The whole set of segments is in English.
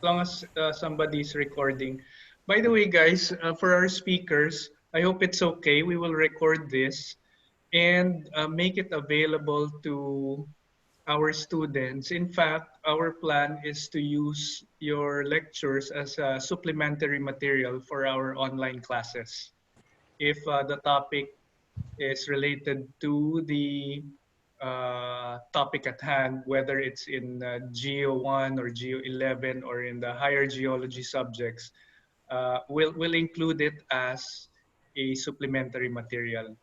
long as somebody's recording. By the way, guys, for our speakers, I hope it's okay. We will record this and make it available to our students. In fact, our plan is to use your lectures as a supplementary material for our online classes. If the topic is related to the topic at hand, whether it's in Geo 1 or Geo 11 or in the higher geology subjects, we'll include it as a supplementary material.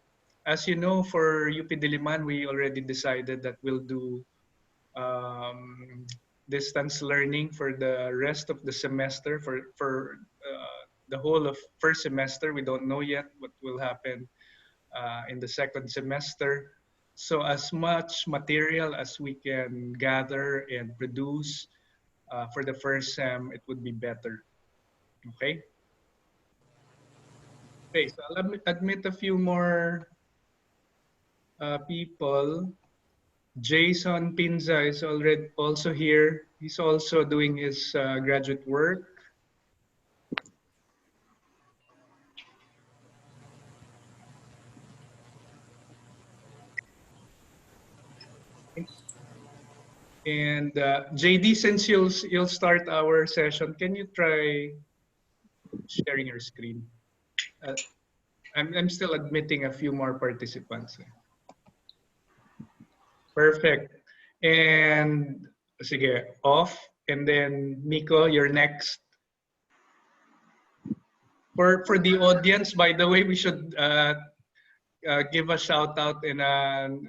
As you know, for UP Diliman, we already decided that we'll do distance learning for the rest of the semester, for the whole of first semester. We don't know yet what will happen in the second semester. So as much material as we can gather and produce for the first sem, it would be better. Okay? Okay, so I'll admit a few more people. Jason Pinza is already also here. He's also doing his graduate work. And JD, since you'll start our session, can you try sharing your screen? I'm still admitting a few more participants. Perfect. And sige, off. And then Miko, you're next. For the audience, by the way, we should give a shout out and an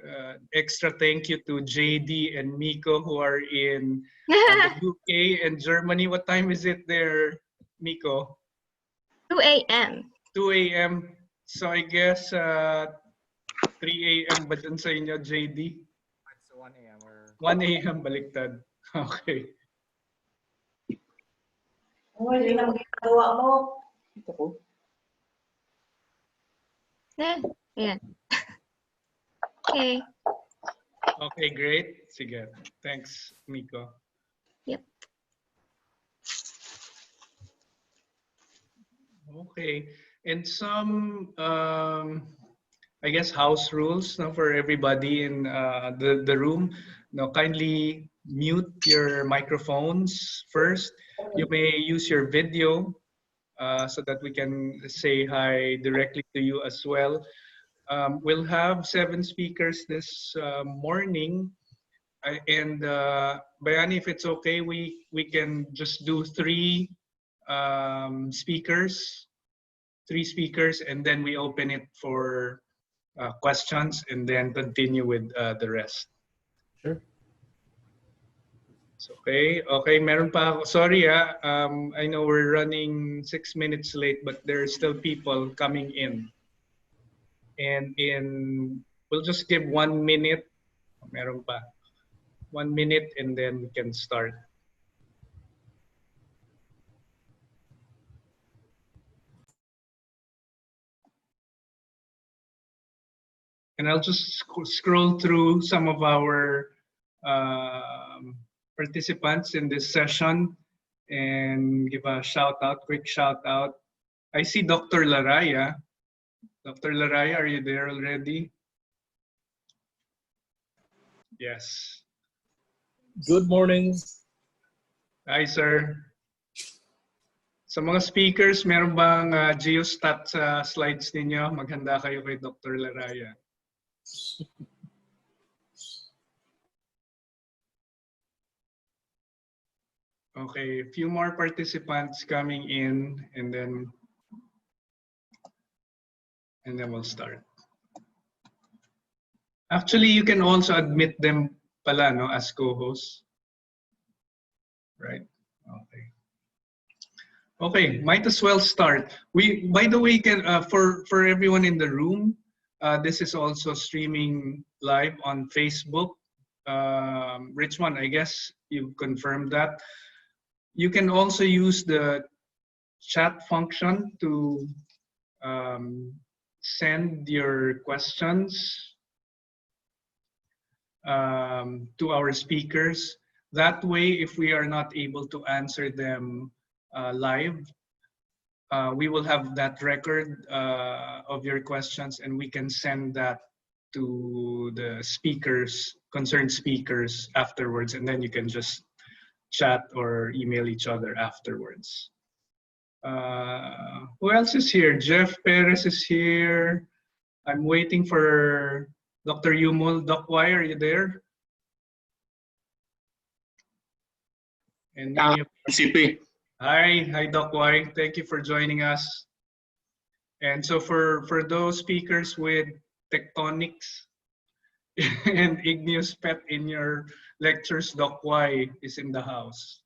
extra thank you to JD and Miko who are in the UK and Germany. What time is it there, Miko? 2 a.m. 2 a.m. So I guess 3 a.m. ba dyan sa inyo, JD? It's 1 a.m. or 1 a.m. baliktad. Okay. Oh, hindi na magagawa mo. Ito ko. Yeah. Okay. Okay, great. Sige. Thanks, Miko. Yep. Okay. And some, I guess, house rules for everybody in the room. Now, kindly mute your microphones first. You may use your video so that we can say hi directly to you as well. We'll have 7 speakers this morning. And Bayani, if it's okay, we can just do 3 speakers, and then we open it for questions and then continue with the rest. Sure. Okay, meron pa ako. Sorry, I know we're running 6 minutes late, but there are still people coming in. And we'll just give 1 minute. Meron pa. 1 minute and then we can start. And I'll just scroll through some of our participants in this session and give a quick shout out. I see Dr. Laraya. Dr. Laraya, are you there already? Yes. Good morning. Hi, sir. Sa mga speakers, meron bang geostat sa slides ninyo? Maghanda kayo kay Dr. Laraya. Okay, a few more participants coming in, and then we'll start. Actually, you can also admit them pala, no, as co-hosts. Right? Okay. Okay, might as well start. By the way, for everyone in the room, this is also streaming live on Facebook. Richmond, I guess you confirmed that. You can also use the chat function to send your questions to our speakers. That way, if we are not able to answer them live, we will have that record of your questions, and we can send that to the speakers, concerned speakers afterwards, and then you can just chat or email each other afterwards. Who else is here? Jeff Perez is here. I'm waiting for Dr. Yumul. Doc, why are you there? And many of CP. Hi, Doc Y. Thank you for joining us. And so for those speakers with tectonics and igneous pet in your lectures, Doc Y is in the house.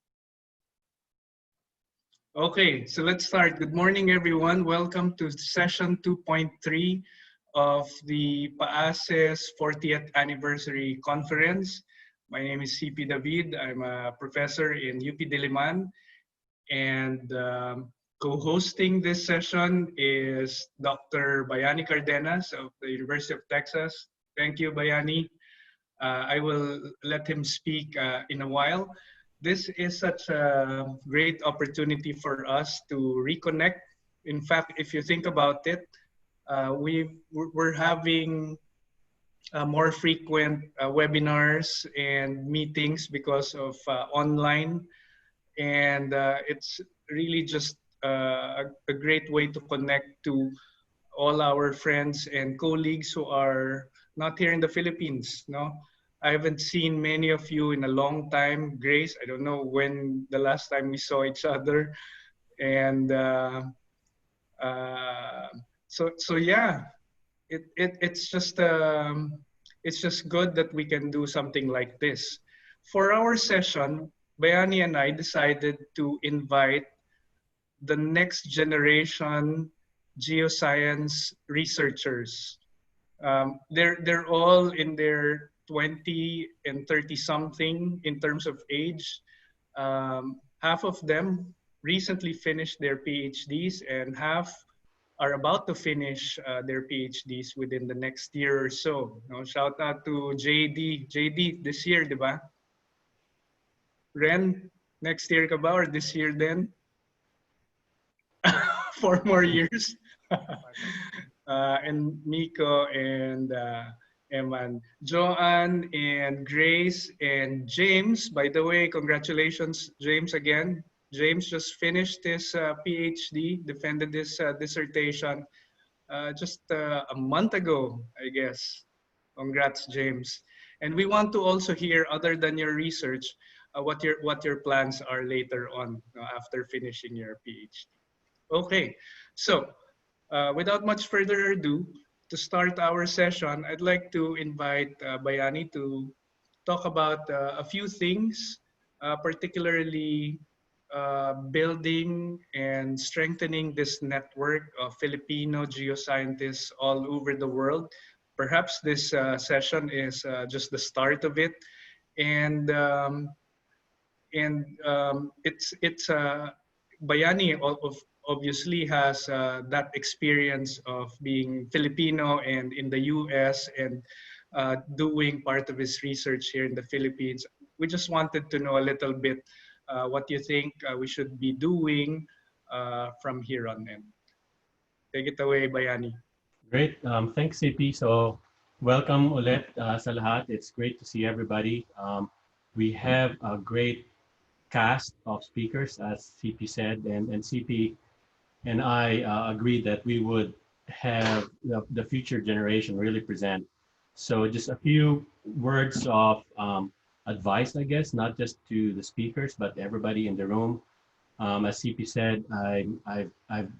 Okay, so let's start. Good morning, everyone. Welcome to session 2.3 of the PAASE's 40th anniversary conference. My name is CP David. I'm a professor in UP Diliman, and co-hosting this session is Dr. Bayani Cardenas of the University of Texas. Thank you, Bayani. I will let him speak in a while. This is such a great opportunity for us to reconnect. In fact, if you think about it, we're having more frequent webinars and meetings because of online, and it's really just a great way to connect to all our friends and colleagues who are not here in the Philippines. No, I haven't seen many of you in a long time. Grace, I don't know when the last time we saw each other, and so yeah, it's just good that we can do something like this. For our session, Bayani and I decided to invite the next generation geoscience researchers. They're all in their 20 and 30 something in terms of age. Half of them recently finished their PhDs, and half are about to finish their PhDs within the next year or so. Shout out to JD. JD, this year, di ba? Ren, next year ka ba or this year then? 4 more years. And Miko and Eman. Joanne and Grace and James. By the way, congratulations, James, again. James just finished his PhD, defended this dissertation just a month ago, I guess. Congrats, James. And we want to also hear, other than your research, what your plans are later on after finishing your PhD. Okay, so without much further ado, to start our session, I'd like to invite Bayani to talk about a few things, particularly building and strengthening this network of Filipino geoscientists all over the world. Perhaps this session is just the start of it, and it's Bayani obviously has that experience of being Filipino and in the US and doing part of his research here in the Philippines. We just wanted to know a little bit what you think we should be doing from here on in. Take it away, Bayani. Great. Thanks, CP. So welcome ulit sa lahat. It's great to see everybody. We have a great cast of speakers, as CP said, and CP and I agreed that we would have the future generation really present. So just a few words of advice, I guess, not just to the speakers, but everybody in the room. As CP said, I'm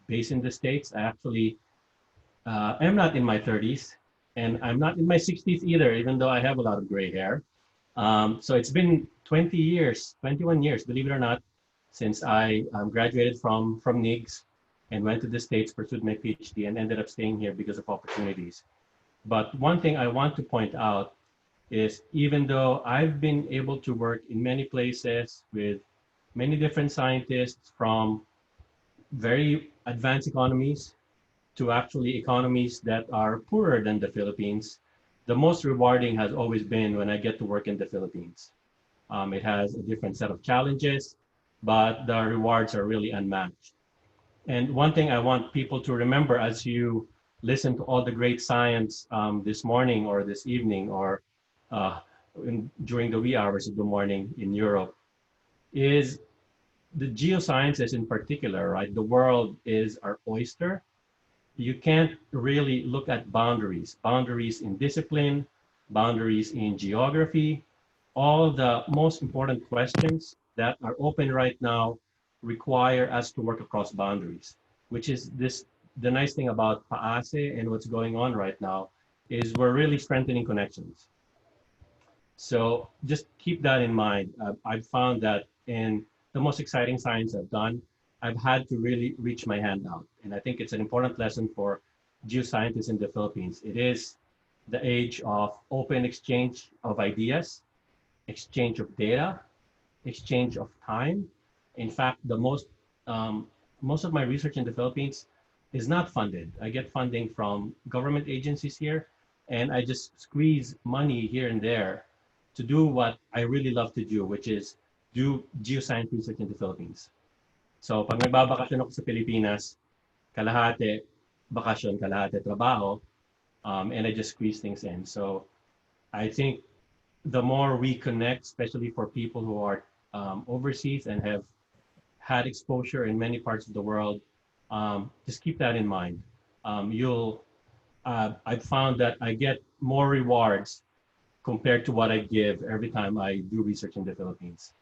based in the States. I actually am not in my 30s, and I'm not in my 60s either, even though I have a lot of gray hair. So it's been 20 years, 21 years, believe it or not, since I graduated from NIGS and went to the States, pursued my PhD, and ended up staying here because of opportunities. But one thing I want to point out is, even though I've been able to work in many places with many different scientists, from very advanced economies to actually economies that are poorer than the Philippines, the most rewarding has always been when I get to work in the Philippines. It has a different set of challenges, but the rewards are really unmatched. And one thing I want people to remember as you listen to all the great science this morning or this evening or during the wee hours of the morning in Europe is the geosciences in particular, right? The world is our oyster. You can't really look at boundaries in discipline, boundaries in geography. All the most important questions that are open right now require us to work across boundaries, which is the nice thing about PAASE and what's going on right now is we're really strengthening connections. So just keep that in mind. I've found that in the most exciting science I've done, I've had to really reach my hand out. And I think it's an important lesson for geoscientists in the Philippines. It is the age of open exchange of ideas, exchange of data, exchange of time. In fact, most of my research in the Philippines is not funded. I get funding from government agencies here, and I just squeeze money here and there to do what I really love to do, which is do geoscience research in the Philippines. So pag nagbabakasyon ako sa Pilipinas, kalahati bakasyon, kalahati trabaho, and I just squeeze things in. So I think the more we connect, especially for people who are overseas and have had exposure in many parts of the world, just keep that in mind. I've found that I get more rewards compared to what I give every time I do research in the Philippines.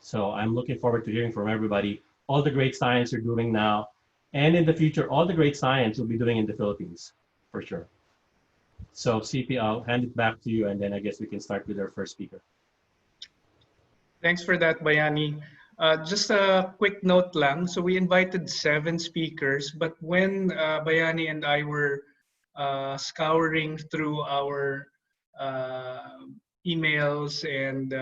So I'm looking forward to hearing from everybody all the great science you're doing now, and in the future, all the great science you'll be doing in the Philippines, for sure. So CP, I'll hand it back to you, and then I guess we can start with our first speaker. Thanks for that, Bayani. Just a quick note lang. So we invited 7 speakers, but when Bayani and I were scouring through our emails and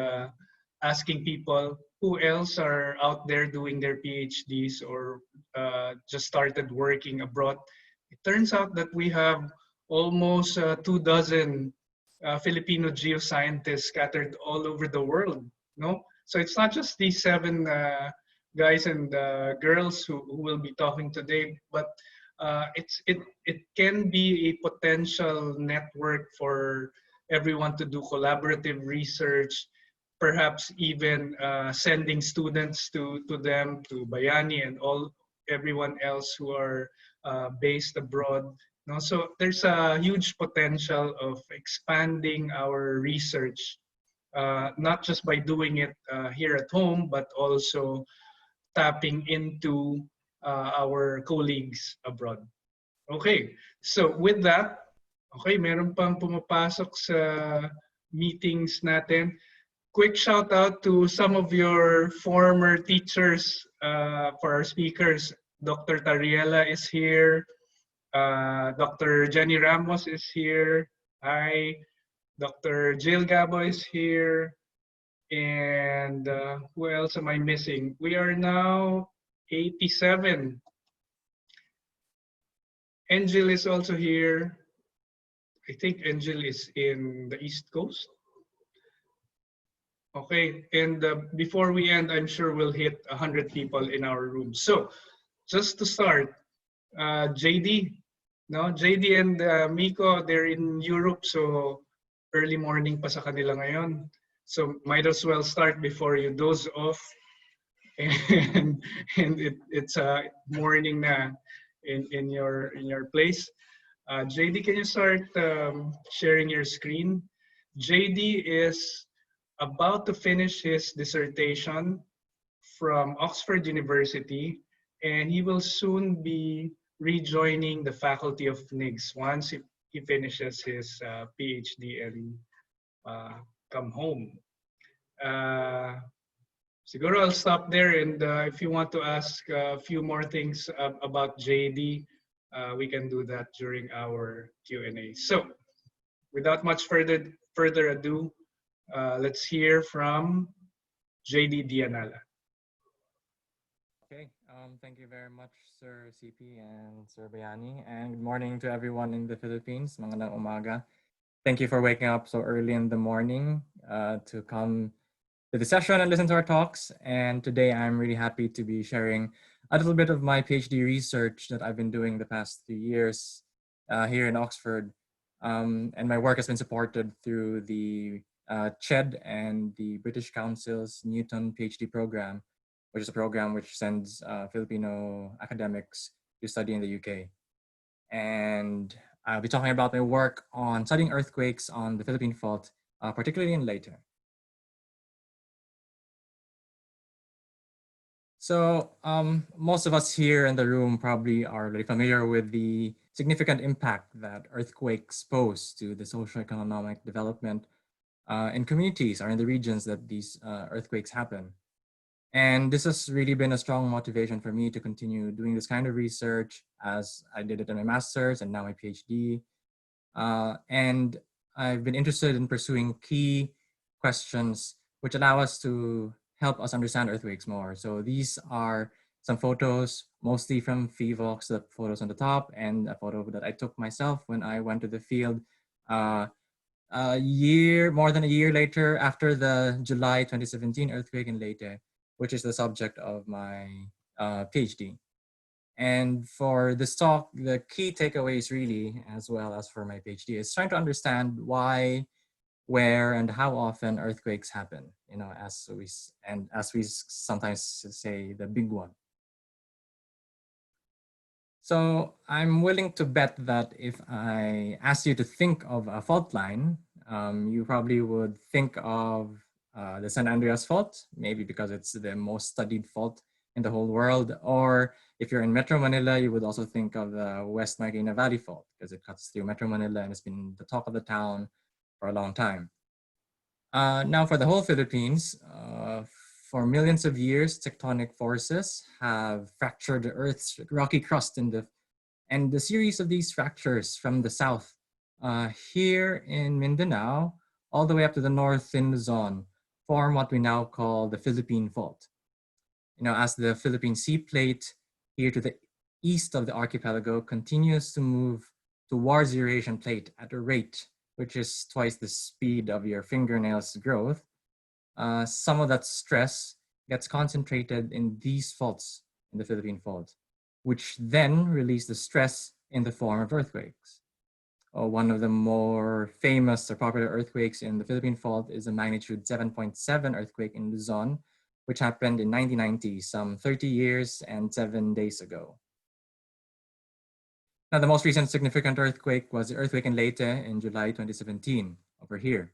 asking people who else are out there doing their PhDs or just started working abroad, it turns out that we have almost 24 Filipino geoscientists scattered all over the world. No, so it's not just these 7 guys and girls who will be talking today, but it can be a potential network for everyone to do collaborative research, perhaps even sending students to them, to Bayani and everyone else who are based abroad. No, so there's a huge potential of expanding our research, not just by doing it here at home, but also tapping into our colleagues abroad. Okay, so with that, okay, meron pang pumapasok sa meetings natin. Quick shout out to some of your former teachers for our speakers. Dr. Tariela is here. Dr. Jenny Ramos is here. Hi. Dr. Jill Gabo is here. And who else am I missing? We are now 87. Angel is also here. I think Angel is in the East Coast. Okay, and before we end, I'm sure we'll hit 100 people in our room. So, just to start, JD, no, JD and Miko, they're in Europe, so early morning pa sa kanila ngayon. So might as well start before you doze off, and it's a morning na in your place. JD, can you start sharing your screen? JD is about to finish his dissertation from Oxford University, and he will soon be rejoining the faculty of NIGS once he finishes his PhD and come home. Siguro I'll stop there, and if you want to ask a few more things about JD, we can do that during our Q&A. So, without much further ado, let's hear from JD Dianala. Okay, thank you very much, Sir CP and Sir Bayani, and good morning to everyone in the Philippines. Magandang umaga. Thank you for waking up so early in the morning to come to the session and listen to our talks. And today I'm really happy to be sharing a little bit of my PhD research that I've been doing the past 3 years here in Oxford. And my work has been supported through the CHED and the British Council's Newton PhD program, which is a program which sends Filipino academics to study in the UK. And I'll be talking about my work on studying earthquakes on the Philippine Fault, particularly in Leyte. So most of us here in the room probably are very familiar with the significant impact that earthquakes pose to the socioeconomic development in communities or in the regions that these earthquakes happen. And this has really been a strong motivation for me to continue doing this kind of research, as I did it in my master's and now my PhD. And I've been interested in pursuing key questions which allow us to help us understand earthquakes more. So these are some photos, mostly from PHIVOX, the photos on the top, and a photo that I took myself when I went to the field more than a year later, after the July 2017 earthquake in Leyte, which is the subject of my PhD. And for this talk, the key takeaways really, as well as for my PhD, is trying to understand why, where, and how often earthquakes happen, as we sometimes say, the big one. So I'm willing to bet that if I asked you to think of a fault line, you probably would think of the San Andreas Fault, maybe because it's the most studied fault in the whole world. Or if you're in Metro Manila, you would also think of the West Marikina Valley Fault because it cuts through Metro Manila and it's been the talk of the town for a long time. Now for the whole Philippines, for millions of years, tectonic forces have fractured the Earth's rocky crust and the series of these fractures from the south here in Mindanao all the way up to the north in Luzon form what we now call the Philippine Fault. As the Philippine Sea Plate here to the east of the archipelago continues to move towards the Eurasian Plate at a rate which is twice the speed of your fingernails' growth, some of that stress gets concentrated in these faults in the Philippine Fault, which then release the stress in the form of earthquakes. One of the more famous or popular earthquakes in the Philippine Fault is a magnitude 7.7 earthquake in Luzon, which happened in 1990, some 30 years and 7 days ago. Now, the most recent significant earthquake was the earthquake in Leyte in July 2017, over here.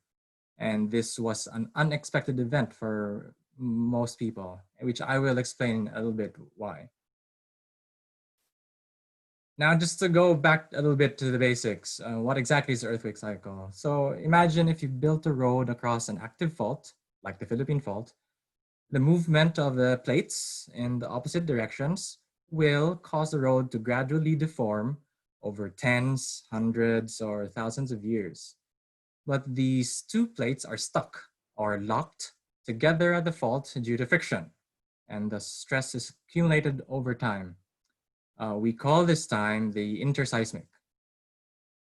And this was an unexpected event for most people, which I will explain a little bit why. Now, just to go back a little bit to the basics, what exactly is the earthquake cycle? So imagine if you built a road across an active fault, like the Philippine Fault, the movement of the plates in the opposite directions will cause the road to gradually deform over tens, hundreds, or thousands of years. But these two plates are stuck or locked together at the fault due to friction, and the stress is accumulated over time. We call this time the interseismic.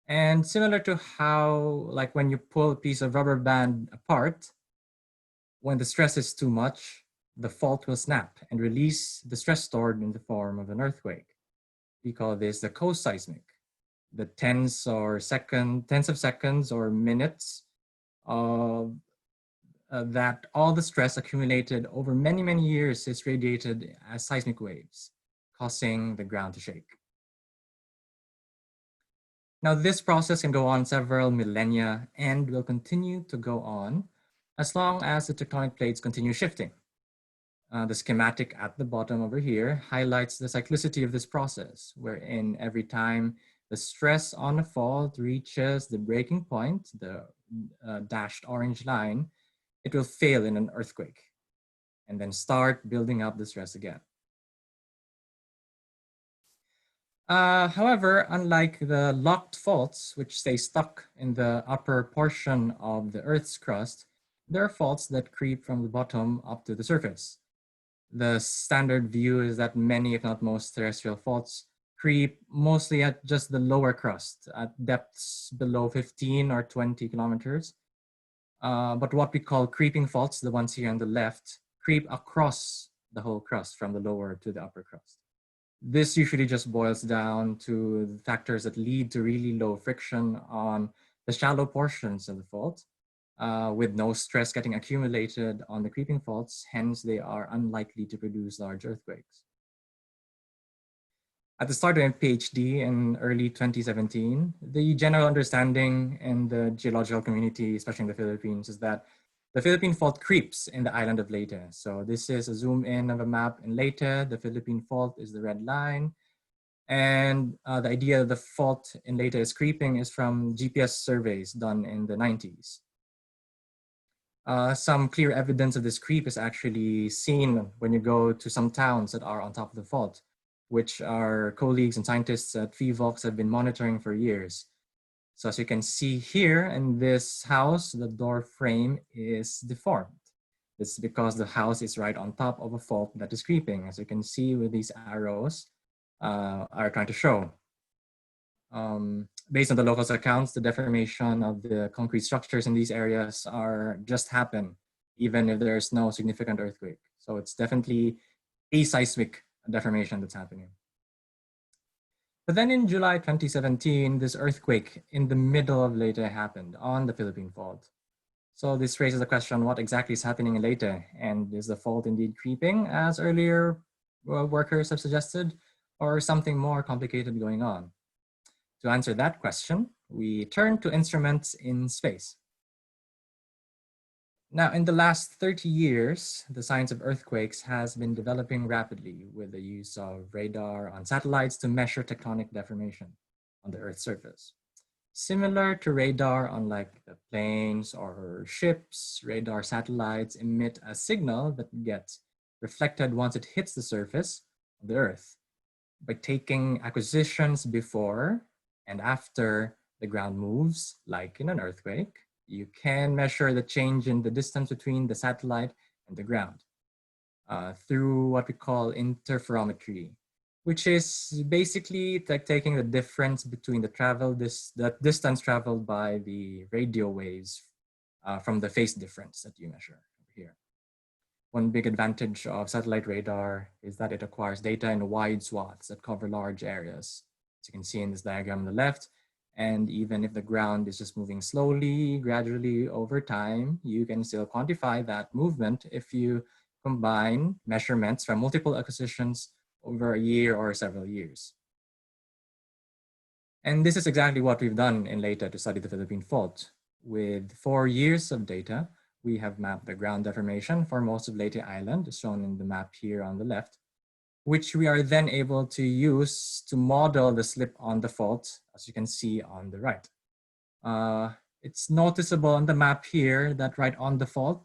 And similar to how, like when you pull a piece of rubber band apart, when the stress is too much, the fault will snap and release the stress stored in the form of an earthquake. We call this the coseismic. The tens of seconds or minutes of that all the stress accumulated over many, many years is radiated as seismic waves, causing the ground to shake. Now, this process can go on several millennia and will continue to go on as long as the tectonic plates continue shifting. The schematic at the bottom over here highlights the cyclicity of this process, wherein every time the stress on a fault reaches the breaking point, the dashed orange line, it will fail in an earthquake and then start building up the stress again. However, unlike the locked faults, which stay stuck in the upper portion of the Earth's crust, there are faults that creep from the bottom up to the surface. The standard view is that many, if not most, terrestrial faults creep mostly at just the lower crust, at depths below 15 or 20 kilometers. But what we call creeping faults, the ones here on the left, creep across the whole crust from the lower to the upper crust. This usually just boils down to the factors that lead to really low friction on the shallow portions of the fault, with no stress getting accumulated on the creeping faults. Hence, they are unlikely to produce large earthquakes. At the start of my PhD in early 2017, the general understanding in the geological community, especially in the Philippines, is that the Philippine Fault creeps in the island of Leyte. So this is a zoom in of a map in Leyte. The Philippine Fault is the red line. And the idea of the fault in Leyte is creeping is from GPS surveys done in the 90s. Some clear evidence of this creep is actually seen when you go to some towns that are on top of the fault, which our colleagues and scientists at PHIVOLCS have been monitoring for years. So as you can see here in this house, the door frame is deformed. This is because the house is right on top of a fault that is creeping, as you can see with these arrows are trying to show. Based on the locals' accounts, the deformation of the concrete structures in these areas are just happen, even if there's no significant earthquake. So it's definitely aseismic deformation that's happening. But then in July 2017, this earthquake in the middle of Leyte happened on the Philippine Fault. So this raises the question, what exactly is happening in Leyte? And is the fault indeed creeping, as earlier workers have suggested, or something more complicated going on? To answer that question, we turn to instruments in space. Now, in the last 30 years, the science of earthquakes has been developing rapidly with the use of radar on satellites to measure tectonic deformation on the Earth's surface. Similar to radar on like the planes or ships, radar satellites emit a signal that gets reflected once it hits the surface of the Earth. By taking acquisitions before and after the ground moves, like in an earthquake, you can measure the change in the distance between the satellite and the ground through what we call interferometry, which is basically like taking the difference between the distance traveled by the radio waves from the phase difference that you measure here. One big advantage of satellite radar is that it acquires data in wide swaths that cover large areas. As you can see in this diagram on the left, and even if the ground is just moving slowly, gradually over time, you can still quantify that movement if you combine measurements from multiple acquisitions over a year or several years. And this is exactly what we've done in Leyte to study the Philippine Fault. With 4 years of data, we have mapped the ground deformation for most of Leyte Island, as shown in the map here on the left, which we are then able to use to model the slip on the fault, as you can see on the right. It's noticeable on the map here that right on the fault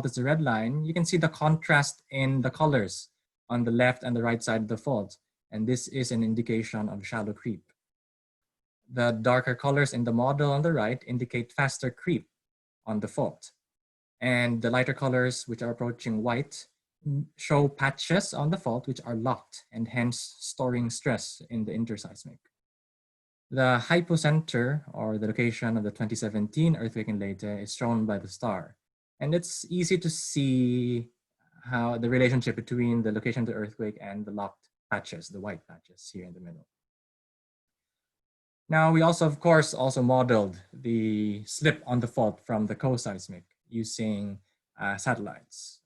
is the red line. You can see the contrast in the colors on the left and the right side of the fault, and this is an indication of shallow creep. The darker colors in the model on the right indicate faster creep on the fault, and the lighter colors, which are approaching white, show patches on the fault which are locked and hence storing stress in the interseismic. The hypocenter, or the location of the 2017 earthquake in Leyte, is shown by the star. And it's easy to see how the relationship between the location of the earthquake and the locked patches, the white patches here in the middle. Now, we also, of course, modeled the slip on the fault from the coseismic using satellites.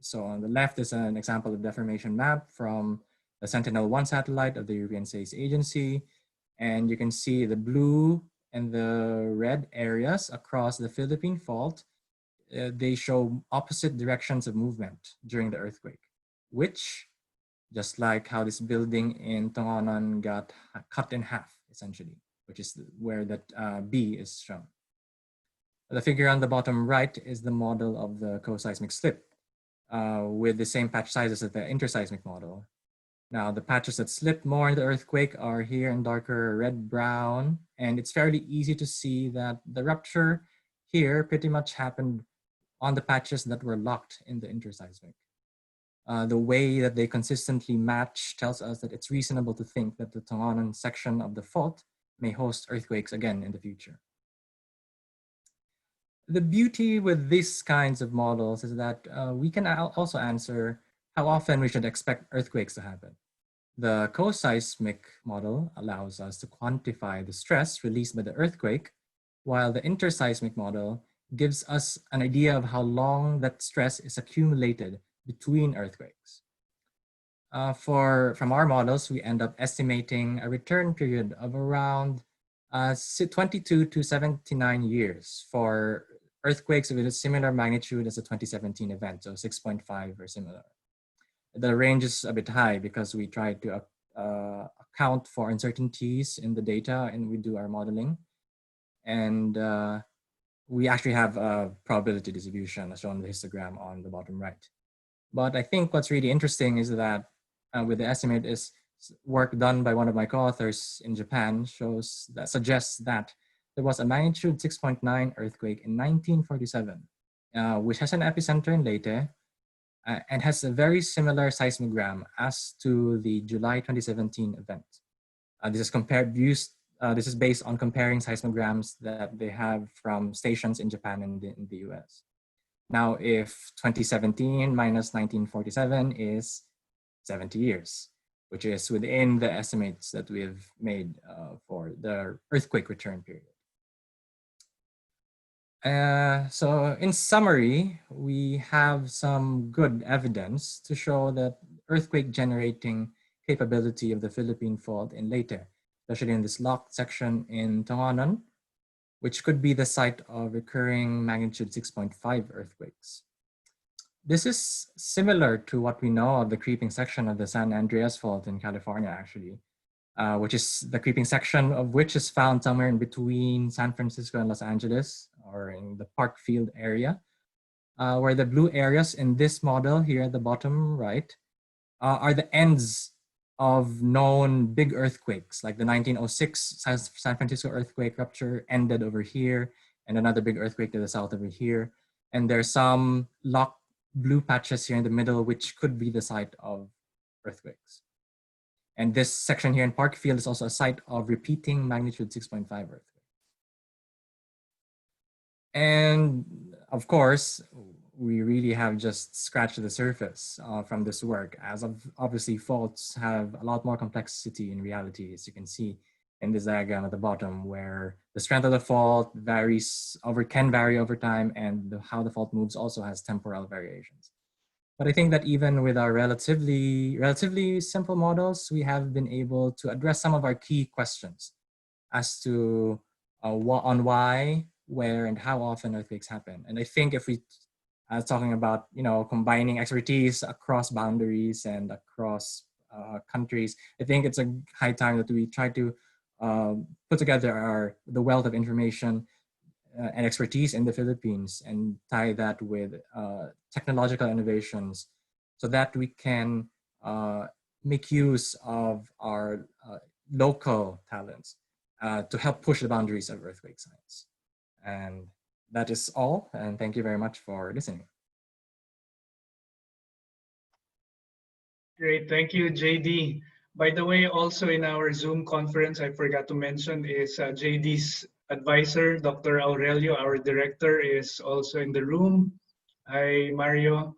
So on the left is an example of deformation map from the Sentinel-1 satellite of the European Space Agency. And you can see the blue and the red areas across the Philippine Fault. They show opposite directions of movement during the earthquake, which, just like how this building in Tongonan got cut in half, essentially, which is where that B is shown. The figure on the bottom right is the model of the coseismic slip with the same patch sizes as the interseismic model. Now, the patches that slip more in the earthquake are here in darker red-brown, and it's fairly easy to see that the rupture here pretty much happened on the patches that were locked in the interseismic. The way that they consistently match tells us that it's reasonable to think that the Tongonan section of the fault may host earthquakes again in the future. the beauty with these kinds of models is that we can also answer how often we should expect earthquakes to happen. The co-seismic model allows us to quantify the stress released by the earthquake, while the interseismic model gives us an idea of how long that stress is accumulated between earthquakes. From our models, we end up estimating a return period of around 22 to 79 years for earthquakes with a similar magnitude as the 2017 event, so 6.5 or similar. The range is a bit high because we try to account for uncertainties in the data and we do our modeling. And we actually have a probability distribution as shown in the histogram on the bottom right. But I think what's really interesting is that with the estimate is work done by one of my co-authors in Japan suggests that there was a magnitude 6.9 earthquake in 1947, which has an epicenter in Leyte and has a very similar seismogram as to the July 2017 event. This is based on comparing seismograms that they have from stations in Japan and in the US. Now, if 2017 minus 1947 is 70 years, which is within the estimates that we've made for the earthquake return period. So in summary, we have some good evidence to show that earthquake generating capability of the Philippine Fault in Leyte, especially in this locked section in Tonganan, which could be the site of recurring magnitude 6.5 earthquakes. This is similar to what we know of the creeping section of the San Andreas Fault in California, actually, which is the creeping section of which is found somewhere in between San Francisco and Los Angeles, or in the Parkfield area, where the blue areas in this model here at the bottom right are the ends of known big earthquakes, like the 1906 San Francisco earthquake rupture ended over here, and another big earthquake to the south over here. And there's some locked blue patches here in the middle, which could be the site of earthquakes. And this section here in Parkfield is also a site of repeating magnitude 6.5 earthquake. And of course, we really have just scratched the surface from this work, as obviously faults have a lot more complexity in reality, as you can see in this diagram at the bottom, where the strength of the fault can vary over time, and how the fault moves also has temporal variations. But I think that even with our relatively simple models, we have been able to address some of our key questions as to why, where, and how often earthquakes happen. And I think if we talking about combining expertise across boundaries and across countries, I think it's a high time that we try to put together the wealth of information and expertise in the Philippines and tie that with technological innovations so that we can make use of our local talents to help push the boundaries of earthquake science. And that is all, and thank you very much for listening. Great, thank you, JD. By the way, also in our Zoom conference, I forgot to mention, is JD's advisor, Dr. Aurelio, our director, is also in the room. Hi, Mario.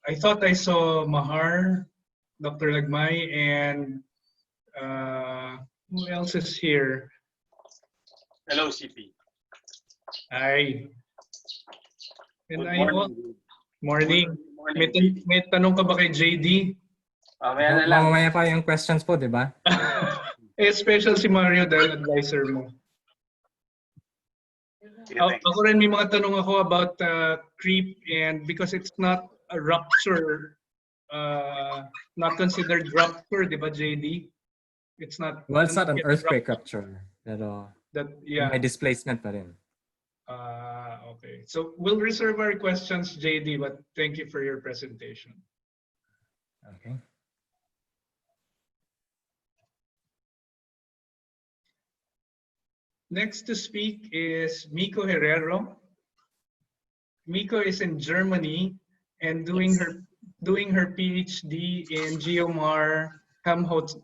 I thought I saw Mahar, Dr. Lagmay, and who else is here? Hello, CP. Hi. And Good morning. Morning. May tanong ka ba kay JD? Mamaya na lang. Mamaya pa yung questions po, di ba? Special si Mario dahil advisor mo. Ako rin may mga tanong ako about creep, and because it's not a rupture, not considered rupture, di ba, JD? It's not. Well, it's not an earthquake rupture, pero may displacement pa rin. Okay. So we'll reserve our questions, JD, but thank you for your presentation. Okay. Next to speak is Miko Herrero. Miko is in Germany and doing her Ph.D. in GEOMAR Helmholtz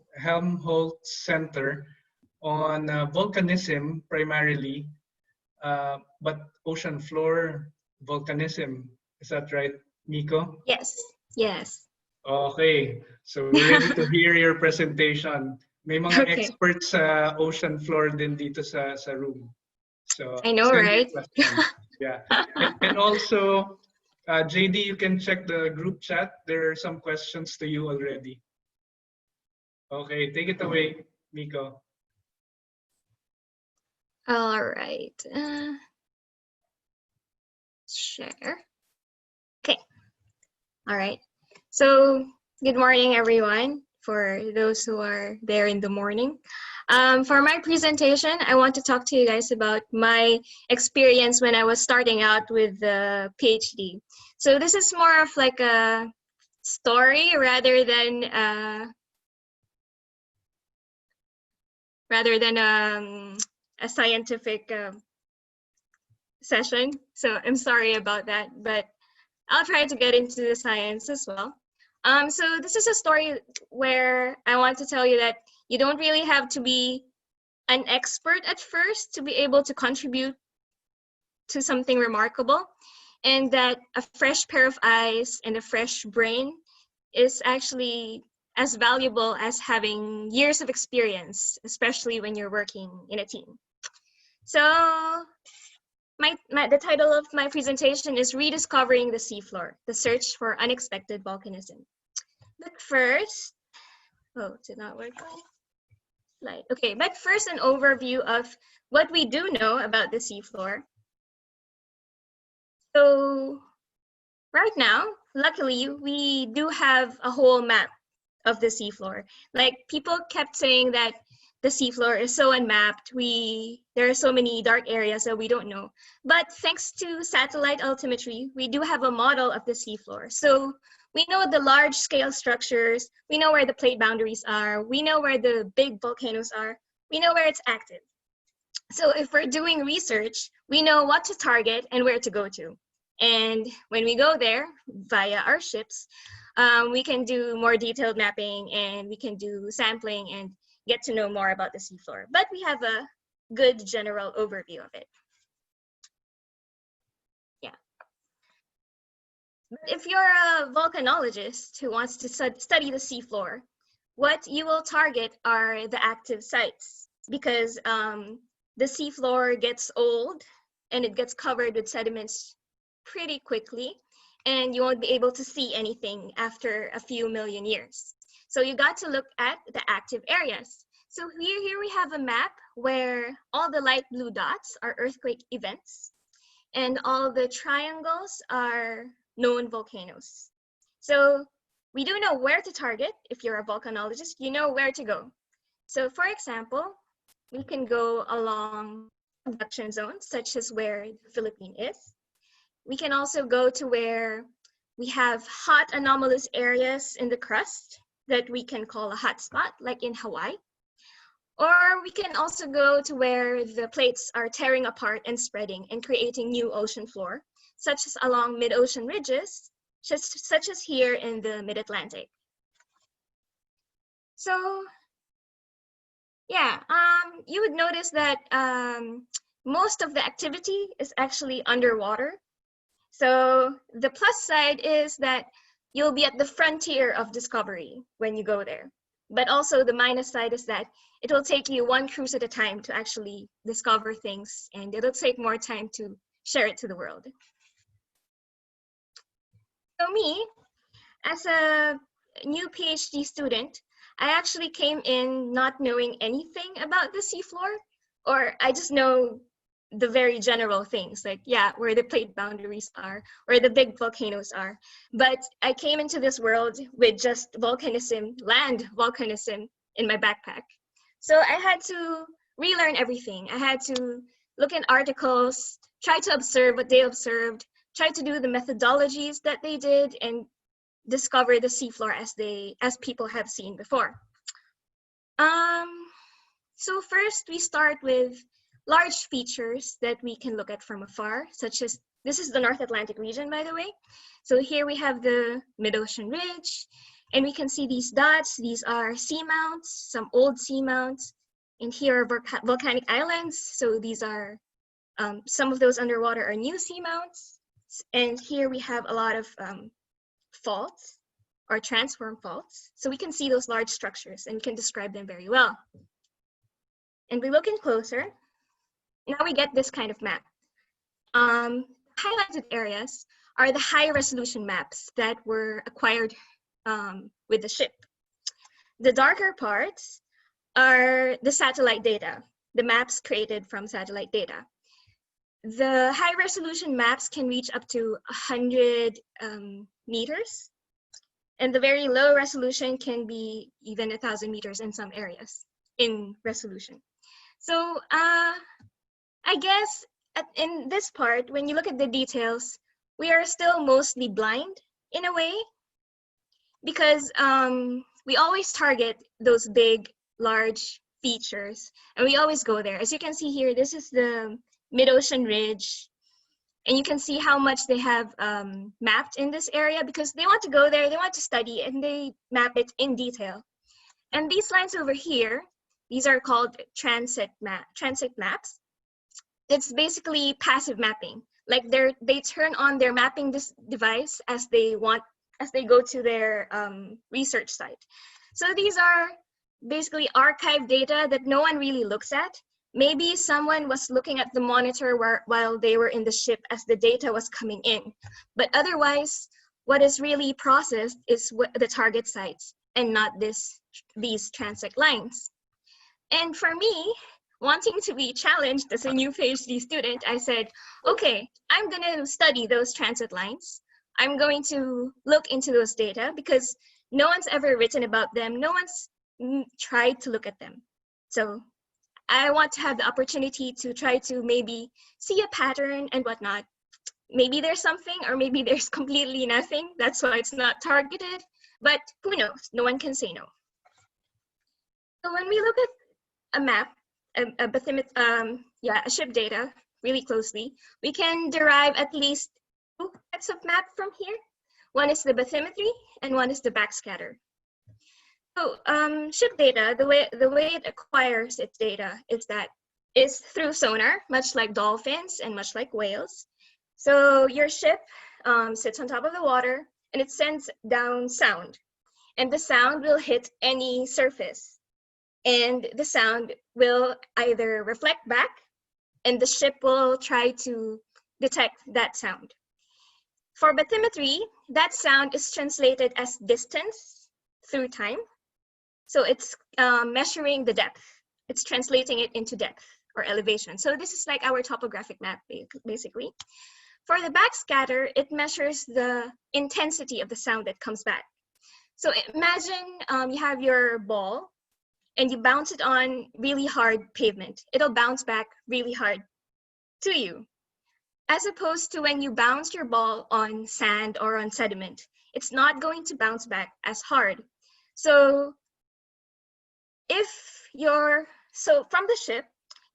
Center on volcanism primarily. but ocean floor volcanism. Is that right, Miko? Yes. Yes. Okay, so we're ready to hear your presentation. May mga Okay. experts sa ocean floor din dito sa room. So I know, send your right? questions. Yeah. And also, JD, you can check the group chat. There are some questions to you already. Okay, take it away, Miko. All right. Share. Okay. All right. So good morning, everyone, for those who are there in the morning. For my presentation, I want to talk to you guys about my experience when I was starting out with the PhD. So this is more of like a story rather than a scientific session. So I'm sorry about that, but I'll try to get into the science as well. So this is a story where I want to tell you that you don't really have to be an expert at first to be able to contribute to something remarkable, and that a fresh pair of eyes and a fresh brain is actually as valuable as having years of experience, especially when you're working in a team. So the title of my presentation is Rediscovering the Seafloor, the Search for Unexpected Volcanism. But first, oh, did not work. Slide. Okay, but first an overview of what we do know about the seafloor. So right now, luckily, we do have a whole map of the seafloor. Like, people kept saying that the seafloor is so unmapped. There are so many dark areas that we don't know. But thanks to satellite altimetry, we do have a model of the seafloor. So we know the large scale structures, we know where the plate boundaries are, we know where the big volcanoes are, we know where it's active. So if we're doing research, we know what to target and where to go to. And when we go there via our ships, we can do more detailed mapping, and we can do sampling and get to know more about the seafloor. But we have a good general overview of it. Yeah. But if you're a volcanologist who wants to study the seafloor, what you will target are the active sites, because the seafloor gets old and it gets covered with sediments pretty quickly, and you won't be able to see anything after a few million years. So you got to look at the active areas. So here we have a map where all the light blue dots are earthquake events, and all the triangles are known volcanoes. So we do know where to target. If you're a volcanologist, you know where to go. So for example, we can go along conduction zones, such as where the Philippines is. We can also go to where we have hot anomalous areas in the crust that we can call a hot spot, like in Hawaii. Or we can also go to where the plates are tearing apart and spreading and creating new ocean floor, such as along mid-ocean ridges, such as here in the mid-Atlantic. So yeah, you would notice that most of the activity is actually underwater. So the plus side is that you'll be at the frontier of discovery when you go there. But also the minus side is that it will take you one cruise at a time to actually discover things, and it'll take more time to share it to the world. So me, as a new PhD student, I actually came in not knowing anything about the seafloor, or I just know the very general things, like, yeah, where the plate boundaries are, where the big volcanoes are. But I came into this world with just volcanism, land volcanism in my backpack. So I had to relearn everything. I had to look in articles, try to observe what they observed, try to do the methodologies that they did, and discover the seafloor as people have seen before. So first we start with large features that we can look at from afar, such as, this is the North Atlantic region, by the way. So here we have the mid-ocean ridge, and we can see these dots. These are seamounts, some old seamounts, and here are volcanic islands. So these are Some of those underwater are new seamounts. And here we have a lot of faults or transform faults. So we can see those large structures and can describe them very well. And we look in closer, now we get this kind of map. Highlighted areas are the high resolution maps that were acquired with the ship. The darker parts are the satellite data, the maps created from satellite data. The high resolution maps can reach up to 100 meters, and the very low resolution can be even 1,000 meters in some areas in resolution. So I guess in this part, when you look at the details, we are still mostly blind in a way, because we always target those big, large features, and we always go there. As you can see here, this is the mid-ocean ridge, and you can see how much they have mapped in this area, because they want to go there, they want to study, and they map it in detail. And these lines over here, these are called transit maps. It's basically passive mapping. Like they turn on their mapping device as they go to their research site. So these are basically archived data that no one really looks at. Maybe someone was looking at the monitor while they were in the ship as the data was coming in. But otherwise, what is really processed is the target sites and not these transect lines. And for me, wanting to be challenged as a new PhD student, I said, okay, I'm gonna study those transit lines. I'm going to look into those data because no one's ever written about them. No one's tried to look at them. So I want to have the opportunity to try to maybe see a pattern and whatnot. Maybe there's something, or maybe there's completely nothing. That's why it's not targeted, but who knows? No one can say no. So when we look at a map, a ship data really closely, we can derive at least two types of map from here. One is the bathymetry and one is the backscatter. So ship data, the way it acquires its data is through sonar, much like dolphins and much like whales. So your ship sits on top of the water and it sends down sound, and the sound will hit any surface, and the sound will either reflect back and the ship will try to detect that sound. For bathymetry, that sound is translated as distance through time. So it's measuring the depth. It's translating it into depth or elevation. So this is like our topographic map, basically. For the backscatter, it measures the intensity of the sound that comes back. So imagine you have your ball and you bounce it on really hard pavement. It'll bounce back really hard to you. As opposed to when you bounce your ball on sand or on sediment, it's not going to bounce back as hard. So from the ship,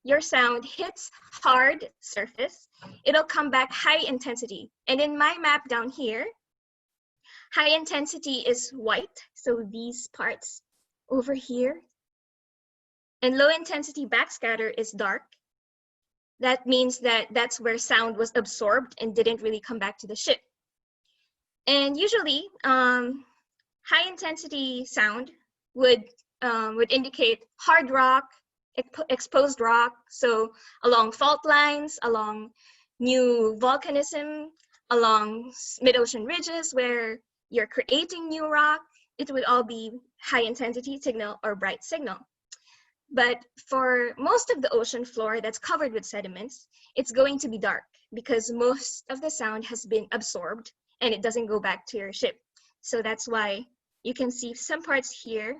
your sound hits hard surface, it'll come back high intensity. And in my map down here, high intensity is white, so these parts over here. And low intensity backscatter is dark. That means that that's where sound was absorbed and didn't really come back to the ship. And usually, high intensity sound would indicate hard rock, exposed rock, so along fault lines, along new volcanism, along mid-ocean ridges where you're creating new rock, it would all be high intensity signal or bright signal. But for most of the ocean floor that's covered with sediments, it's going to be dark because most of the sound has been absorbed and it doesn't go back to your ship. So that's why you can see some parts here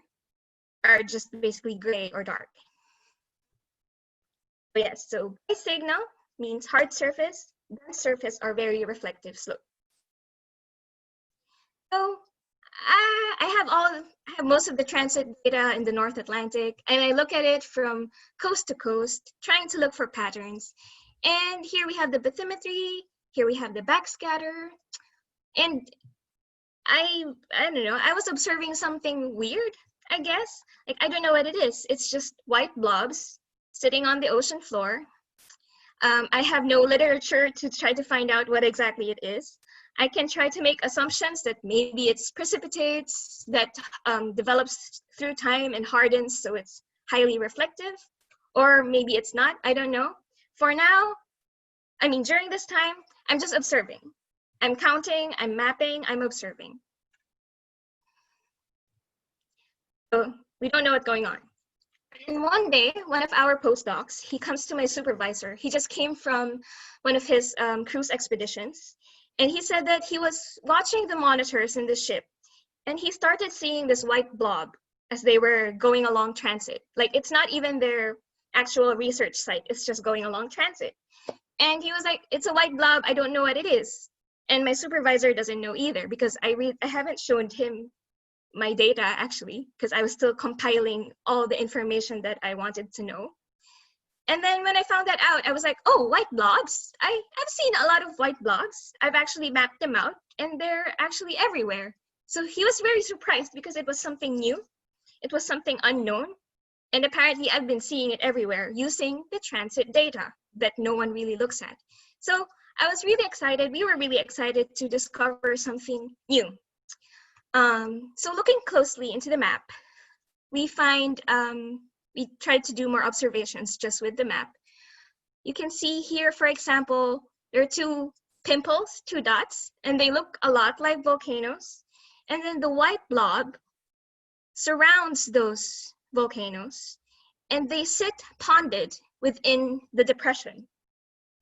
are just basically gray or dark. But yes, so bright signal means hard surface, dense surface, or very reflective slope. So I have most of the transit data in the North Atlantic, and I look at it from coast to coast, trying to look for patterns. And here we have the bathymetry, here we have the backscatter, and I don't know, I was observing something weird, I guess. Like, I don't know what it is. It's just white blobs sitting on the ocean floor. I have no literature to try to find out what exactly it is. I can try to make assumptions that maybe it's precipitates that develops through time and hardens, so it's highly reflective, or maybe it's not, I don't know. For now, I mean, during this time, I'm just observing. I'm counting, I'm mapping, I'm observing. So we don't know what's going on. And one day, one of our postdocs, he comes to my supervisor. He just came from one of his cruise expeditions. And he said that he was watching the monitors in the ship, and he started seeing this white blob as they were going along transit. Like, it's not even their actual research site, it's just going along transit. And he was like, it's a white blob, I don't know what it is. And my supervisor doesn't know either, because I haven't shown him my data, actually, because I was still compiling all the information that I wanted to know. And then when I found that out, I was like, oh, white blobs? I've seen a lot of white blobs. I've actually mapped them out, and they're actually everywhere. So he was very surprised because it was something new. It was something unknown. And apparently I've been seeing it everywhere using the transit data that no one really looks at. So I was really excited. We were really excited to discover something new. So looking closely into the map, we find, we tried to do more observations just with the map. You can see here, for example, there are two pimples, two dots, and they look a lot like volcanoes. And then the white blob surrounds those volcanoes, and they sit ponded within the depression.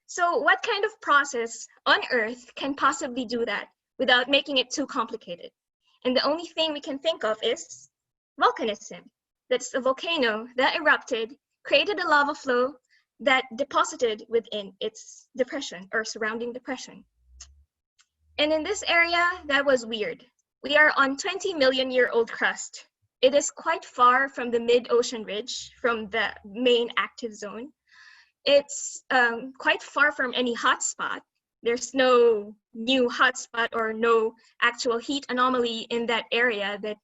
So what kind of process on Earth can possibly do that without making it too complicated? And the only thing we can think of is volcanism. That's a volcano that erupted, created a lava flow that deposited within its depression or surrounding depression. And in this area, that was weird. We are on 20 million year old crust. It is quite far from the mid-ocean ridge, from the main active zone. It's quite far from any hotspot. There's no new hotspot or no actual heat anomaly in that area that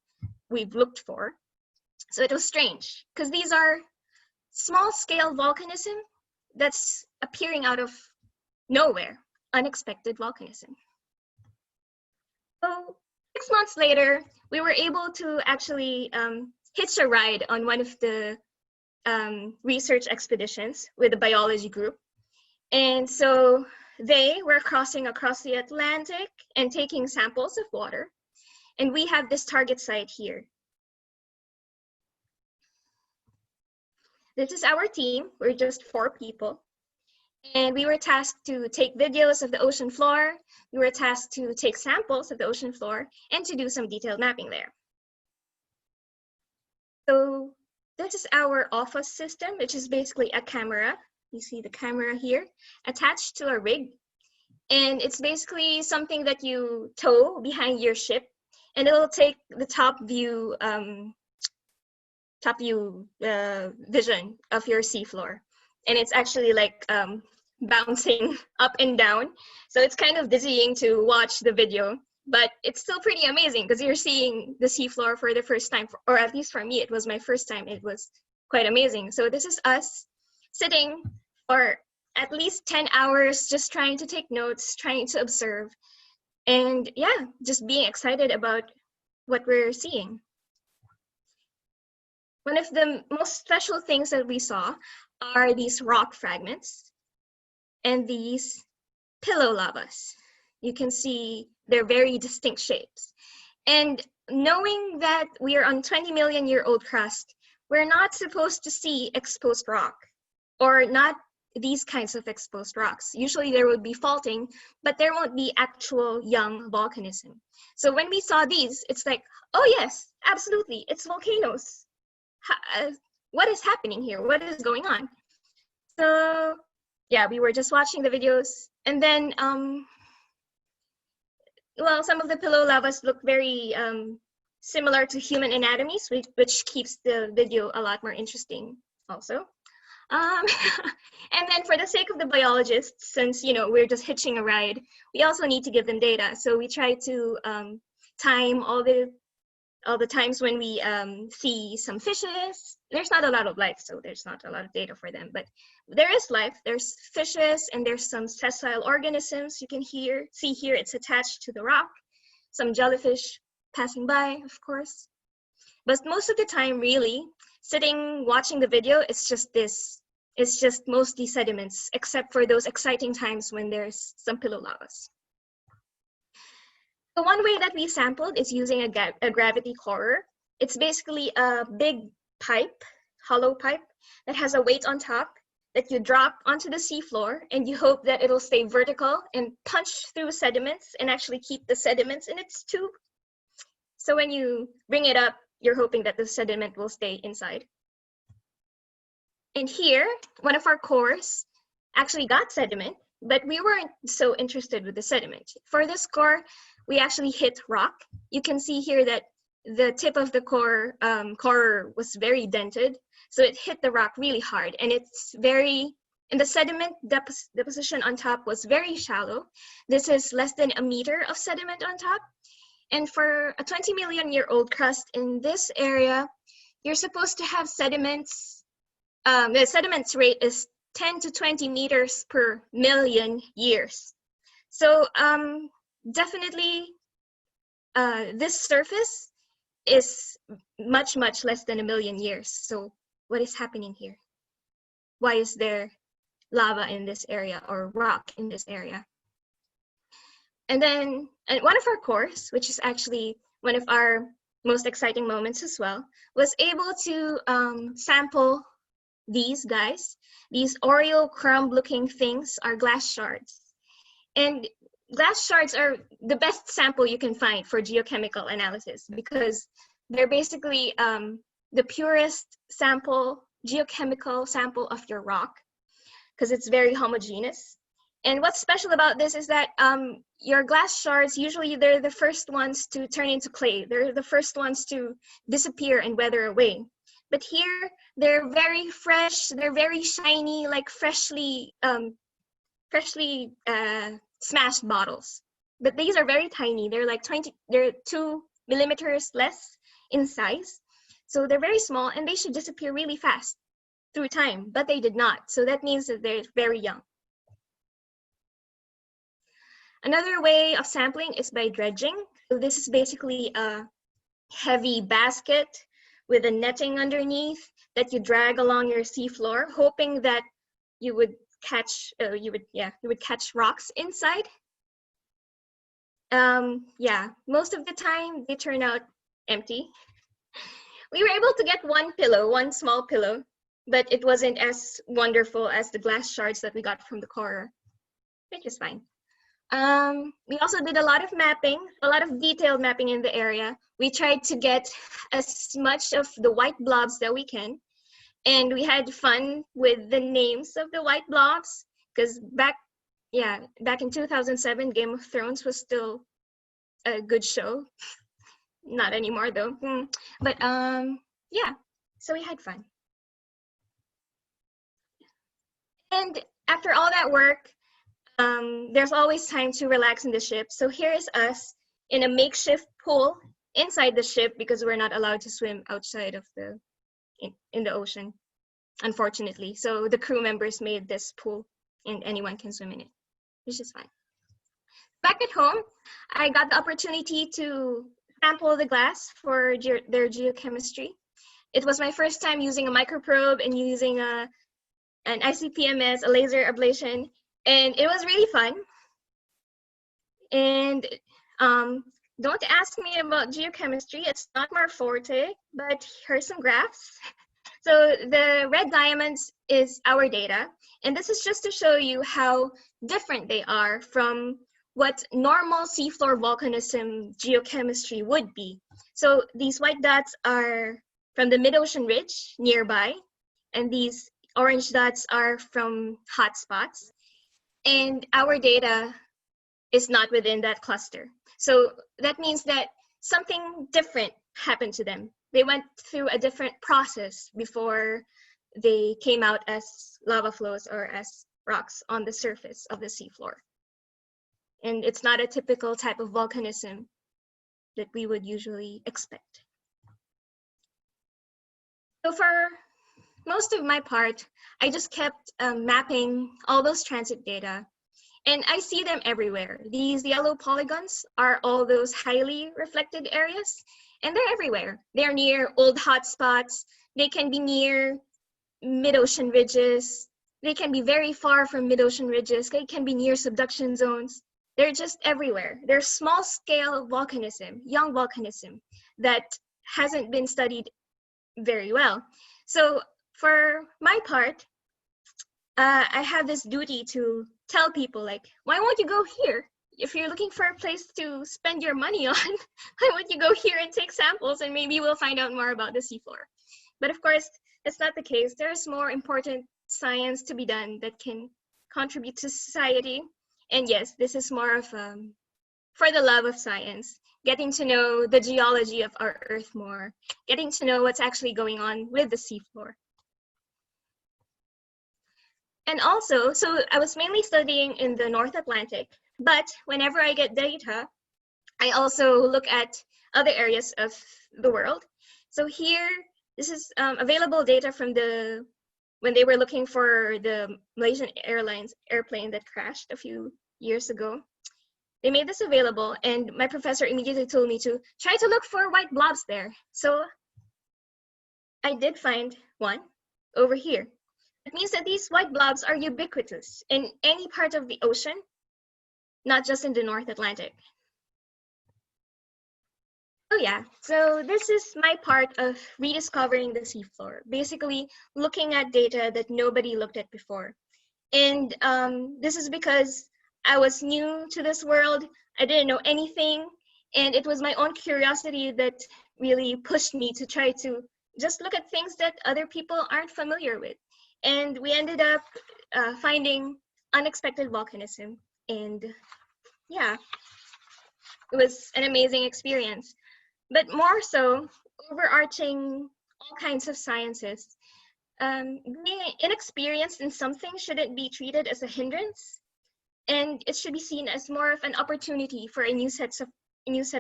we've looked for. So it was strange, because these are small-scale volcanism that's appearing out of nowhere, unexpected volcanism. So 6 months later, we were able to actually hitch a ride on one of the research expeditions with the biology group. And so they were crossing across the Atlantic and taking samples of water. And we have this target site here. This is our team. We're just 4 people. And we were tasked to take videos of the ocean floor. We were tasked to take samples of the ocean floor and to do some detailed mapping there. So this is our OFFA system, which is basically a camera. You see the camera here attached to a rig. And it's basically something that you tow behind your ship, and it'll take the top view vision of your seafloor. And it's actually like bouncing up and down. So it's kind of dizzying to watch the video, but it's still pretty amazing because you're seeing the seafloor for the first time, or at least for me, it was my first time. It was quite amazing. So this is us sitting for at least 10 hours, just trying to take notes, trying to observe, and yeah, just being excited about what we're seeing. One of the most special things that we saw are these rock fragments and these pillow lavas. You can see they're very distinct shapes. And knowing that we are on 20 million year old crust, we're not supposed to see exposed rock, or not these kinds of exposed rocks. Usually there would be faulting, but there won't be actual young volcanism. So when we saw these, it's like, oh yes, absolutely, it's volcanoes. What is happening here? What is going on? So yeah, we were just watching the videos, and then well, some of the pillow lavas look very similar to human anatomies, which keeps the video a lot more interesting also. And then for the sake of the biologists, since we're just hitching a ride, we also need to give them data. So we try to time all the times when we see some fishes there's not a lot of life, so there's not a lot of data for them, but there is life. There's fishes and there's some sessile organisms. You can see here it's attached to the rock, some jellyfish passing by, of course. But most of the time, really, sitting watching the video, it's just mostly sediments, except for those exciting times when there's some pillow lavas. The one way that we sampled is using a gravity corer. It's basically a big pipe, hollow pipe, that has a weight on top that you drop onto the seafloor, and you hope that it'll stay vertical and punch through sediments and actually keep the sediments in its tube. So when you bring it up, you're hoping that the sediment will stay inside. And here, one of our cores actually got sediment, but we weren't so interested with the sediment. For this core, we actually hit rock. You can see here that the tip of the core was very dented, so it hit the rock really hard, and the sediment deposition on top was very shallow. This is less than a meter of sediment on top. And for a 20 million year old crust in this area, you're supposed to have sediments. The sediments rate is 10 to 20 meters per million years. So definitely this surface is much, much less than a million years. So what is happening here? Why is there lava in this area or rock in this area? And then one of our cores, which is actually one of our most exciting moments as well, was able to sample these guys. These Oreo crumb looking things are glass shards. And glass shards are the best sample you can find for geochemical analysis because they're basically the purest sample, geochemical sample of your rock, because it's very homogeneous. And what's special about this is that your glass shards, usually they're the first ones to turn into clay. They're the first ones to disappear and weather away. But here, they're very fresh, they're very shiny, like freshly smashed bottles. But these are very tiny. They're like they're 2 millimeters less in size. So they're very small and they should disappear really fast through time, but they did not. So that means that they're very young. Another way of sampling is by dredging. So this is basically a heavy basket with a netting underneath that you drag along your seafloor, hoping that you would catch rocks inside. Most of the time they turn out empty. We were able to get one small pillow, but it wasn't as wonderful as the glass shards that we got from the corer, which is fine. We also did a lot of mapping, a lot of detailed mapping in the area. We tried to get as much of the white blobs that we can. And we had fun with the names of the white blobs, because back in 2007, Game of Thrones was still a good show. Not anymore though. But so we had fun. And after all that work, there's always time to relax in the ship. So here's us in a makeshift pool inside the ship because we're not allowed to swim outside of in the ocean, unfortunately. So the crew members made this pool and anyone can swim in it, which is fine. Back at home, I got the opportunity to sample the glass for their geochemistry. It was my first time using a microprobe and using an ICP-MS, a laser ablation, and it was really fun. And don't ask me about geochemistry, it's not my forte, but here's some graphs. So the red diamonds is our data, and this is just to show you how different they are from what normal seafloor volcanism geochemistry would be. So these white dots are from the mid-ocean ridge nearby, and these orange dots are from hotspots. And our data is not within that cluster. So that means that something different happened to them. They went through a different process before they came out as lava flows or as rocks on the surface of the seafloor. And it's not a typical type of volcanism that we would usually expect. So for most of my part, I just kept mapping all those transit data. And I see them everywhere. These yellow polygons are all those highly reflected areas, and they're everywhere. They're near old hotspots. They can be near mid-ocean ridges. They can be very far from mid-ocean ridges. They can be near subduction zones. They're just everywhere. They're small-scale volcanism, young volcanism, that hasn't been studied very well. So for my part, I have this duty to tell people, like, why won't you go here? If you're looking for a place to spend your money on, why won't you go here and take samples, and maybe we'll find out more about the seafloor. But of course, that's not the case. There's more important science to be done that can contribute to society. And yes, this is more of for the love of science, getting to know the geology of our Earth more, getting to know what's actually going on with the seafloor. And also, so I was mainly studying in the North Atlantic, but whenever I get data, I also look at other areas of the world. So here, this is available data from when they were looking for the Malaysian Airlines airplane that crashed a few years ago. They made this available, and my professor immediately told me to try to look for white blobs there. So I did find one over here. It means that these white blobs are ubiquitous in any part of the ocean, not just in the North Atlantic. Oh yeah, so this is my part of rediscovering the seafloor, basically looking at data that nobody looked at before. And this is because I was new to this world, I didn't know anything, and it was my own curiosity that really pushed me to try to just look at things that other people aren't familiar with. And we ended up finding unexpected volcanism. And yeah, it was an amazing experience. But more so, overarching all kinds of sciences, being inexperienced in something shouldn't be treated as a hindrance, and it should be seen as more of an opportunity for a new set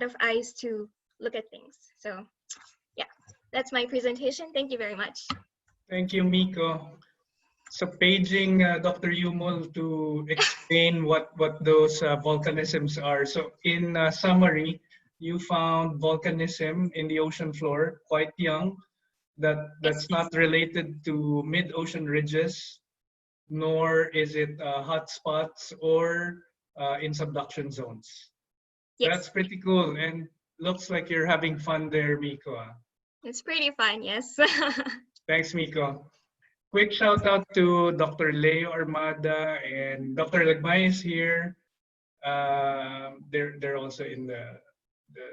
of eyes to look at things. So yeah, that's my presentation. Thank you very much. Thank you, Miko. So paging Dr. Yumul to explain what those volcanisms are. So in summary, you found volcanism in the ocean floor, quite young, that's not related to mid-ocean ridges, nor is it hotspots or in subduction zones. Yes. That's pretty cool, and looks like you're having fun there, Miko. It's pretty fun, yes. Thanks, Miko. Quick shout out to Dr. Leo Armada and Dr. Lagmay is here. They're also in the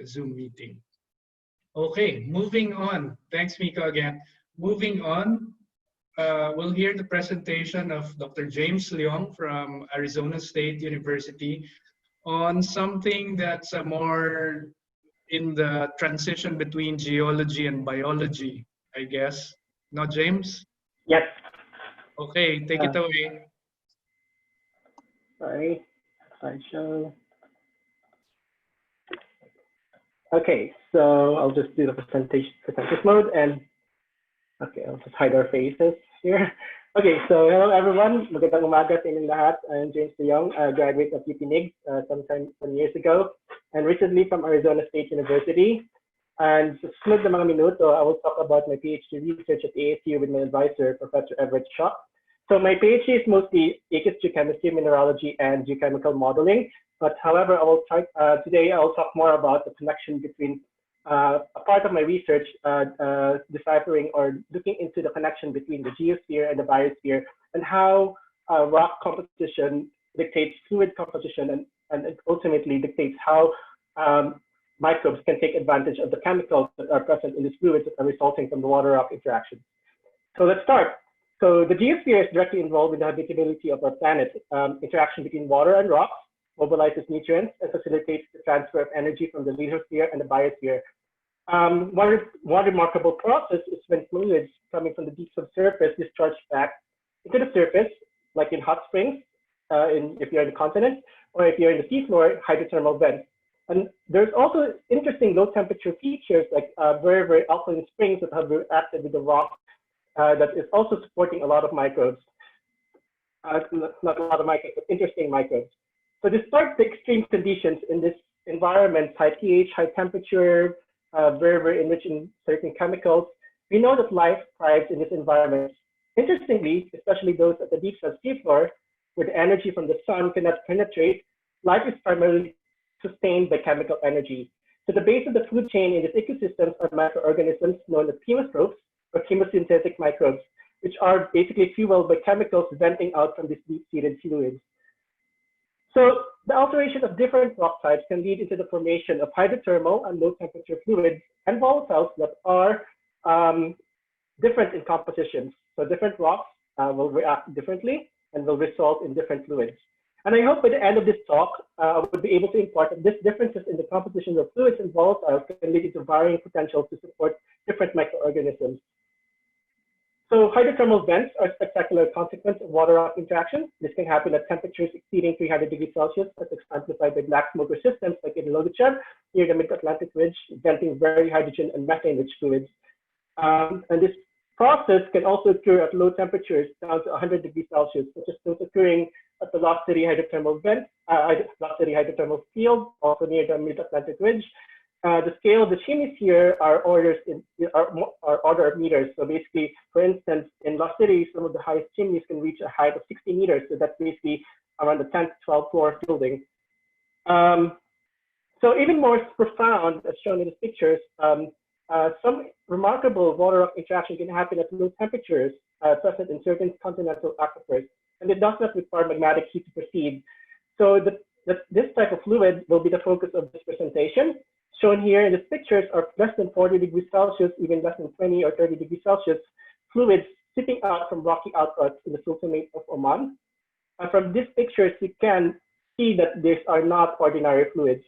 Zoom meeting. Okay, moving on. Thanks, Miko, again. Moving on, we'll hear the presentation of Dr. James Leong from Arizona State University on something that's more in the transition between geology and biology, I guess. No, James? Yep. Okay, take it away. Sorry, slideshow. Okay, so I'll just do the presentation mode, and okay, I'll just hide our faces here. Okay, so hello everyone. Magandang umaga sa inyong lahat. I'm James Leong, a graduate of UP sometime 10 years ago, and recently from Arizona State University. And sa susunod na mga minuto, I will talk about my PhD research at ASU with my advisor, Professor Everett Shaw. So my PhD is mostly aqueous geochemistry, mineralogy, and geochemical modeling. But however, I will try, today I will talk more about the connection between a part of my research, deciphering or looking into the connection between the geosphere and the biosphere, and how rock composition dictates fluid composition and ultimately dictates how microbes can take advantage of the chemicals that are present in these fluids that are resulting from the water-rock interaction. So let's start. So the geosphere is directly involved in the habitability of our planet. Interaction between water and rocks mobilizes nutrients and facilitates the transfer of energy from the lithosphere and the biosphere. One remarkable process is when fluids coming from the deep subsurface discharge back into the surface, like in hot springs, if you're in the continent, or if you're in the seafloor, hydrothermal vents. And there's also interesting low temperature features like very, very alkaline springs that have reacted with the rock that is also supporting a lot of microbes. Not a lot of microbes, but interesting microbes. So despite the extreme conditions in this environment, high pH, high temperature, very, very enriched in certain chemicals, we know that life thrives in this environment. Interestingly, especially those at the deep seafloor, where the energy from the sun cannot penetrate, life is primarily sustained by chemical energy. So the base of the food chain in these ecosystems are microorganisms known as chemotropes or chemosynthetic microbes, which are basically fueled by chemicals venting out from these deep-seated fluids. So the alteration of different rock types can lead into the formation of hydrothermal and low temperature fluids and volatiles that are different in compositions. So different rocks will react differently and will result in different fluids. And I hope by the end of this talk, I will be able to impart that these differences in the composition of fluids and volatiles can lead to varying potential to support different microorganisms. So hydrothermal vents are a spectacular consequence of water-rock interaction. This can happen at temperatures exceeding 300 degrees Celsius, as exemplified by black smoker systems like in Leyte near the Mid-Atlantic Ridge, venting very hydrogen and methane-rich fluids. And this process can also occur at low temperatures down to 100 degrees Celsius, such as those occurring at the Lost City hydrothermal vent, Lost City hydrothermal field, also near the Mid-Atlantic Ridge. The scale of the chimneys here are order of meters. So basically, for instance, in Lost City, some of the highest chimneys can reach a height of 60 meters. So that's basically around the 10th, 12th floor building. So even more profound, as shown in the pictures, some remarkable water rock interaction can happen at low temperatures present in certain continental aquifers, and it does not require magmatic heat to proceed. So this type of fluid will be the focus of this presentation. Shown here in these pictures are less than 40 degrees Celsius, even less than 20 or 30 degrees Celsius, fluids seeping out from rocky outputs in the Sultanate of Oman. And from these pictures, you can see that these are not ordinary fluids.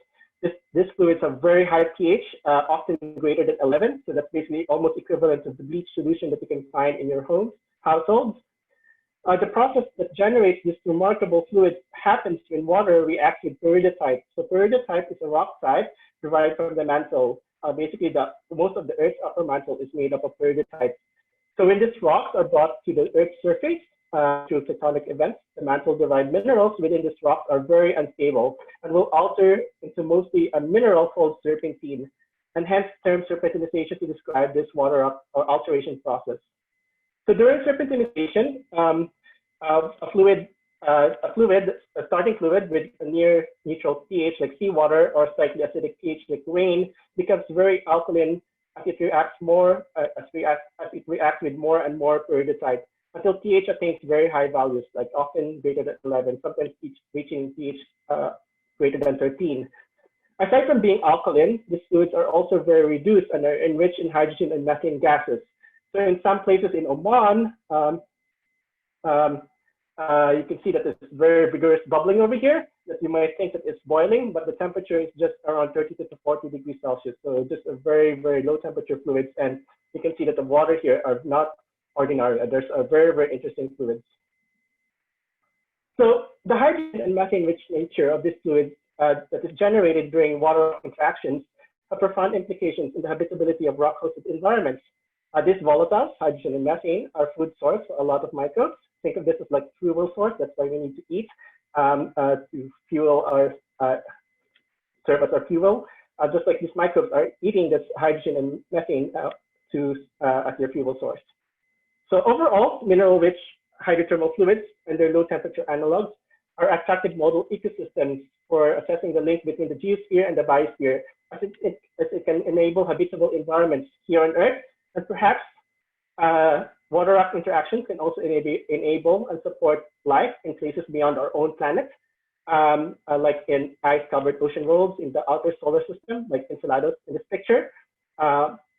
These fluids have very high pH, often greater than 11. So that's basically almost equivalent to the bleach solution that you can find in your households. The process that generates this remarkable fluid happens when water reacts with peridotite. So peridotite is a rock type derived from the mantle. Basically, most of the Earth's upper mantle is made up of peridotite. So when these rocks are brought to the Earth's surface through tectonic events, the mantle-derived minerals within this rock are very unstable and will alter into mostly a mineral called serpentine, and hence the term serpentinization to describe this water rock or alteration process. So during serpentinization, a starting fluid with a near neutral pH like seawater or slightly acidic pH like rain becomes very alkaline as it reacts with more and more peridotite until pH attains very high values, like often greater than 11, sometimes reaching pH greater than 13. Aside from being alkaline, these fluids are also very reduced and are enriched in hydrogen and methane gases. So in some places in Oman, you can see that there's very vigorous bubbling over here that you might think that it's boiling, but the temperature is just around 32 to 40 degrees Celsius. So just a very, very low temperature fluids. And you can see that the water here are not ordinary. There's a very, very interesting fluids. So the hydrogen and methane rich nature of this fluid that is generated during water interactions have profound implications in the habitability of rock-hosted environments. These volatiles, hydrogen and methane, are food source for a lot of microbes. Think of this as like fuel source. That's why we need to eat to fuel our, serve as our fuel. Just like these microbes are eating this hydrogen and methane as their fuel source. So overall, mineral-rich hydrothermal fluids and their low-temperature analogs are attractive model ecosystems for assessing the link between the geosphere and the biosphere, as it can enable habitable environments here on Earth, and perhaps water rock interactions can also enable and support life in places beyond our own planet, like in ice-covered ocean worlds in the outer solar system, like Enceladus in this picture.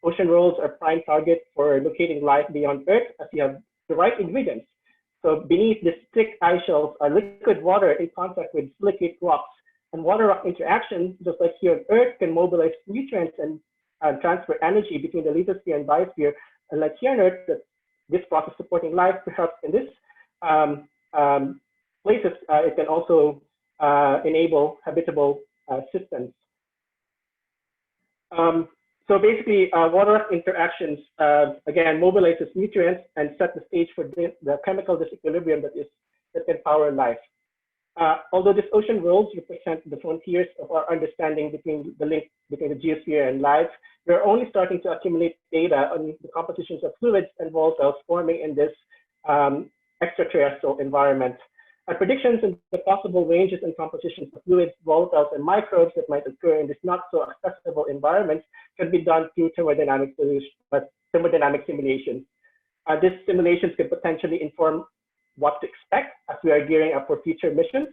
Ocean worlds are prime targets for locating life beyond Earth, as you have the right ingredients. So beneath this thick ice shelves are liquid water in contact with silicate rocks, and water rock interaction, just like here on Earth, can mobilize nutrients and transfer energy between the lithosphere and biosphere. And like here on Earth, this process supporting life, perhaps in this places, it can also enable habitable systems. So basically, water rock interactions, again, mobilizes nutrients and set the stage for the chemical disequilibrium that can power life. Although these ocean worlds represent the frontiers of our understanding between the link between the geosphere and life, we're only starting to accumulate data on the compositions of fluids and volatiles forming in this extraterrestrial environment. Our predictions and the possible ranges and compositions of fluids, volatiles, and microbes that might occur in this not so accessible environments can be done through thermodynamic simulations. These simulations could potentially inform what to expect as we are gearing up for future missions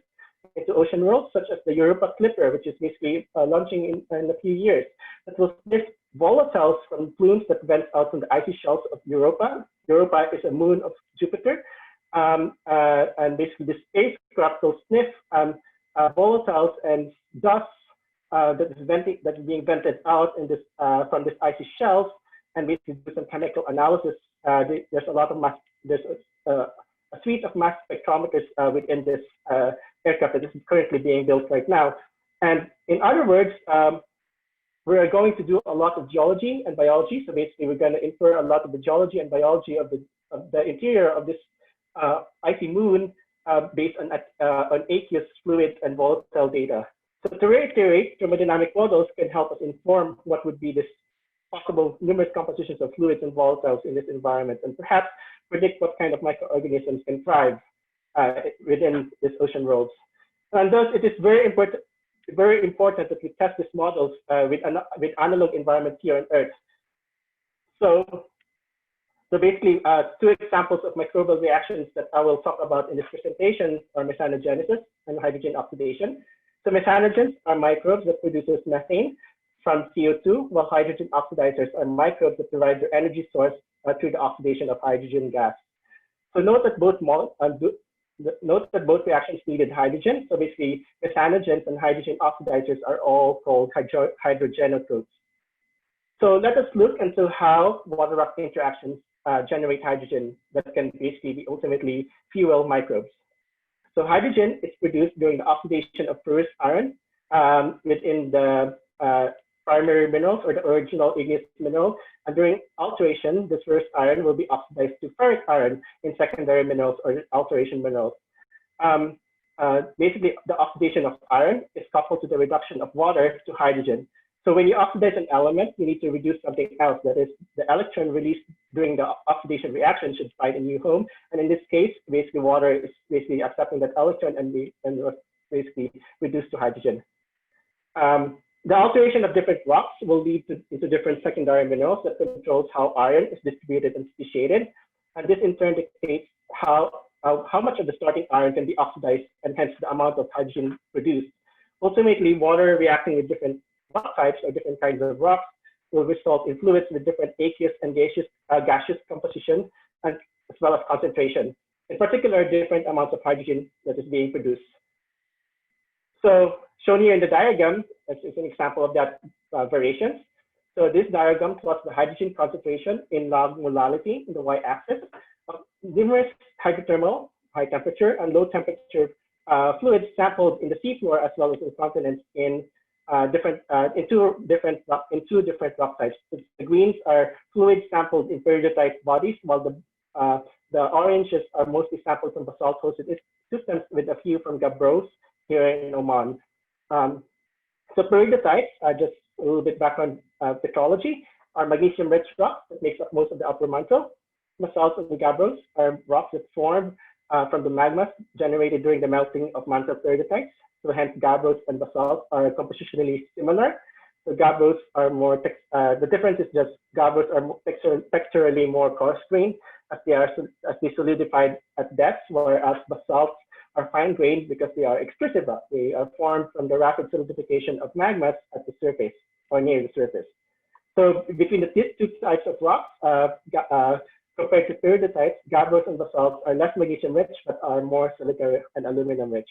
into ocean worlds, such as the Europa Clipper, which is basically launching in a few years. That will sniff volatiles from plumes that vent out from the icy shelves of Europa. Europa is a moon of Jupiter. And basically the spacecraft will sniff volatiles and dust that is being vented out in this, from this icy shelves, and basically do some chemical analysis. There's a lot of a suite of mass spectrometers within this aircraft that is currently being built right now. And in other words, we are going to do a lot of geology and biology. So basically, we're going to infer a lot of the geology and biology of the interior of this icy moon based on aqueous fluid and volatile data. So to reiterate, thermodynamic models can help us inform what would be this possible numerous compositions of fluids and volatiles in this environment, and perhaps predict what kind of microorganisms can thrive within this ocean worlds. And thus, it is very important that we test these models with analog environment here on Earth. So basically, two examples of microbial reactions that I will talk about in this presentation are methanogenesis and hydrogen oxidation. So methanogens are microbes that produces methane from CO2, while hydrogen oxidizers are microbes that provide their energy source through the oxidation of hydrogen gas. So note that both reactions needed hydrogen. So basically, methanogens and hydrogen oxidizers are all called hydrogenotropes. So let us look into how water rock interactions generate hydrogen that can basically be ultimately fuel microbes. So hydrogen is produced during the oxidation of ferrous iron within the primary minerals or the original igneous mineral. And during alteration, this ferrous iron will be oxidized to ferric iron in secondary minerals or alteration minerals. Basically, the oxidation of iron is coupled to the reduction of water to hydrogen. So when you oxidize an element, you need to reduce something else. That is, the electron released during the oxidation reaction should find a new home. And in this case, basically water is basically accepting that electron and basically reduced to hydrogen. The alteration of different rocks will lead into different secondary minerals that controls how iron is distributed and speciated. And this in turn dictates how much of the starting iron can be oxidized and hence the amount of hydrogen produced. Ultimately, water reacting with different rock types or different kinds of rocks will result in fluids with different aqueous and gaseous composition, and as well as concentration. In particular, different amounts of hydrogen that is being produced. So shown here in the diagram is an example of that variations. So this diagram plots the hydrogen concentration in log molality in the y-axis of numerous hydrothermal, high temperature, and low temperature fluids sampled in the seafloor as well as in continents in two different rock types. So the greens are fluids sampled in peridotite bodies, while the oranges are mostly sampled from basalt-hosted systems, with a few from gabbros here in Oman. So peridotites, just a little bit background petrology, are magnesium-rich rocks that makes up most of the upper mantle. Basalts and gabbros are rocks that form from the magma generated during the melting of mantle peridotites. So hence gabbros and basalts are compositionally similar. So gabbros are more, the difference is just gabbros are texturally more coarse-grained as they solidified at depth, whereas basalts are fine-grained because they are extrusive rock. They are formed from the rapid solidification of magmas at the surface or near the surface. So between the two types of rocks, compared to peridotites, gabbros and basalts are less magnesium-rich but are more silica and aluminum-rich.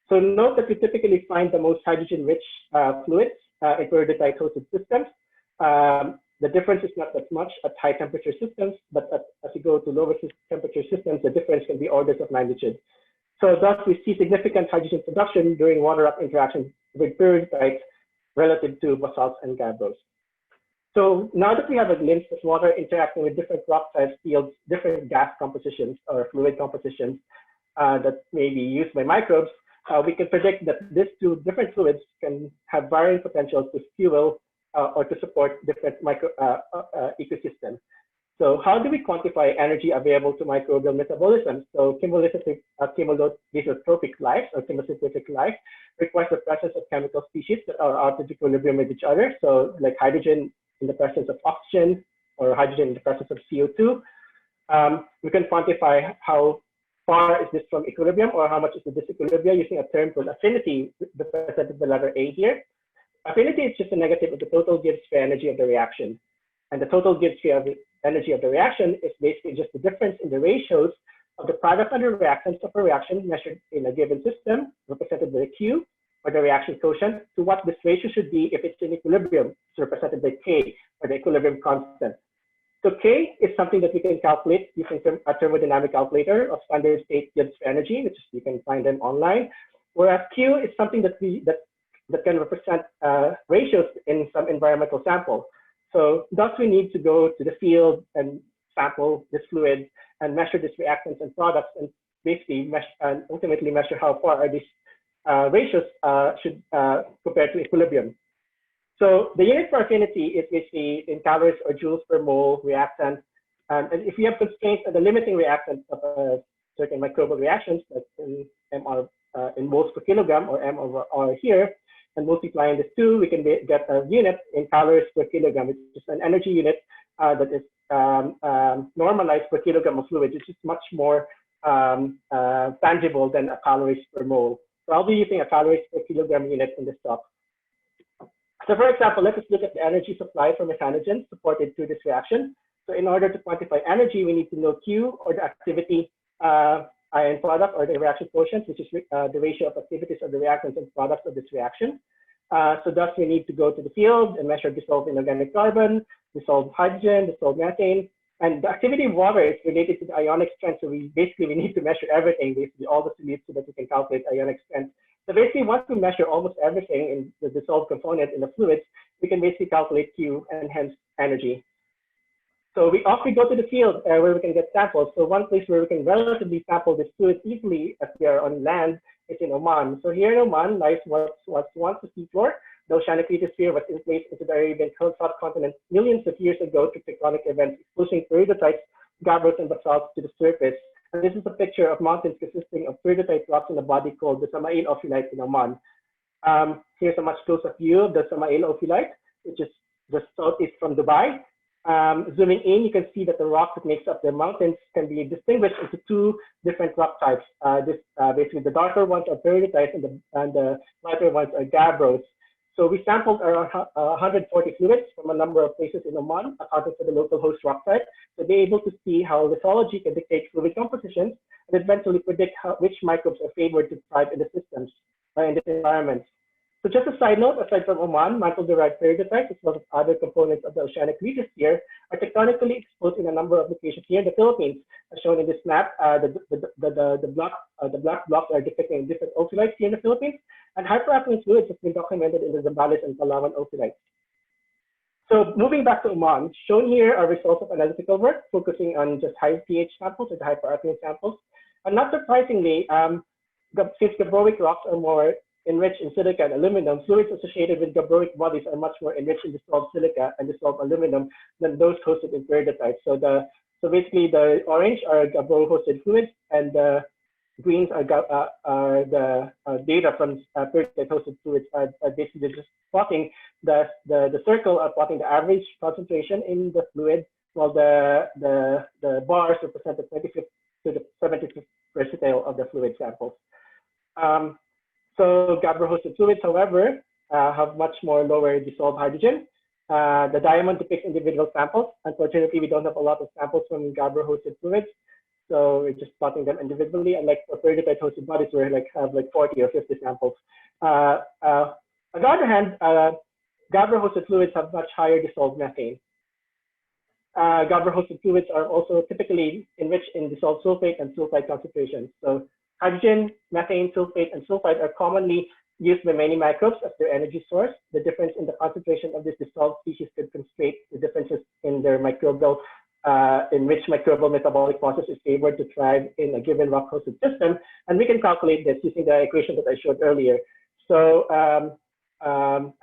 So note that we typically find the most hydrogen-rich fluids in peridotite-hosted systems. The difference is not that much at high temperature systems, but as you go to lower temperature systems, the difference can be orders of magnitude. So thus we see significant hydrogen production during water rock interactions with peridotites relative to basalts and gabbros. So now that we have a glimpse of water interacting with different rock types yields different gas compositions or fluid compositions that may be used by microbes, we can predict that these two different fluids can have varying potentials to fuel or to support different ecosystems. So how do we quantify energy available to microbial metabolism? So chemolithotropic life or chemosynthetic life requires the presence of chemical species that are out of equilibrium with each other. So like hydrogen in the presence of oxygen or hydrogen in the presence of CO2. We can quantify how far is this from equilibrium or how much is the disequilibrium using a term called affinity, represented by the letter A here. Affinity is just a negative of the total Gibbs free energy of the reaction. And the total Gibbs free energy of the reaction is basically just the difference in the ratios of the product and the reactants of a reaction measured in a given system, represented by Q, or the reaction quotient, to what this ratio should be if it's in equilibrium, it's represented by K, or the equilibrium constant. So K is something that we can calculate using a thermodynamic calculator of standard state Gibbs free energy, which is, you can find them online. Whereas Q is something that that can represent ratios in some environmental sample. So thus we need to go to the field and sample this fluid and measure these reactants and products and basically measure and ultimately measure how far are these ratios should compare to equilibrium. So the unit for affinity is basically in calories or joules per mole reactant. And if you have constraints on the limiting reactants of certain microbial reactions, like in MR in moles per kilogram or M over R here, and multiplying this two, we can get a unit in calories per kilogram, which is an energy unit that is normalized per kilogram of fluid, which is much more tangible than a calories per mole. So I'll be using a calories per kilogram unit in this talk. So for example, let us look at the energy supply from methanogens supported through this reaction. So in order to quantify energy, we need to know Q, or the activity ion product, or the reaction quotient, which is the ratio of activities of the reactants and products of this reaction. So thus we need to go to the field and measure dissolved inorganic carbon, dissolved hydrogen, dissolved methane. And the activity of water is related to the ionic strength. So we need to measure everything, basically all the solutes, so that we can calculate ionic strength. So basically, once we measure almost everything in the dissolved component in the fluids, we can basically calculate Q and hence energy. So we often go to the field where we can get samples. So one place where we can relatively sample this fluid easily as we are on land is in Oman. So here in Oman lies what was once the seafloor. The oceanic lithosphere was in place into the Arabian subcontinent millions of years ago through tectonic events, exposing peridotites, gabbros, and basalts to the surface. And this is a picture of mountains consisting of periodotite rocks in a body called the Samail ophiolite in Oman. Here's a much closer view of the Samail ophiolite, which is just southeast from Dubai. Zooming in, you can see that the rock that makes up the mountains can be distinguished into two different rock types. Basically, the darker ones are peridotites and the lighter ones are gabbros. So we sampled around 140 fluids from a number of places in Oman, accounting for the local host rock type, to be able to see how lithology can dictate fluid compositions and eventually predict which microbes are favored to thrive in the systems in this environment. So just a side note, aside from Oman, mantle-derived peridotites, as well as other components of the oceanic lithosphere, are tectonically exposed in a number of locations here in the Philippines, as shown in this map. The black blocks are depicting different ophiolites here in the Philippines, and hyperaqueous fluids have been documented in the Zambales and Palawan ophiolites. So moving back to Oman, shown here are results of analytical work focusing on just high pH samples or the hyperaqueous samples. And not surprisingly, since gabbroic rocks are more enriched in silica and aluminum, fluids associated with gabbroic bodies are much more enriched in dissolved silica and dissolved aluminum than those hosted in peridotites. So basically the orange are gabbro-hosted fluids, and the greens are the data from peridotite-hosted fluids. Are basically just plotting the circle are plotting the average concentration in the fluid, while the bars represent the 25th to the 75th percentile of the fluid samples. So gabbro-hosted fluids, however, have much more lower dissolved hydrogen. The diamond depicts individual samples. Unfortunately, we don't have a lot of samples from gabbro-hosted fluids, so we're just plotting them individually. Unlike for peridotite-hosted bodies, where have 40 or 50 samples. On the other hand, gabbro-hosted fluids have much higher dissolved methane. Gabbro-hosted fluids are also typically enriched in dissolved sulfate and sulfite concentrations. So hydrogen, methane, sulfate, and sulfite are commonly used by many microbes as their energy source. The difference in the concentration of this dissolved species could constrain the differences in their microbial, in which microbial metabolic process is favored to thrive in a given rock-hosted system. And we can calculate this using the equation that I showed earlier. So,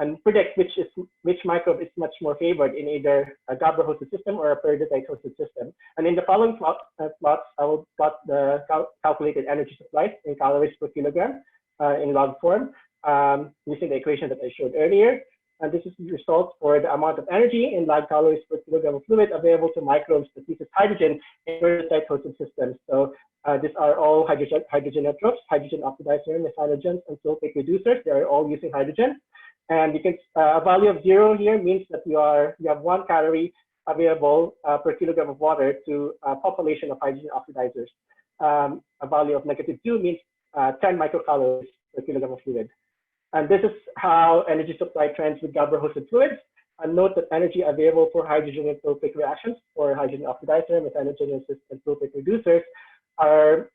and predict which microbe is much more favored in either a gabbro-hosted system or a peridotite-hosted system. And in the following plots, I will plot the calculated energy supplies in calories per kilogram in log form using the equation that I showed earlier. And this is the result for the amount of energy in log calories per kilogram of fluid available to microbes that uses hydrogen in peridotite-hosted systems. So these are all hydrogen neutrophs, hydrogen oxidizer, methanogens, and sulfate reducers. They are all using hydrogen. And you can a value of 0 here means that you have 1 calorie available per kilogram of water to a population of hydrogen oxidizers. A value of -2 means 10 microcalories per kilogram of fluid. And this is how energy supply trends with gabbro-hosted fluids. And note that energy available for hydrogen and sulfate reactions for hydrogen oxidizer, methanogenesis, and sulfate reducers are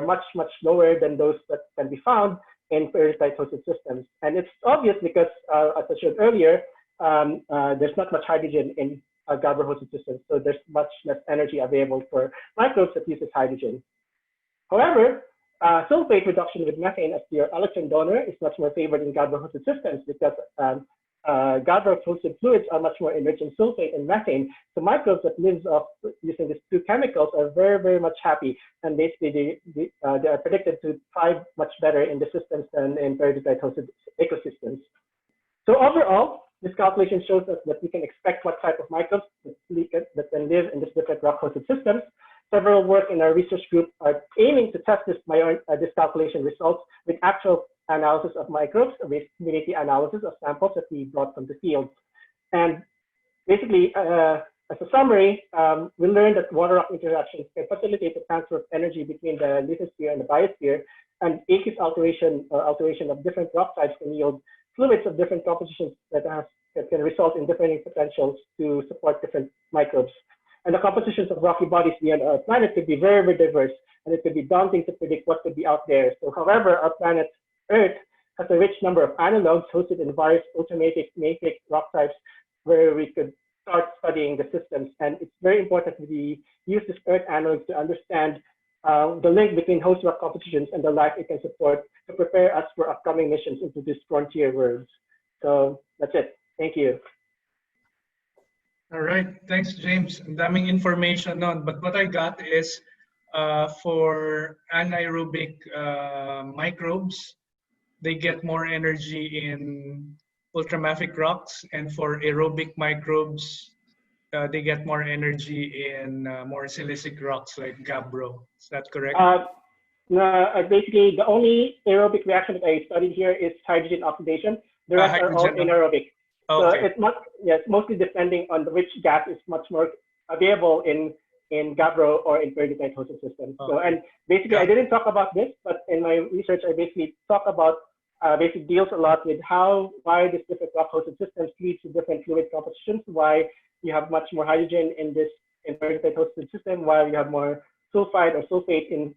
much, much lower than those that can be found in peridotite-hosted systems. And it's obvious because, as I showed earlier, there's not much hydrogen in gabbro-hosted systems, so there's much less energy available for microbes that uses hydrogen. However, sulfate reduction with methane as your electron donor is much more favored in gabbro-hosted systems because gabbro-hosted fluids are much more enriched in sulfate and methane. So microbes that live off using these two chemicals are very, very much happy, and basically they are predicted to thrive much better in the systems than in peridotite-hosted ecosystems. So overall, this calculation shows us that we can expect what type of microbes that can live in these different rock-hosted systems. Several work in our research group are aiming to test this calculation results with actual analysis of microbes, with community analysis of samples that we brought from the field. And basically, as a summary, we learned that water-rock interactions can facilitate the transfer of energy between the lithosphere and the biosphere, and aqueous alteration or alteration of different rock types can yield fluids of different compositions that can result in different potentials to support different microbes. And the compositions of rocky bodies beyond our planet could be very, very diverse, and it could be daunting to predict what could be out there. So however, our planet Earth has a rich number of analogs hosted in various ultramafic rock types where we could start studying the systems. And it's very important that we use this Earth analogs to understand the link between host rock compositions and the life it can support to prepare us for upcoming missions into these frontier worlds. So that's it. Thank you. All right, thanks, James. Ang daming information on, but what I got is for anaerobic microbes, they get more energy in ultramafic rocks, and for aerobic microbes, they get more energy in more silicic rocks like gabbro. Is that correct? Basically, the only aerobic reaction that I studied here is hydrogen oxidation. The rest are all anaerobic. Okay. So it's mostly depending on which gas is much more available in gabbro or in peridotite-hosted systems. Okay. So, and basically, I didn't talk about this, but in my research, I basically talk about basically deals a lot with why these different rock-hosted systems lead to different fluid compositions, why you have much more hydrogen in peridotite-hosted system, why you have more sulfide or sulfate in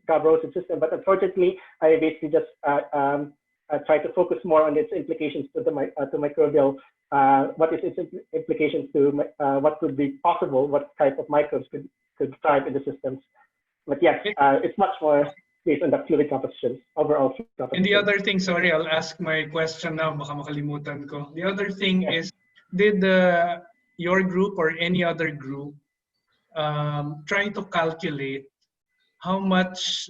gabbro-hosted system. But unfortunately, I basically just try to focus more on its implications to microbial. What is its implications to what could be possible? What type of microbes could thrive in the systems? But yes, it's much more based on the fluid compositions, overall fluid compositions. And the other thing, sorry, I'll ask my question now. Baka makalimutan ko. The other thing is, did your group or any other group try to calculate how much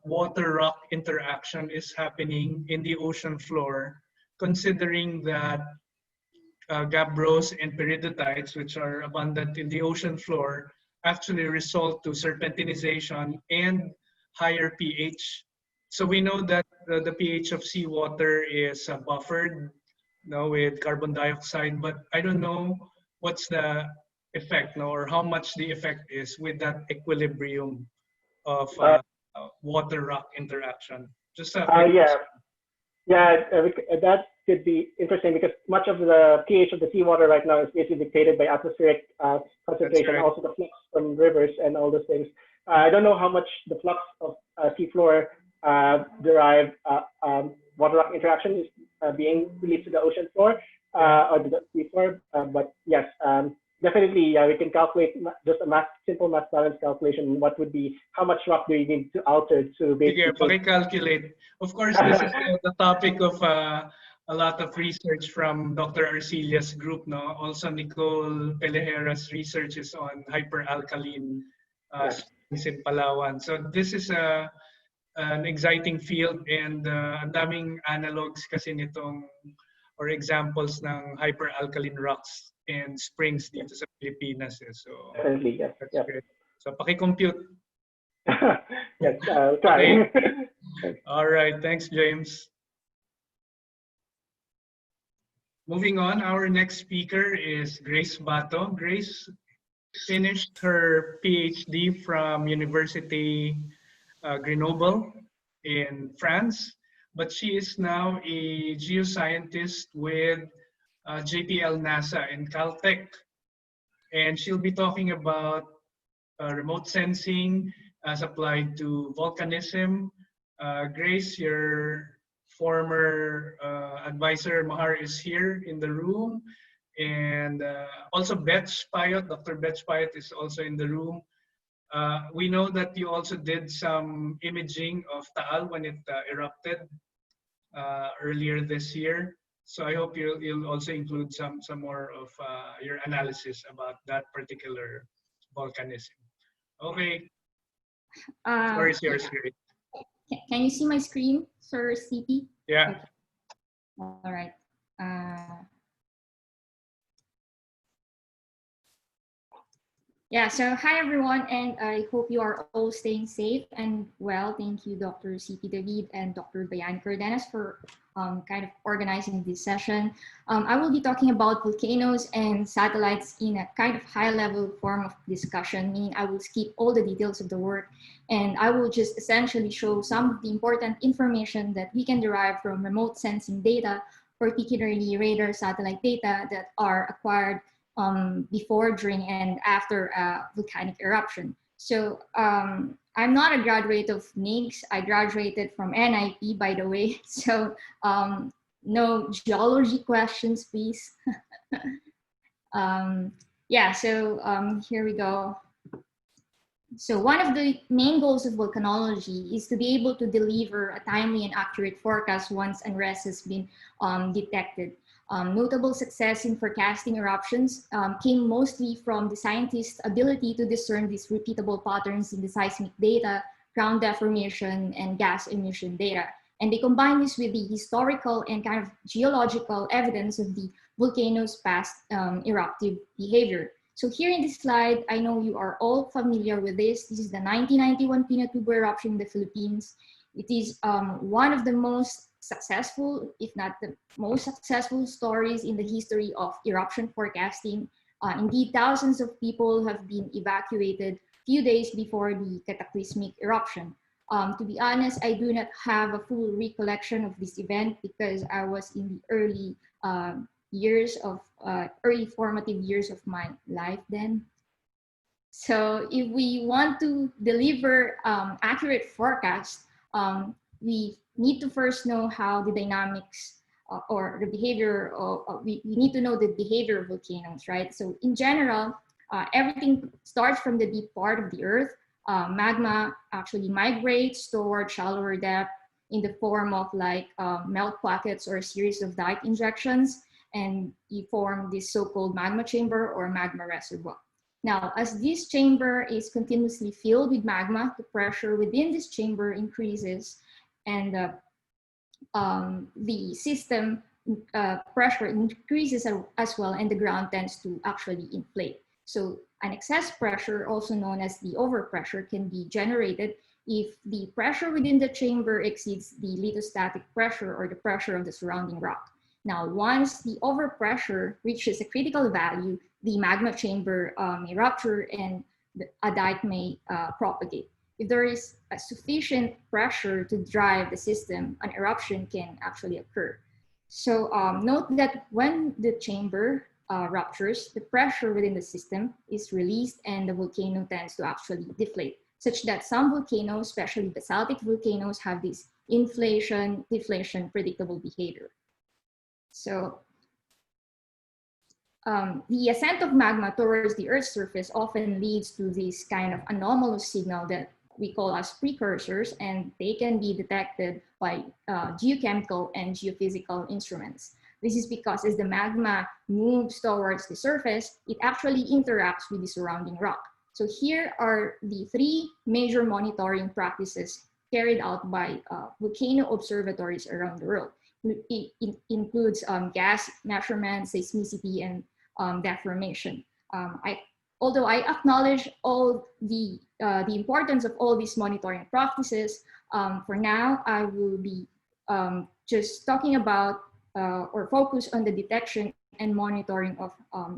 water-rock interaction is happening in the ocean floor, considering that gabbros and peridotites, which are abundant in the ocean floor, actually result to serpentinization and higher pH. So we know that the pH of seawater is buffered with carbon dioxide, but I don't know what's the effect or how much the effect is with that equilibrium of water-rock interaction. Just that could be interesting because much of the pH of the seawater right now is basically dictated by atmospheric concentration, also the flux from rivers and all those things. I don't know how much the flux of seafloor derived water rock interaction is being released to the ocean floor or the sea floor. But yes, definitely, we can calculate just a simple mass balance calculation. What would be, how much rock do you need to alter to basically calculate. Of course, this is the topic of a lot of research from Dr. Arcelia's group. No, also Nicole Pelejera's research is on hyperalkaline springs in Palawan. So this is an exciting field, and ang daming analogs kasi nitong or examples ng hyperalkaline rocks and springs dito sa Pilipinas. So definitely, yes, that's great. So paki-compute. yes, try. All right, thanks, James. Moving on, our next speaker is Grace Bato. Grace finished her Ph.D. from Université Grenoble in France, but she is now a geoscientist with JPL NASA in Caltech. And she'll be talking about remote sensing as applied to volcanism. Grace, your former advisor Mahar is here in the room. And also Betch Payot, Dr. Betch Payot is also in the room. We know that you also did some imaging of Taal when it erupted earlier this year. So I hope you'll also include some more of your analysis about that particular volcanism. Okay. Floor is yours, Grace. Can you see my screen, Sir CP? Yeah. Okay. All right. Yeah, so hi everyone, and I hope you are all staying safe and well. Thank you, Dr. CP David and Dr. Bayan Cardenas for kind of organizing this session. I will be talking about volcanoes and satellites in a kind of high-level form of discussion, meaning I will skip all the details of the work, and I will just essentially show some of the important information that we can derive from remote sensing data, particularly radar satellite data that are acquired before, during, and after a volcanic eruption. So I'm not a graduate of NIGS. I graduated from NIP, by the way. So no geology questions, please. Yeah, so here we go. So one of the main goals of volcanology is to be able to deliver a timely and accurate forecast once unrest has been detected. Notable success in forecasting eruptions came mostly from the scientists' ability to discern these repeatable patterns in the seismic data, ground deformation, and gas emission data. And they combine this with the historical and kind of geological evidence of the volcanoes' past eruptive behavior. So here in this slide, I know you are all familiar with this. This is the 1991 Pinatubo eruption in the Philippines. It is one of the most successful, if not the most successful stories in the history of eruption forecasting. Indeed, thousands of people have been evacuated few days before the cataclysmic eruption. To be honest, I do not have a full recollection of this event because I was in the early early formative years of my life then. So if we want to deliver accurate forecasts, we need to first know how the dynamics or the behavior, we need to know the behavior of volcanoes, right? So in general, everything starts from the deep part of the earth. Magma actually migrates toward shallower depth in the form of like melt pockets or a series of dike injections, and you form this so-called magma chamber or magma reservoir. Now, as this chamber is continuously filled with magma, the pressure within this chamber increases, and the system pressure increases as well, and the ground tends to actually inflate. So an excess pressure, also known as the overpressure, can be generated if the pressure within the chamber exceeds the lithostatic pressure or the pressure of the surrounding rock. Now, once the overpressure reaches a critical value, the magma chamber may rupture and a dike may propagate. If there is a sufficient pressure to drive the system, an eruption can actually occur. So note that when the chamber ruptures, the pressure within the system is released and the volcano tends to actually deflate, such that some volcanoes, especially basaltic volcanoes, have this inflation, deflation, predictable behavior. So the ascent of magma towards the Earth's surface often leads to this kind of anomalous signal that we call as precursors, and they can be detected by geochemical and geophysical instruments. This is because as the magma moves towards the surface, it actually interacts with the surrounding rock. So here are the three major monitoring practices carried out by volcano observatories around the world. It includes gas measurement, seismicity, and deformation. Although I acknowledge all the importance of all these monitoring practices, for now I will be just talking about or focus on the detection and monitoring of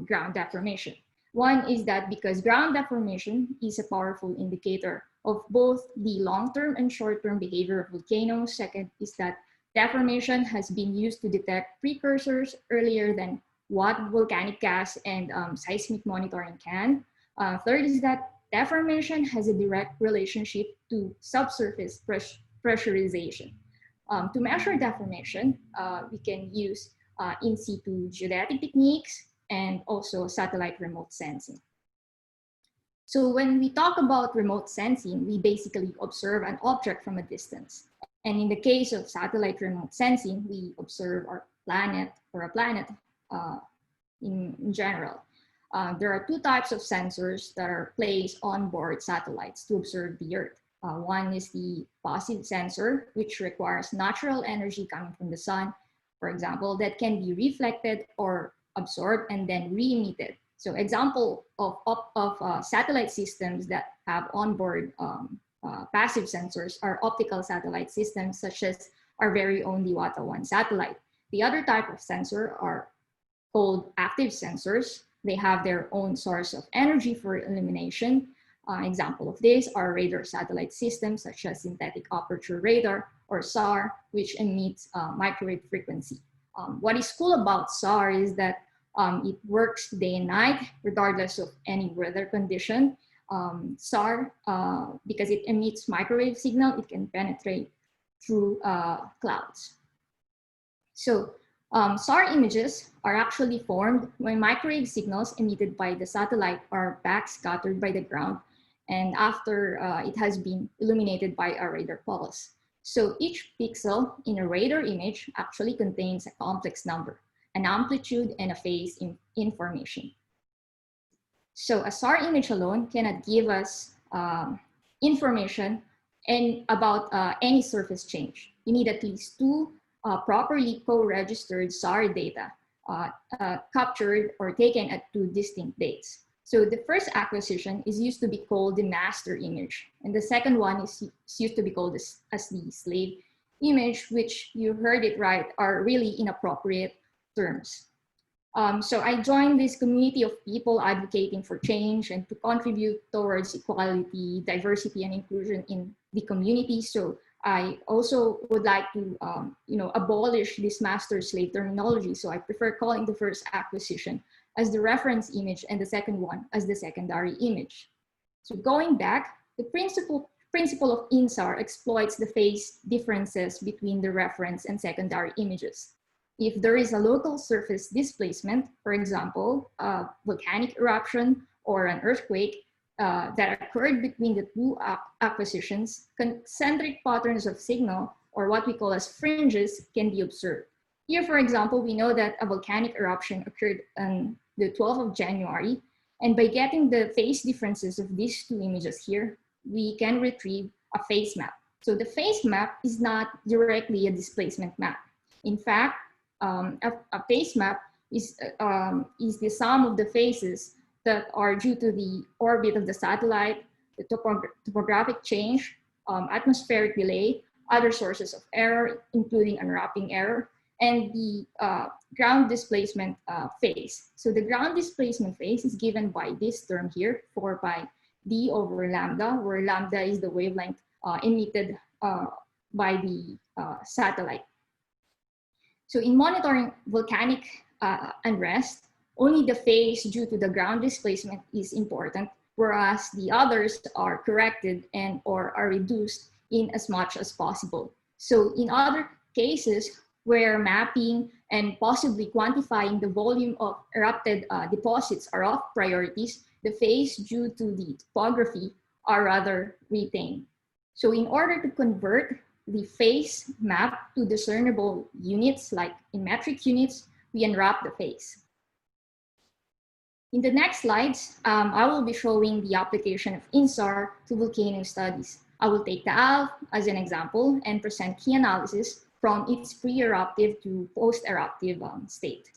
ground deformation. One is that because ground deformation is a powerful indicator of both the long-term and short-term behavior of volcanoes. Second is that deformation has been used to detect precursors earlier than what volcanic gas and seismic monitoring can. Third is that deformation has a direct relationship to subsurface pressurization. To measure deformation, we can use in situ geodetic techniques and also satellite remote sensing. So when we talk about remote sensing, we basically observe an object from a distance. And in the case of satellite remote sensing, we observe our planet or a planet in general. There are two types of sensors that are placed on board satellites to observe the Earth. One is the passive sensor, which requires natural energy coming from the sun, for example, that can be reflected or absorbed and then re-emitted. So example of satellite systems that have onboard passive sensors are optical satellite systems, such as our very own Diwata 1 satellite. The other type of sensor are called active sensors. They have their own source of energy for illumination. Example of this are radar satellite systems, such as synthetic aperture radar or SAR, which emits microwave frequency. What is cool about SAR is that it works day and night, regardless of any weather condition. SAR, because it emits microwave signal, it can penetrate through clouds. So SAR images are actually formed when microwave signals emitted by the satellite are backscattered by the ground and after it has been illuminated by a radar pulse. So each pixel in a radar image actually contains a complex number, an amplitude, and a phase information. So a SAR image alone cannot give us information about any surface change. You need at least two properly co-registered SAR data captured or taken at two distinct dates. So the first acquisition is used to be called the master image, and the second one is used to be called as the slave image, which you heard it right, are really inappropriate terms. So I joined this community of people advocating for change and to contribute towards equality, diversity, and inclusion in the community. So I also would like to abolish this master-slave terminology. So I prefer calling the first acquisition as the reference image and the second one as the secondary image. So going back, the principle of INSAR exploits the phase differences between the reference and secondary images. If there is a local surface displacement, for example, a volcanic eruption or an earthquake that occurred between the two acquisitions, concentric patterns of signal, or what we call as fringes, can be observed. Here, for example, we know that a volcanic eruption occurred on the 12th of January, and by getting the phase differences of these two images here, we can retrieve a phase map. So the phase map is not directly a displacement map. In fact, a phase map is the sum of the phases that are due to the orbit of the satellite, the topographic change, atmospheric delay, other sources of error, including unwrapping error, and the ground displacement phase. So the ground displacement phase is given by this term here, 4 pi d over lambda, where lambda is the wavelength emitted by the satellite. So in monitoring volcanic unrest, only the phase due to the ground displacement is important, whereas the others are corrected and or are reduced in as much as possible. So in other cases where mapping and possibly quantifying the volume of erupted deposits are of priorities, the phase due to the topography are rather retained. So in order to convert the phase map to discernible units, like in metric units, we unwrap the phase. In the next slides, I will be showing the application of INSAR to volcano studies. I will take the Alpes as an example and present key analysis from its pre-eruptive to post-eruptive state.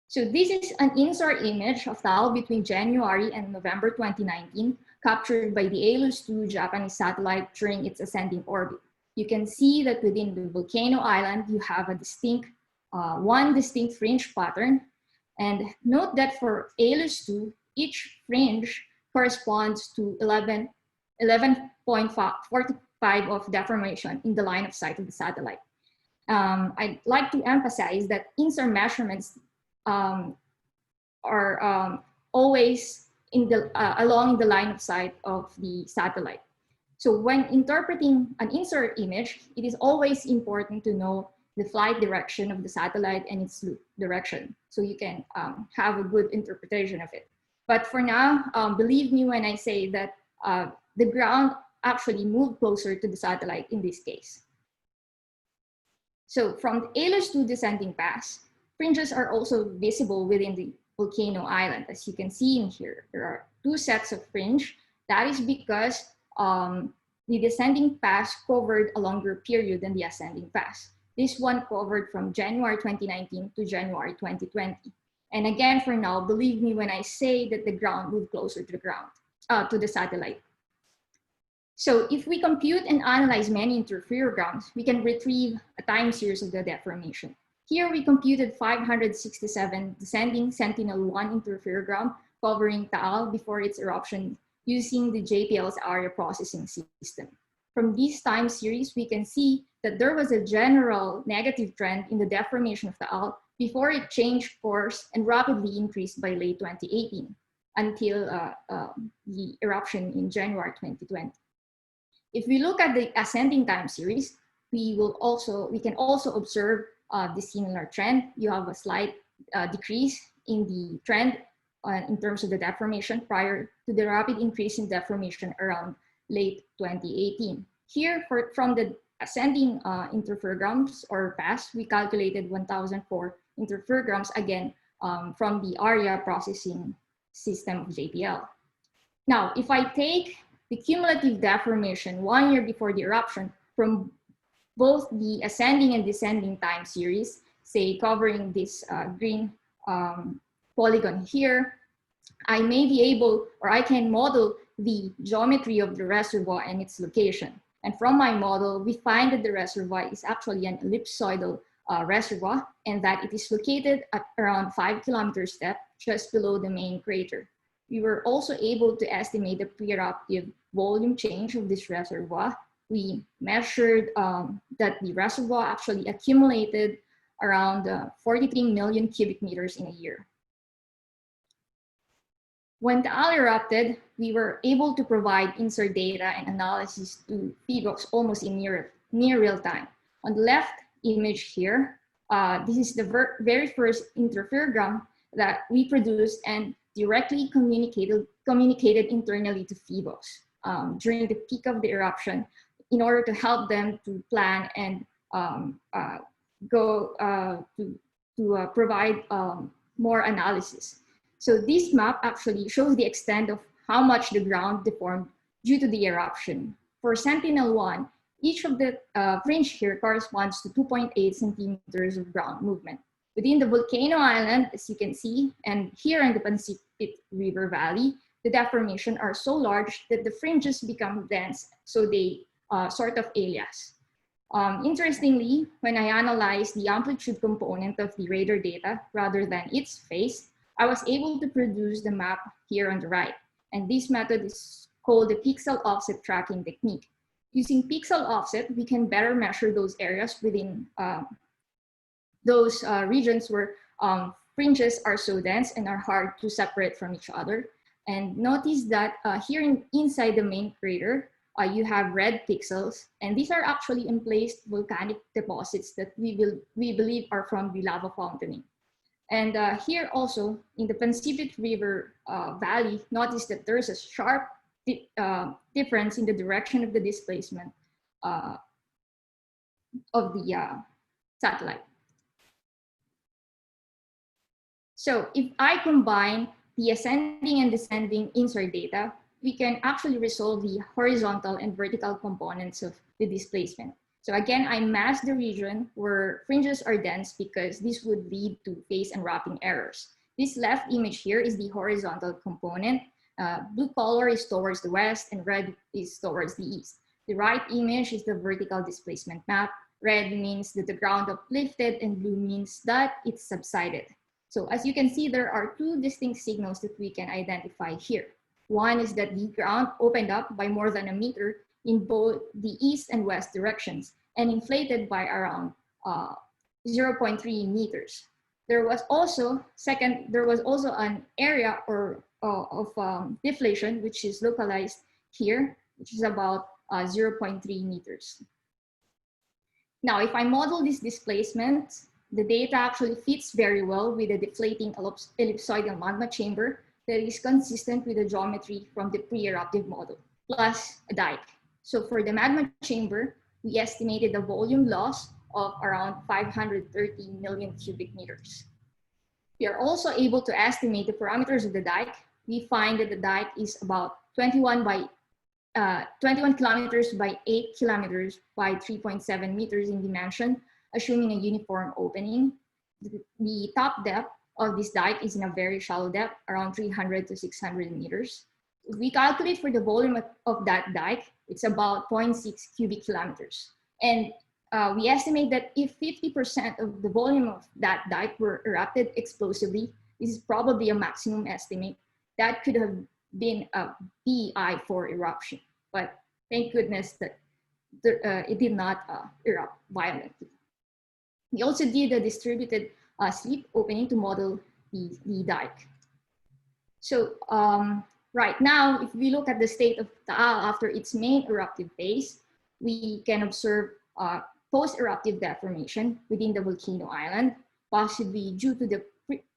So this is an INSAR image of the Alpes between January and November 2019, captured by the ALUS-2 Japanese satellite during its ascending orbit. You can see that within the volcano island, you have a distinct, one distinct fringe pattern. And note that for ALUS-2, each fringe corresponds to 11.45 of deformation in the line of sight of the satellite. I'd like to emphasize that INSAR measurements are always in the, along the line of sight of the satellite. So when interpreting an INSAR image, it is always important to know the flight direction of the satellite and its loop direction, so you can have a good interpretation of it. But for now, believe me when I say that the ground actually moved closer to the satellite in this case. So from the ALUS-2 descending pass, fringes are also visible within the volcano island. As you can see in here, there are two sets of fringe. That is because the descending pass covered a longer period than the ascending pass. This one covered from January 2019 to January 2020. And again, for now, believe me when I say that the ground moved closer to the ground, to the satellite. So if we compute and analyze many interferograms, we can retrieve a time series of the deformation. Here we computed 567 descending Sentinel-1 interferogram covering Taal before its eruption using the JPL's area processing system. From this time series, we can see that there was a general negative trend in the deformation of the Alpes before it changed course and rapidly increased by late 2018 until the eruption in January 2020. If we look at the ascending time series, we can also observe the similar trend. You have a slight decrease in the trend in terms of the deformation prior to the rapid increase in deformation around late 2018. Here, from the ascending interferograms or pass, we calculated 1,004 interferograms again from the area processing system of JPL. Now, if I take the cumulative deformation 1 year before the eruption from both the ascending and descending time series, say covering this green polygon here, I may be able, or I can model the geometry of the reservoir and its location. And from my model, we find that the reservoir is actually an ellipsoidal reservoir and that it is located at around 5 kilometers depth just below the main crater. We were also able to estimate the pre-eruptive volume change of this reservoir. We measured that the reservoir actually accumulated around 43 million cubic meters in a year. When the Taal erupted, we were able to provide INSAR data and analysis to PHOX almost in near real time. On the left image here, this is the very first interferogram that we produced and directly communicated internally to PHOX during the peak of the eruption in order to help them to plan and provide more analysis. So this map actually shows the extent of how much the ground deformed due to the eruption. For Sentinel-1, each of the fringe here corresponds to 2.8 centimeters of ground movement. Within the volcano island, as you can see, and here in the Pansipit River Valley, the deformation are so large that the fringes become dense, so they sort of alias. Interestingly, when I analyzed the amplitude component of the radar data rather than its phase, I was able to produce the map here on the right. And this method is called the pixel offset tracking technique. Using pixel offset, we can better measure those areas within those regions where fringes are so dense and are hard to separate from each other. And notice that here inside the main crater, you have red pixels, and these are actually emplaced volcanic deposits that we believe are from the lava fountaining. And here also in the Pacific River Valley, notice that there's a sharp difference in the direction of the displacement of the satellite. So if I combine the ascending and descending INSAR data, we can actually resolve the horizontal and vertical components of the displacement. So again, I masked the region where fringes are dense because this would lead to phase and wrapping errors. This left image here is the horizontal component. Blue color is towards the west and red is towards the east. The right image is the vertical displacement map. Red means that the ground uplifted and blue means that it's subsided. So as you can see, there are two distinct signals that we can identify here. One is that the ground opened up by more than a meter in both the east and west directions and inflated by around 0.3 meters. There was also an area of deflation, which is localized here, which is about 0.3 meters. Now, if I model this displacement, the data actually fits very well with a deflating ellipsoidal magma chamber that is consistent with the geometry from the pre-eruptive model, plus a dike. So for the magma chamber, we estimated the volume loss of around 530 million cubic meters. We are also able to estimate the parameters of the dike. We find that the dike is about 21 kilometers by 8 kilometers by 3.7 meters in dimension, assuming a uniform opening. The top depth of this dike is in a very shallow depth, around 300 to 600 meters. If we calculate for the volume of that dike, it's about 0.6 cubic kilometers. And we estimate that if 50% of the volume of that dike were erupted explosively, this is probably a maximum estimate, that could have been a PEI for eruption. But thank goodness that it did not erupt violently. We also did a distributed slip opening to model the dike. So right now, if we look at the state of Taal after its main eruptive phase, we can observe post-eruptive deformation within the volcano island, possibly due to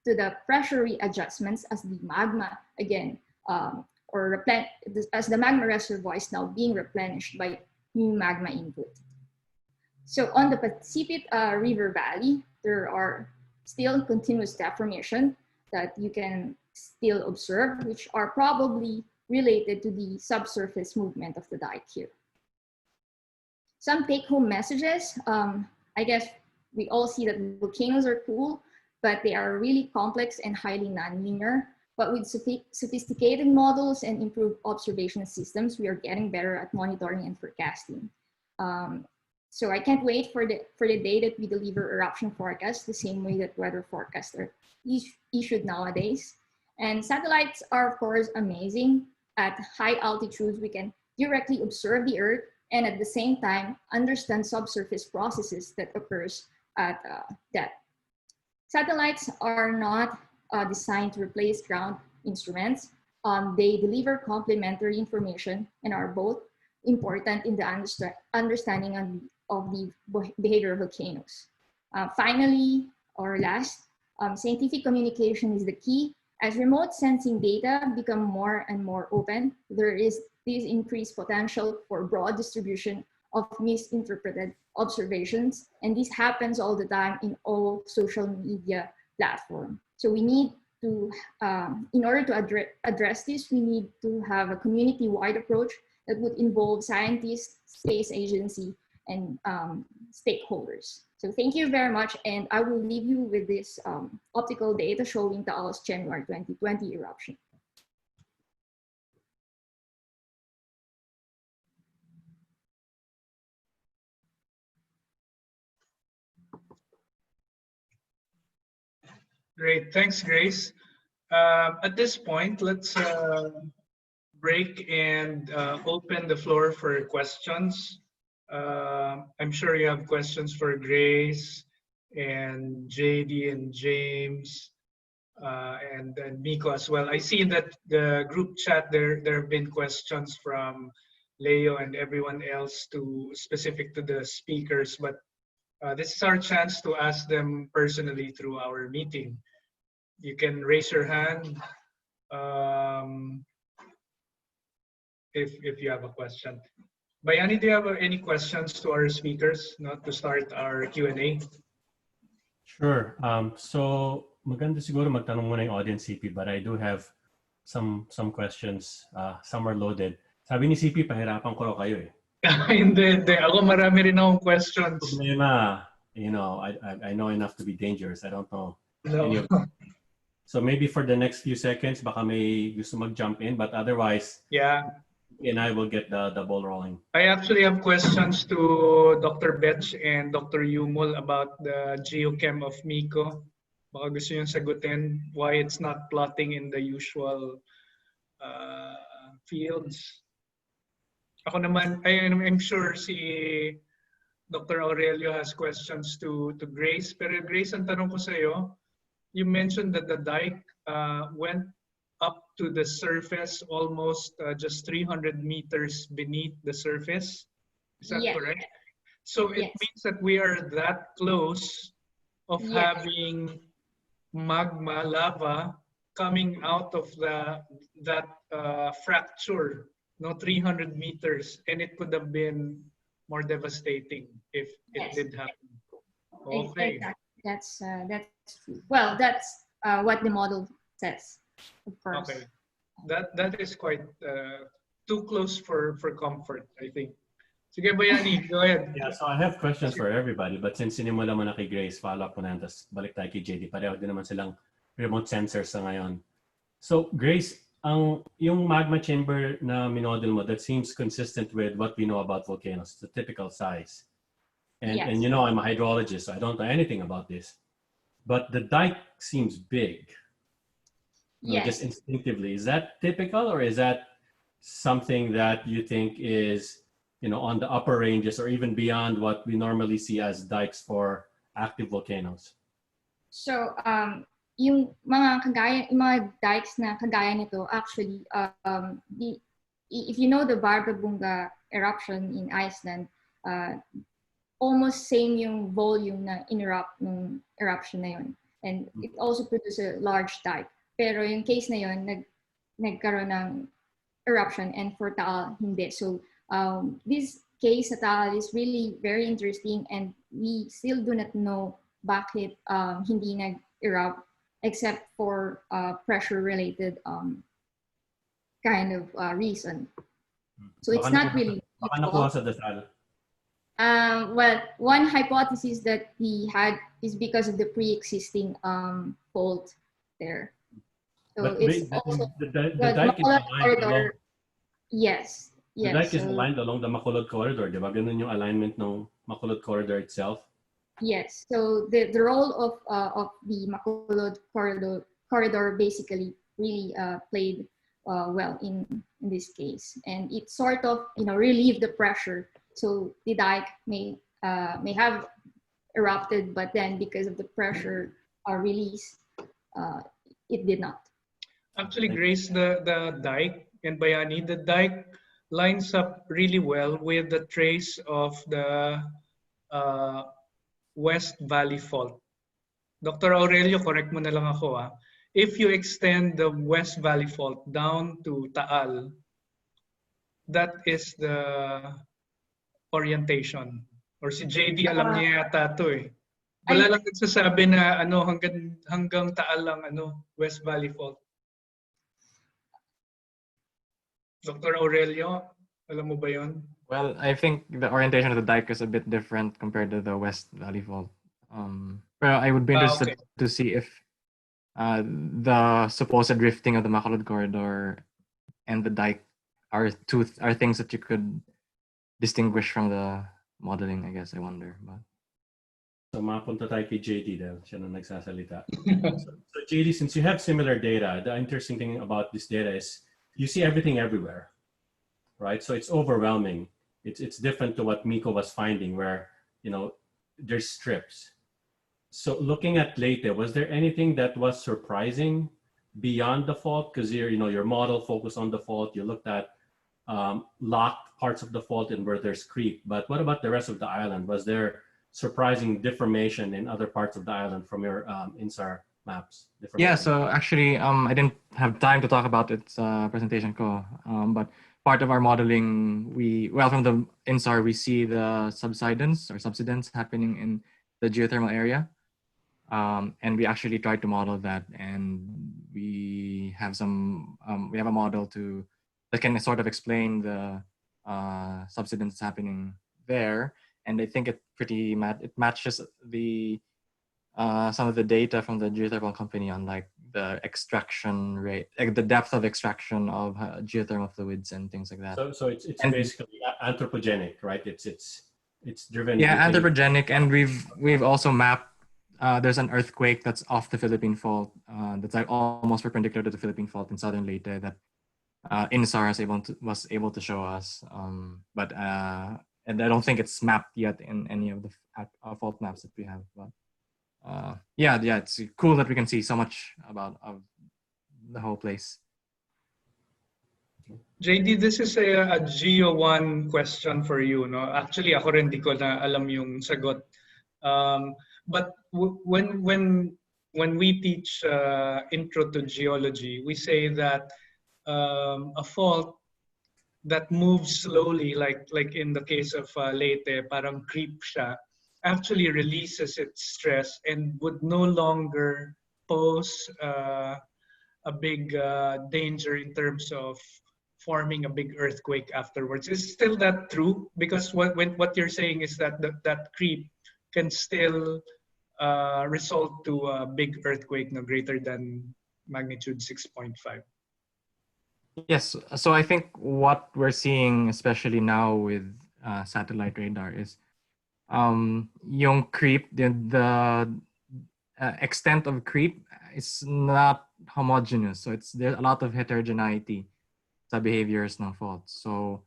the pressure readjustments as the magma again, as the magma reservoir is now being replenished by new magma input. So on the Pacific River Valley, there are still continuous deformation that you can still observe, which are probably related to the subsurface movement of the dike here. Some take-home messages. I guess we all see that volcanoes are cool, but they are really complex and highly nonlinear. But with sophisticated models and improved observation systems, we are getting better at monitoring and forecasting. So I can't wait for the day that we deliver eruption forecasts the same way that weather forecasts are issued nowadays. And satellites are, of course, amazing. At high altitudes, we can directly observe the Earth and at the same time understand subsurface processes that occurs at depth. Satellites are not designed to replace ground instruments. They deliver complementary information and are both important in the understanding of the behavior of volcanoes. Finally, or last, scientific communication is the key. As remote sensing data become more and more open, there is this increased potential for broad distribution of misinterpreted observations. And this happens all the time in all social media platforms. So we need to, in order to address this, we need to have a community-wide approach that would involve scientists, space agency, and stakeholders. So thank you very much, and I will leave you with this optical data showing Taal's January 2020 eruption. Great, thanks, Grace. At this point, let's break and open the floor for questions. I'm sure you have questions for Grace and JD and James and Miko as well. I see that the group chat there have been questions from Leo and everyone else to specific to the speakers, but this is our chance to ask them personally through our meeting. You can raise your hand if you have a question. Bayani, do you have any questions to our speakers, not to start our Q&A? Sure. So maganda siguro magtanong muna yung audience, CP, but I do have some questions. Some are loaded. Sabi ni CP, pahirapan ko raw kayo eh. Hindi. Ako marami rin akong questions. You know, I know enough to be dangerous. I don't know No. any of them. So maybe for the next few seconds, baka may gusto mag-jump in, but otherwise, yeah. And I will get the ball rolling. I actually have questions to Dr. Betch and Dr. Yumul about the geochem of Miko. Baka gusto yung sagutin why it's not plotting in the usual fields. Ako naman, I'm sure si Dr. Aurelio has questions to Grace. Pero Grace, ang tanong ko sa iyo, you mentioned that the dike went up to the surface almost just 300 meters beneath the surface. Is that correct? So it means that we are that close of having magma, lava, coming out of that fracture, no, 300 meters, and it could have been more devastating if it did happen. Okay. Exactly. That's true. Well, that's what the model says, of course. Okay, that is quite too close for comfort, I think. Sige, Bayani, go ahead. Yeah, so I have questions for everybody, but since sinimula mo na kay Grace, follow up ko na, tapos balik tayo kay JD. Pareho din naman silang remote sensors sa ngayon. So Grace, yung magma chamber na minodel mo, that seems consistent with what we know about volcanoes, the typical size. And you know, I'm a hydrologist, so I don't know anything about this. But the dike seems big. Just instinctively. Is that typical, or is that something that you think is, you know, on the upper ranges or even beyond what we normally see as dikes for active volcanoes? So, yung mga dikes na kagaya nito, actually, if you know the Barbabunga eruption in Iceland, almost same yung volume na inerupt ng eruption na yun. And it also produced a large dike. Pero yung case na yun, nagkaroon ng eruption, and for Taal, hindi. So this case sa Taal is really very interesting, and we still do not know bakit hindi nag-erupt except for pressure-related kind of reason. So it's not really... Baka nakuha sa dasal. Well, one hypothesis that we had is because of the pre-existing fault there. So but it's also the dike is aligned along, yes. The dike is aligned along the Makulod corridor, di ba? Ganun yung alignment ng Makulod corridor itself. Yes. So the role of the Makulod corridor basically really played well in this case, and it sort of, you know, relieved the pressure. So the dike may have erupted, but then because of the pressure release, it did not. Actually, Grace, the dike and Bayani, the dike lines up really well with the trace of the West Valley Fault. Dr. Aurelio, correct mo na lang ako. If you extend the West Valley Fault down to Taal, that is the orientation. Or si JD, alam niya yata ito eh. Wala lang nagsasabi na hanggang Taal lang West Valley Fault. Dr. Aurelio, alam mo ba yun? Well, I think the orientation of the dike is a bit different compared to the West Valley Fault. But I would be interested to see if the supposed drifting of the Makulod corridor and the dike are things that you could distinguish from the modeling, I guess. I wonder. But so mapunta tayo kay JD dahil siya na nagsasalita. So JD, since you have similar data, the interesting thing about this data is you see everything everywhere, right? So it's overwhelming. It's different to what Miko was finding, where, you know, there's strips. So looking at Leyte, was there anything that was surprising beyond the fault? Because your model focused on the fault. You looked at locked parts of the fault and where there's creep. But what about the rest of the island? Was there surprising deformation in other parts of the island from your INSAR maps? Yeah, so actually, I didn't have time to talk about its presentation, but part of our modeling, from the INSAR, we see the subsidence or subsidence happening in the geothermal area. And we actually tried to model that, and we have we have a model that can sort of explain the subsidence happening there. And I think it matches the some of the data from the geothermal company on like the extraction rate, like the depth of extraction of geothermal fluids and things like that. So it's basically anthropogenic, right? It's driven. Yeah, anthropogenic, and we've also mapped. There's an earthquake that's off the Philippine Fault that's like almost perpendicular to the Philippine Fault in southern Leyte that INSAR was able to show us. And I don't think it's mapped yet in any of the fault maps that we have. But yeah, it's cool that we can see so much of the whole place. JD, this is a Geo1 question for you. No? Actually, ako rin di ko na alam yung sagot. But when we teach intro to geology, we say that a fault that moves slowly, like in the case of Leyte, parang creep siya, actually releases its stress and would no longer pose a big danger in terms of forming a big earthquake afterwards. Is still that true? Because what you're saying is that that creep can still result to a big earthquake no greater than magnitude 6.5. Yes, so I think what we're seeing, especially now with satellite radar, is yung creep, the extent of creep is not homogeneous. So there's a lot of heterogeneity sa behaviors ng faults. So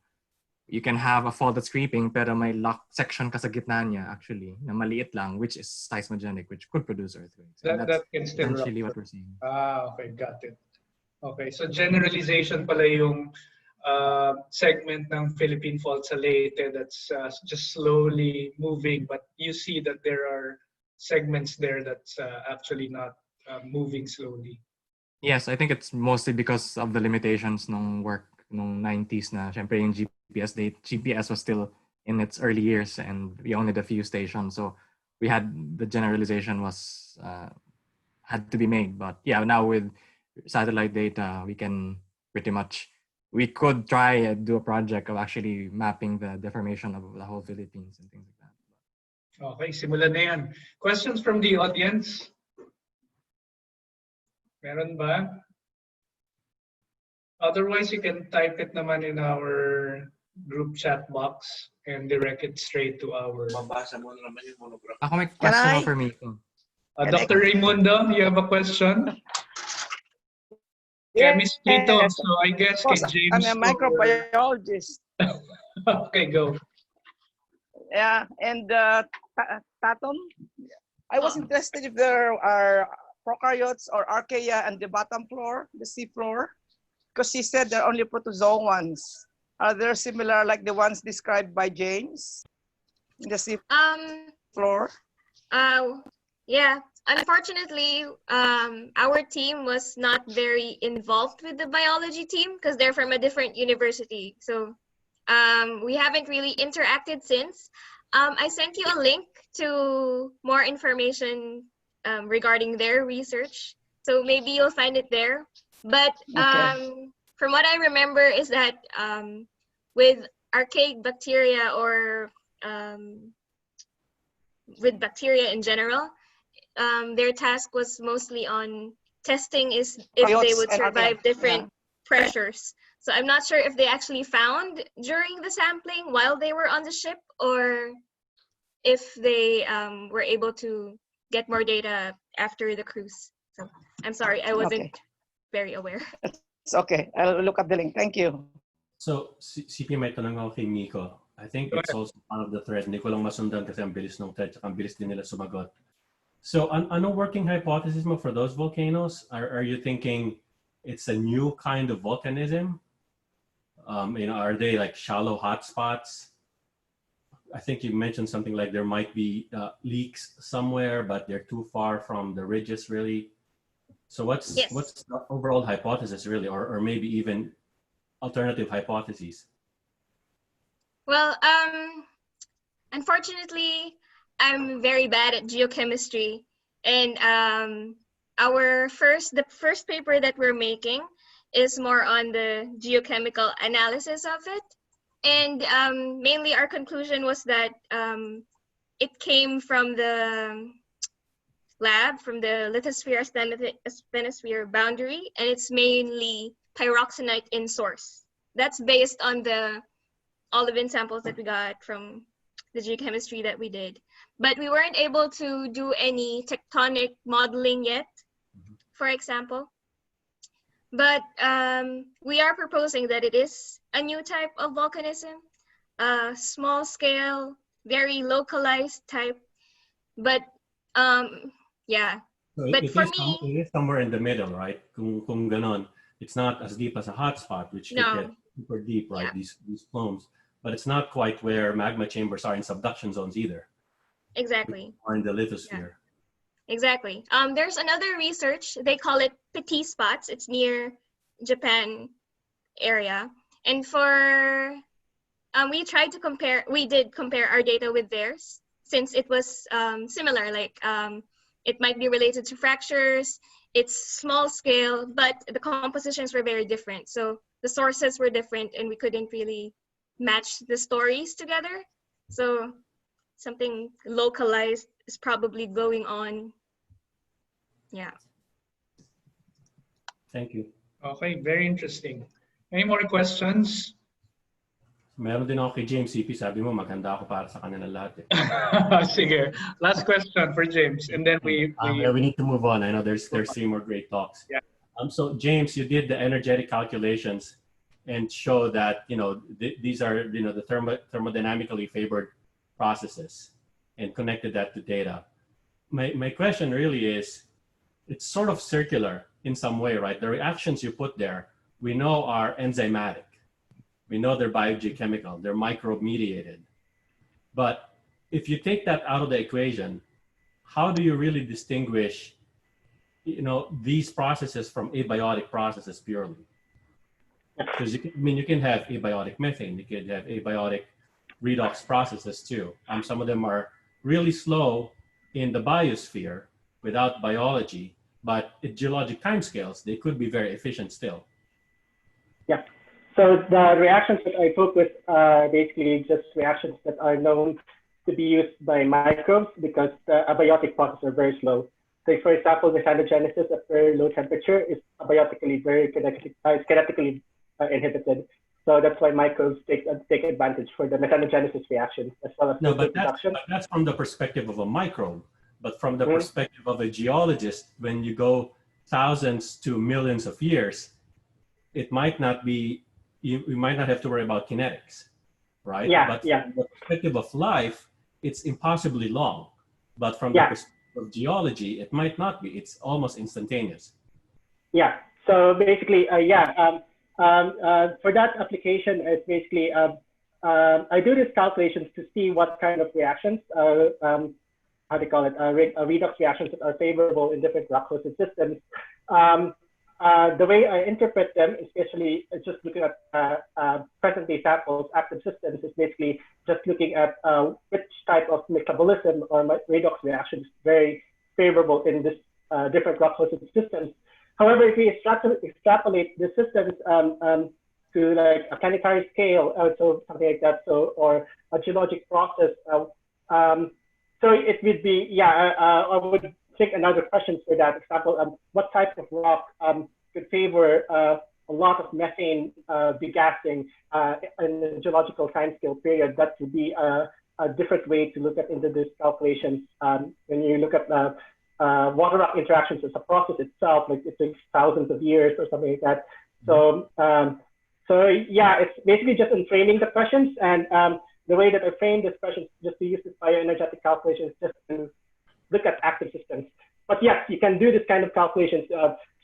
you can have a fault that's creeping, pero may locked section ka sa gitna niya, actually, na maliit lang, which is seismogenic, which could produce earthquakes. That can still essentially what we're seeing. Okay, got it. Okay, so generalization pala yung segment ng Philippine Fault sa Leyte that's just slowly moving, but you see that there are segments there that's actually not moving slowly. Yes, I think it's mostly because of the limitations ng work nung 90s na syempre yung GPS was still in its early years and we only had a few stations, so we had the generalization was had to be made. But yeah, now with satellite data, we could try and do a project of actually mapping the deformation of the whole Philippines and things like that. Okay, simulan na yan. Questions from the audience? Meron ba? Otherwise, you can type it naman in our group chat box and direct it straight to our... Mabasa mo na naman yung monograph. Ako may question for me. Dr. Raimundo, you have a question? Chemistry to, so I guess kay James. I'm a microbiologist. Okay, go. Yeah, and Tatum, I was interested if there are prokaryotes or archaea and the bottom floor, the seafloor, because she said they're only protozoan ones. Are there similar like the ones described by James in the seafloor? Yeah. Unfortunately, our team was not very involved with the biology team because they're from a different university. So we haven't really interacted since. I sent you a link to more information regarding their research. So maybe you'll find it there. But from what I remember is that with archaic bacteria or with bacteria in general, their task was mostly on testing if they would survive different pressures. So I'm not sure if they actually found during the sampling while they were on the ship or if they were able to get more data after the cruise. So I'm sorry, I wasn't very aware. It's okay. I'll look up the link. Thank you. So, CP, may tanong ako kay Miko. I think it's also part of the thread. Hindi ko lang masundan kasi ang bilis ng thread, ang bilis din nila sumagot. So, ano working hypothesis mo for those volcanoes? Are you thinking it's a new kind of volcanism? Are they like shallow hotspots? I think you mentioned something like there might be leaks somewhere, but they're too far from the ridges, really. So what's the overall hypothesis, really, or maybe even alternative hypotheses? Well, unfortunately, I'm very bad at geochemistry, and the first paper that we're making is more on the geochemical analysis of it, and mainly our conclusion was that it came from the lab, from the lithosphere asthenosphere boundary, and it's mainly pyroxenite in source. That's based on the olivine samples that we got from the geochemistry that we did. But we weren't able to do any tectonic modeling yet, for example. But we are proposing that it is a new type of volcanism, small scale, very localized type. But yeah. So but it for is me, it is somewhere in the middle, right? Kung ganon, it's not as deep as a hotspot, which could get super deep, right? Yeah. These plumes, but it's not quite where magma chambers are in subduction zones either. Exactly. Or in the lithosphere. Yeah. Exactly. There's another research, they call it petit spots. It's near Japan area. And for, we did compare our data with theirs, since it was similar, like it might be related to fractures, it's small scale, but the compositions were very different. So the sources were different and we couldn't really match the stories together. So something localized is probably going on. Yeah. Thank you. Okay, very interesting. Any more questions? Meron din ako kay James CP, sabi mo maganda ako para sa kanila lahat. Sige. Last question for James, and then we need to move on. I know there's 3 more great talks. Yeah. So James, you did the energetic calculations and show that these are the thermodynamically favored processes, and connected that to data. My question really is, it's sort of circular in some way, right? The reactions you put there, we know are enzymatic. We know they're biogeochemical, they're microbe-mediated. But if you take that out of the equation, how do you really distinguish these processes from abiotic processes purely? Because you can have abiotic methane, you can have abiotic redox processes too. Some of them are really slow in the biosphere without biology, but at geologic timescales, they could be very efficient still. Yeah. So the reactions that I took with basically just reactions that are known to be used by microbes, because the abiotic processes are very slow. So for example, methanogenesis at very low temperature is abiotically very kinetically inhibited. So that's why microbes take advantage for the methanogenesis reaction as well as but that's from the perspective of a microbe. But from the perspective of a geologist, when you go thousands to millions of years, it might not be, you might not have to worry about kinetics, right? Yeah, but from the perspective of life, it's impossibly long. But from the perspective of geology, it might not be. It's almost instantaneous. Yeah. So basically, for that application, it's basically I do these calculations to see what kind of reactions, how do you call it, redox reactions that are favorable in different rock-hosted systems. The way I interpret them, especially just looking at present-day samples, active systems, is basically just looking at which type of metabolism or redox reaction is very favorable in this different rock-hosted systems. However, if we extrapolate the systems to like a planetary scale, so something like that, or a geologic process, so it would be, I would think another question for that example, what type of rock could favor a lot of methane degassing in the geological timescale period? That would be a different way to look at into this calculations. When you look at water rock interactions as a process itself, like it takes thousands of years or something like that. So, it's basically just in framing the questions, and the way that I frame this question, just to use this bioenergetic calculation, is just to look at active systems. But yes, you can do this kind of calculations,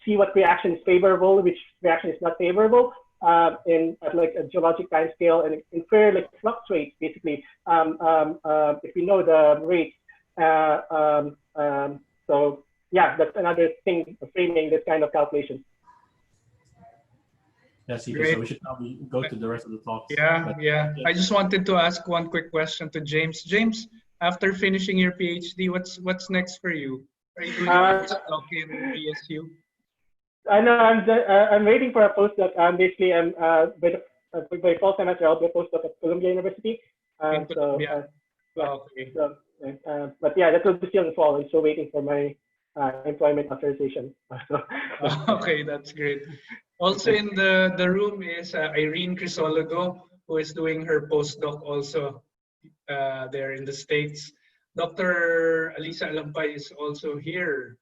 see what reaction is favorable, which reaction is not favorable, at like a geologic time scale and infer like fluctuates basically if we know the rate. So yeah, that's another thing framing this kind of calculation. Yes, so we should probably go to the rest of the talks. Yeah. I just wanted to ask one quick question to James. James, after finishing your PhD, what's next for you? Are you doing a postdoc in PSU? I know I'm waiting for a postdoc. Basically, I'm by fall semester I'll be a postdoc at Columbia University. Okay. But yeah, that will be still in the fall. I'm still waiting for my employment authorization. Okay, that's great. Also in the room is Irene Crisologo, who is doing her postdoc also there in the States. Dr. Alisa Alampay is also here.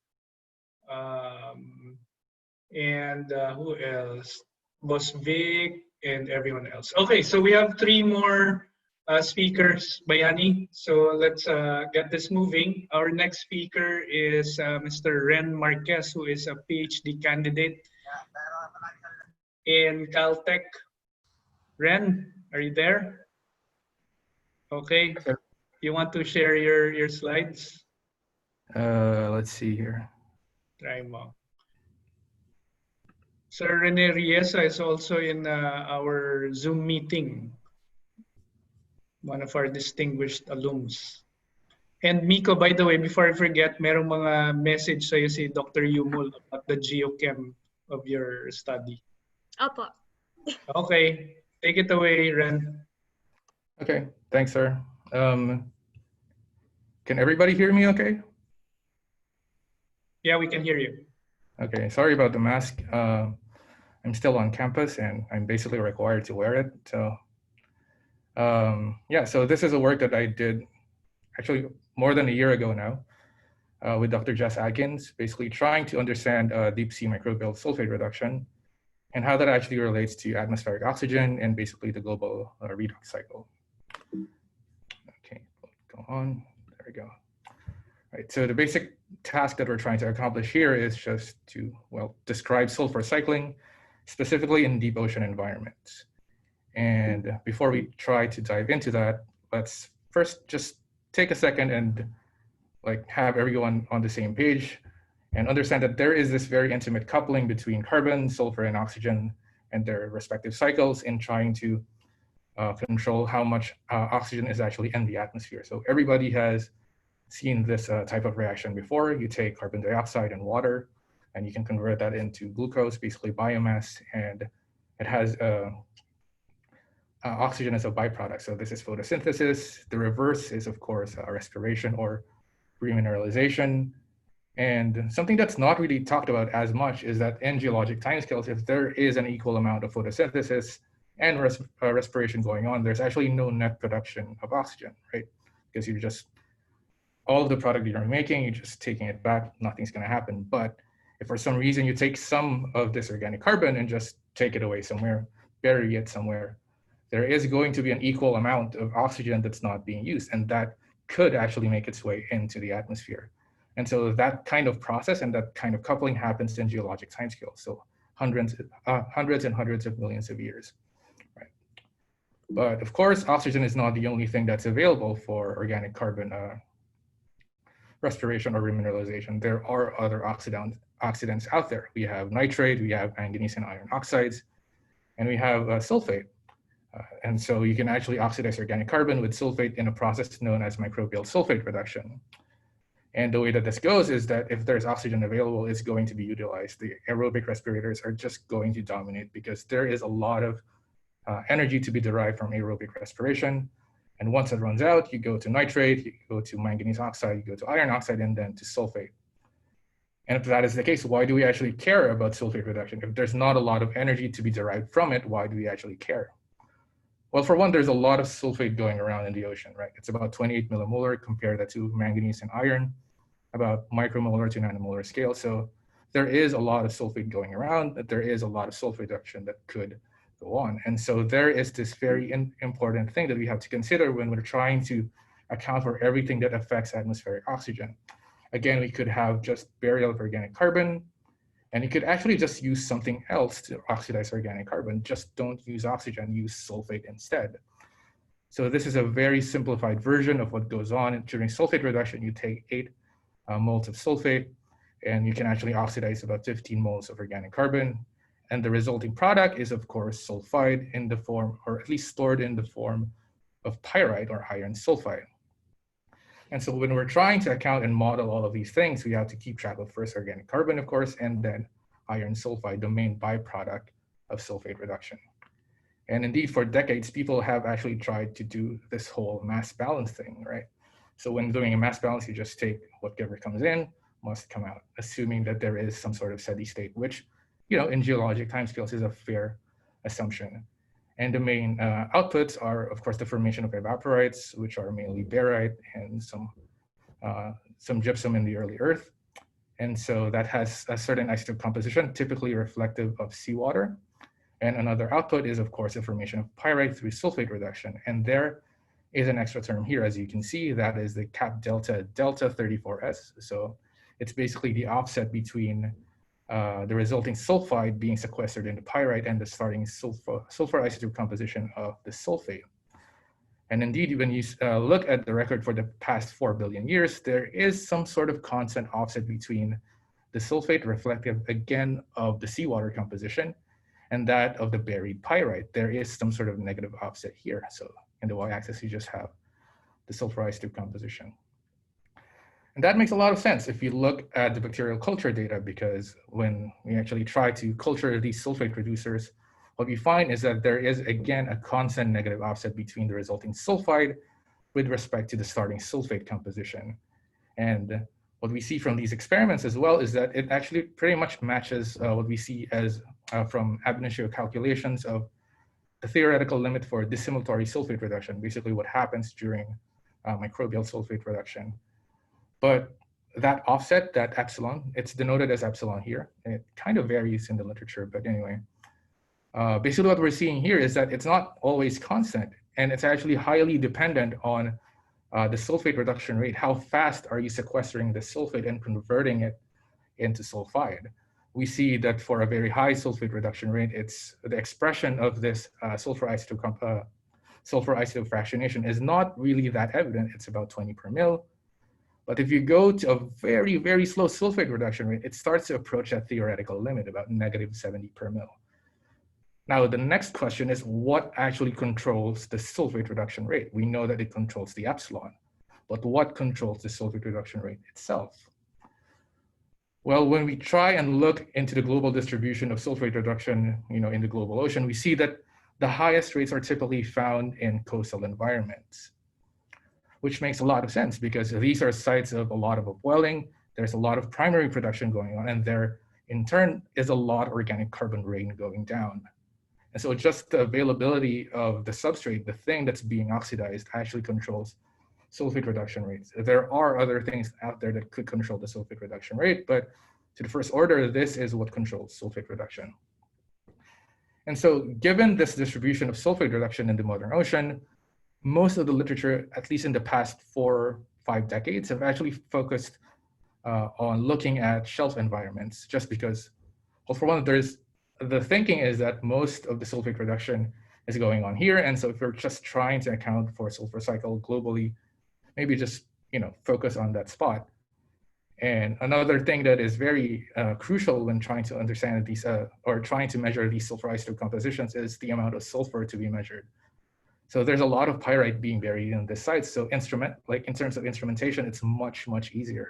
And who else? Boss Vic and everyone else. Okay, so we have 3 more speakers, Bayani. So let's get this moving. Our next speaker is Mr. Ren Marquez, who is a PhD candidate in Caltech. Ren, are you there? Okay. You want to share your slides? Let's see here. Try mo. Sir Rene Riesa is also in our Zoom meeting. One of our distinguished alums. And Miko, by the way, before I forget, merong mga message sa'yo si Dr. Yumul about the geochem of your study. Opo. Okay, take it away, Ren. Okay, thanks, sir. Can everybody hear me okay? Yeah, we can hear you. Okay, sorry about the mask. I'm still on campus and I'm basically required to wear it. So yeah, so this is a work that I did actually more than a year ago now with Dr. Jess Adkins, basically trying to understand deep sea microbial sulfate reduction and how that actually relates to atmospheric oxygen and basically the global redox cycle. Okay, go on, there we go. Right, so the basic task that we're trying to accomplish here is just to, well, describe sulfur cycling, specifically in deep ocean environments. And before we try to dive into that, let's first just take a second and like have everyone on the same page and understand that there is this very intimate coupling between carbon, sulfur, and oxygen and their respective cycles in trying to control how much oxygen is actually in the atmosphere. So everybody has seen this type of reaction before. You take carbon dioxide and water, and you can convert that into glucose, basically biomass, and it has oxygen as a byproduct. So this is photosynthesis. The reverse is, of course, respiration or remineralization. And something that's not really talked about as much is that in geologic timescales, if there is an equal amount of photosynthesis and respiration going on, there's actually no net production of oxygen, right? Because you're just, all of the product you're making, you're just taking it back, nothing's gonna happen. But if for some reason you take some of this organic carbon and just take it away somewhere, bury it somewhere, there is going to be an equal amount of oxygen that's not being used, and that could actually make its way into the atmosphere. And so that kind of process and that kind of coupling happens in geologic timescales, so hundreds and hundreds of millions of years, right? But of course, oxygen is not the only thing that's available for organic carbon respiration or remineralization. There are other oxidants out there. We have nitrate, we have manganese and iron oxides, and we have sulfate. And so you can actually oxidize organic carbon with sulfate in a process known as microbial sulfate reduction. And the way that this goes is that if there's oxygen available, it's going to be utilized. The aerobic respirators are just going to dominate because there is a lot of energy to be derived from aerobic respiration. And once it runs out, you go to nitrate, you go to manganese oxide, you go to iron oxide, and then to sulfate. And if that is the case, why do we actually care about sulfate reduction? If there's not a lot of energy to be derived from it, why do we actually care? Well, for one, there's a lot of sulfate going around in the ocean, right? It's about 28 millimolar, compare that to manganese and iron, about micromolar to nanomolar scale. So there is a lot of sulfate going around, that there is a lot of sulfate reduction that could go on. And so there is this very important thing that we have to consider when we're trying to account for everything that affects atmospheric oxygen. Again, we could have just burial of organic carbon, And you could actually just use something else to oxidize organic carbon. Just don't use oxygen, use sulfate instead. So this is a very simplified version of what goes on during sulfate reduction. You take 8 moles of sulfate, and you can actually oxidize about 15 moles of organic carbon. And the resulting product is, of course, sulfide in the form, or at least stored in the form of pyrite or iron sulfide. And so when we're trying to account and model all of these things, we have to keep track of first organic carbon, of course, and then iron sulfide, the main byproduct of sulfate reduction. And indeed, for decades, people have actually tried to do this whole mass balance thing, right? So when doing a mass balance, you just take whatever comes in, must come out, assuming that there is some sort of steady state, which, you know, in geologic timescales is a fair assumption. And the main outputs are, of course, the formation of evaporites, which are mainly barite and some gypsum in the early earth. And so that has a certain isotope composition, typically reflective of seawater. And another output is, of course, the formation of pyrite through sulfate reduction. And there is an extra term here, as you can see, that is the cap delta 34S. So it's basically the offset between the resulting sulfide being sequestered into pyrite and the starting sulfur isotope composition of the sulfate. And indeed, when you look at the record for the past 4 billion years, there is some sort of constant offset between the sulfate reflective, again, of the seawater composition and that of the buried pyrite. There is some sort of negative offset here. So in the y-axis, you just have the sulfur isotope composition. And that makes a lot of sense if you look at the bacterial culture data, because when we actually try to culture these sulfate producers, what we find is that there is, again, a constant negative offset between the resulting sulfide with respect to the starting sulfate composition. And what we see from these experiments as well is that it actually pretty much matches what we see as from ab initio calculations of the theoretical limit for dissimilatory sulfate reduction, basically what happens during microbial sulfate reduction. But that offset, that epsilon, it's denoted as epsilon here. It kind of varies in the literature, but anyway. Basically what we're seeing here is that it's not always constant, and it's actually highly dependent on the sulfate reduction rate. How fast are you sequestering the sulfate and converting it into sulfide? We see that for a very high sulfate reduction rate, it's the expression of this sulfur isotope fractionation is not really that evident. It's about 20 per mil. But if you go to a very, very slow sulfate reduction rate, it starts to approach that theoretical limit, about -70 per mil. Now, the next question is what actually controls the sulfate reduction rate? We know that it controls the epsilon, but what controls the sulfate reduction rate itself? Well, when we try and look into the global distribution of sulfate reduction, you know, in the global ocean, we see that the highest rates are typically found in coastal environments, which makes a lot of sense because these are sites of a lot of upwelling. There's a lot of primary production going on, and there in turn is a lot of organic carbon rain going down. And so just the availability of the substrate, the thing that's being oxidized, actually controls sulfate reduction rates. There are other things out there that could control the sulfate reduction rate, but to the first order, this is what controls sulfate reduction. And so given this distribution of sulfate reduction in the modern ocean, most of the literature, at least in the past 4 or 5 decades, have actually focused on looking at shelf environments, just because, well, for one, the thinking is that most of the sulfate reduction is going on here. And so if we're just trying to account for sulfur cycle globally, maybe just, you know, focus on that spot. And another thing that is very crucial when trying to understand these or trying to measure these sulfur isotope compositions is the amount of sulfur to be measured. So there's a lot of pyrite being buried in this site. So in terms of instrumentation, it's much, much easier.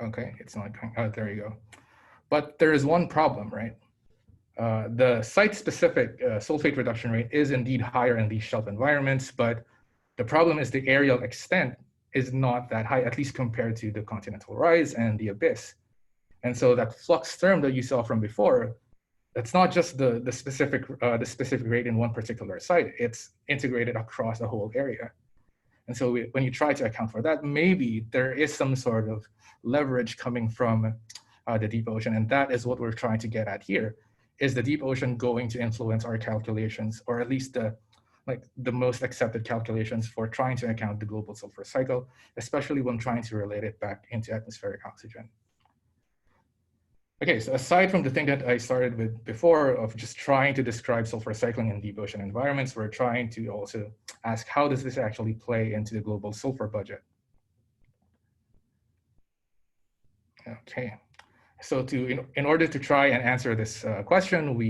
Okay, it's not going, oh, there you go. But there is one problem, right? The site-specific sulfate reduction rate is indeed higher in these shelf environments, but the problem is the areal extent is not that high, at least compared to the continental rise and the abyss. And so that flux term that you saw from before, that's not just the specific rate in one particular site, it's integrated across the whole area. And so when you try to account for that, maybe there is some sort of leverage coming from the deep ocean. And that is what we're trying to get at here. Is the deep ocean going to influence our calculations, or at least the like the most accepted calculations for trying to account the global sulfur cycle, especially when trying to relate it back into atmospheric oxygen. Okay, so aside from the thing that I started with before of just trying to describe sulfur cycling in deep ocean environments, we're trying to also ask, how does this actually play into the global sulfur budget? Okay, so in order to try and answer this question, we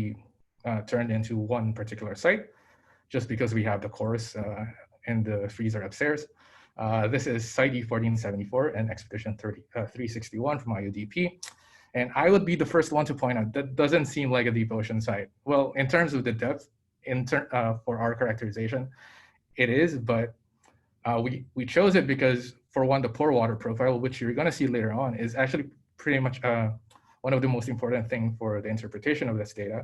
turned into one particular site, just because we have the course in the freezer upstairs. This is Site E1474 and Expedition 361 from IODP. And I would be the first one to point out that doesn't seem like a deep ocean site. Well, in terms of the depth, for our characterization, it is, but we chose it because, for one, the pore water profile, which you're gonna see later on, is actually pretty much one of the most important things for the interpretation of this data,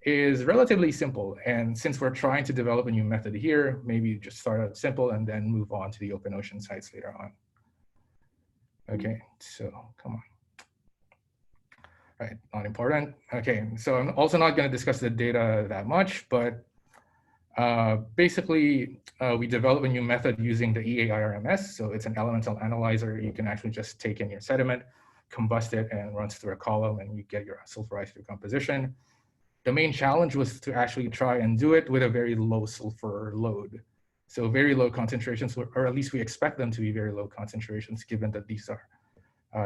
is relatively simple. And since we're trying to develop a new method here, maybe just start out simple and then move on to the open ocean sites later on. Okay, so come on. Right, not important. Okay, so I'm also not going to discuss the data that much, but basically we developed a new method using the EAIRMS. So it's an elemental analyzer. You can actually just take in your sediment, combust it, and runs through a column, and you get your sulfur composition. The main challenge was to actually try and do it with a very low sulfur load. So very low concentrations, or at least we expect them to be very low concentrations, given that these are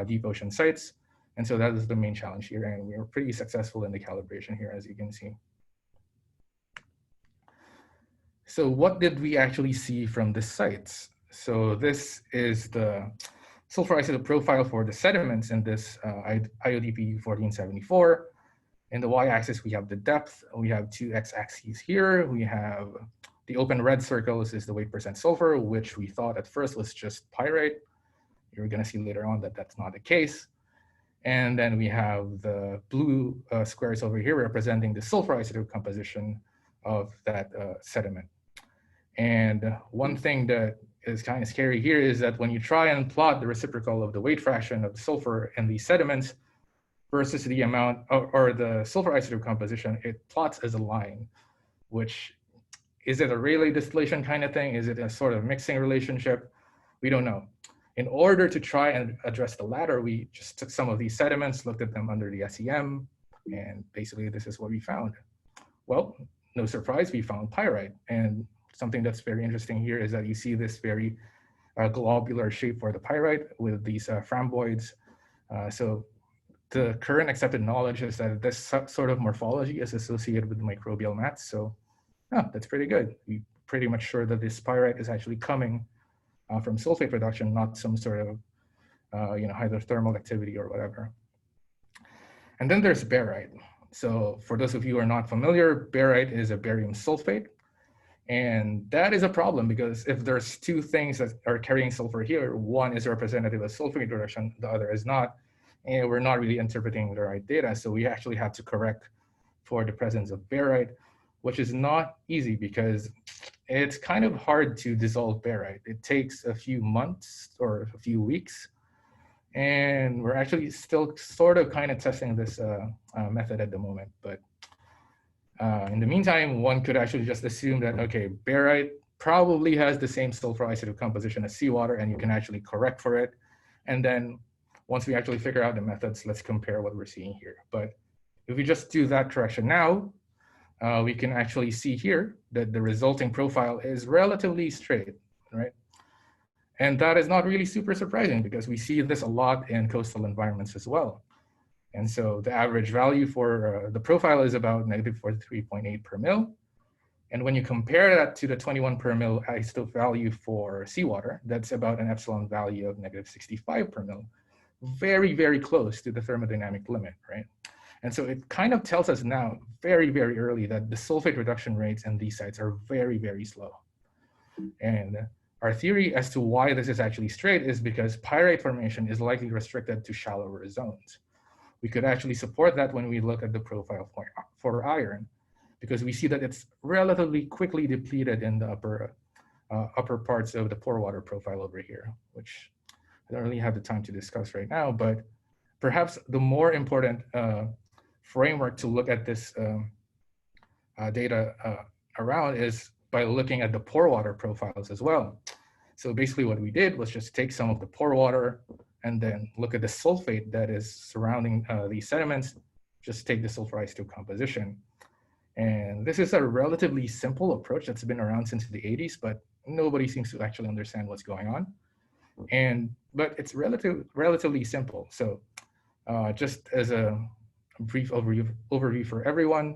deep ocean sites. And so that is the main challenge here, and we were pretty successful in the calibration here, as you can see. So what did we actually see from the sites? So this is the sulfur isotope profile for the sediments in this IODP 1474. In the y-axis, we have the depth. We have two x-axes here. We have the open red circles is the weight % sulfur, which we thought at first was just pyrite. You're going to see later on that that's not the case. And then we have the blue squares over here representing the sulfur isotope composition of that sediment. And one thing that is kind of scary here is that when you try and plot the reciprocal of the weight fraction of the sulfur in these sediments versus the amount or the sulfur isotope composition, it plots as a line, which is it a Rayleigh distillation kind of thing? Is it a sort of mixing relationship? We don't know. In order to try and address the latter, we just took some of these sediments, looked at them under the SEM, and basically this is what we found. Well, no surprise, we found pyrite. And something that's very interesting here is that you see this very globular shape for the pyrite with these rhomboids. So the current accepted knowledge is that this sort of morphology is associated with microbial mats. So that's pretty good. We're pretty much sure that this pyrite is actually coming from sulfate production, not some sort of hydrothermal activity or whatever. And then there's barite. So for those of you who are not familiar, barite is a barium sulfate. And that is a problem because if there's two things that are carrying sulfur here, one is representative of sulfate reduction, the other is not, and we're not really interpreting the right data. So we actually have to correct for the presence of barite, which is not easy because it's kind of hard to dissolve barite. It takes a few months or a few weeks. And we're actually still sort of kind of testing this method at the moment. But in the meantime, one could actually just assume that, okay, barite probably has the same sulfur isotope composition as seawater, and you can actually correct for it. And then once we actually figure out the methods, let's compare what we're seeing here. But if we just do that correction now, we can actually see here that the resulting profile is relatively straight, right? And that is not really super surprising because we see this a lot in coastal environments as well. And so the average value for the profile is about -43.8 per mil. And when you compare that to the 21 per mil isotope value for seawater, that's about an epsilon value of -65 per mil. Very, very close to the thermodynamic limit, right? And so it kind of tells us now very, very early that the sulfate reduction rates in these sites are very, very slow. And our theory as to why this is actually straight is because pyrite formation is likely restricted to shallower zones. We could actually support that when we look at the profile for iron, because we see that it's relatively quickly depleted in the upper parts of the pore water profile over here, which I don't really have the time to discuss right now, but perhaps the more important framework to look at this data around is by looking at the pore water profiles as well. So basically what we did was just take some of the pore water and then look at the sulfate that is surrounding these sediments, just take the sulfur isotope composition. And this is a relatively simple approach that's been around since the 80s, but nobody seems to actually understand what's going on. But it's relatively simple. So just as a brief overview for everyone.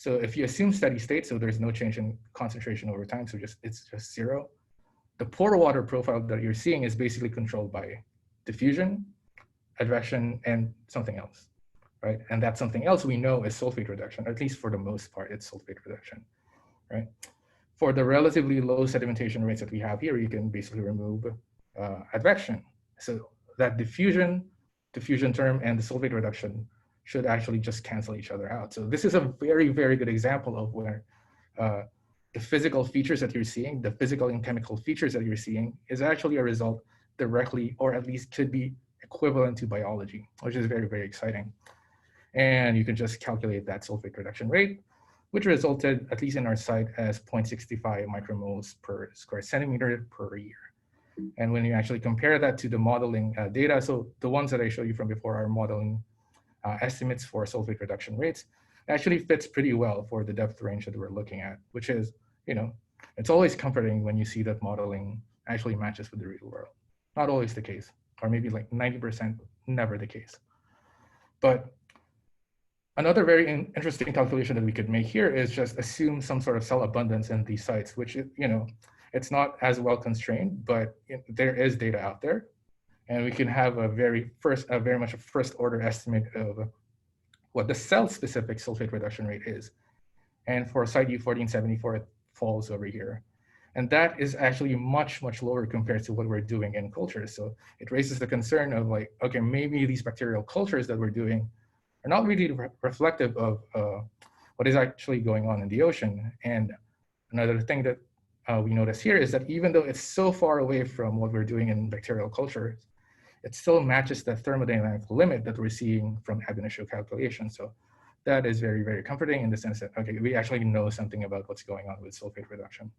So if you assume steady state, so there's no change in concentration over time, so it's just zero. The pore water profile that you're seeing is basically controlled by diffusion, advection, and something else, right? And that something else we know is sulfate reduction, at least for the most part, it's sulfate reduction, right? For the relatively low sedimentation rates that we have here, you can basically remove advection. So that diffusion term and the sulfate reduction should actually just cancel each other out. So this is a very, very good example of where the physical features that you're seeing, the physical and chemical features that you're seeing is actually a result directly, or at least could be equivalent to biology, which is very, very exciting. And you can just calculate that sulfate reduction rate, which resulted, at least in our site, as 0.65 micromoles per square centimeter per year. And when you actually compare that to the modeling data, so the ones that I showed you from before are modeling estimates for sulfate reduction rates, actually fits pretty well for the depth range that we're looking at, which is, it's always comforting when you see that modeling actually matches with the real world. Not always the case, or maybe like 90% never the case. But another very interesting calculation that we could make here is just assume some sort of cell abundance in these sites, which, it's not as well constrained, but there is data out there. And we can have a very much a first order estimate of what the cell specific sulfate reduction rate is. And for site U1474, it falls over here. And that is actually much, much lower compared to what we're doing in cultures. So it raises the concern of like, okay, maybe these bacterial cultures that we're doing are not really reflective of what is actually going on in the ocean. And another thing that we notice here is that even though it's so far away from what we're doing in bacterial cultures, it still matches the thermodynamic limit that we're seeing from ab initio calculation. So that is very, very comforting in the sense that, okay, we actually know something about what's going on with sulfate reduction.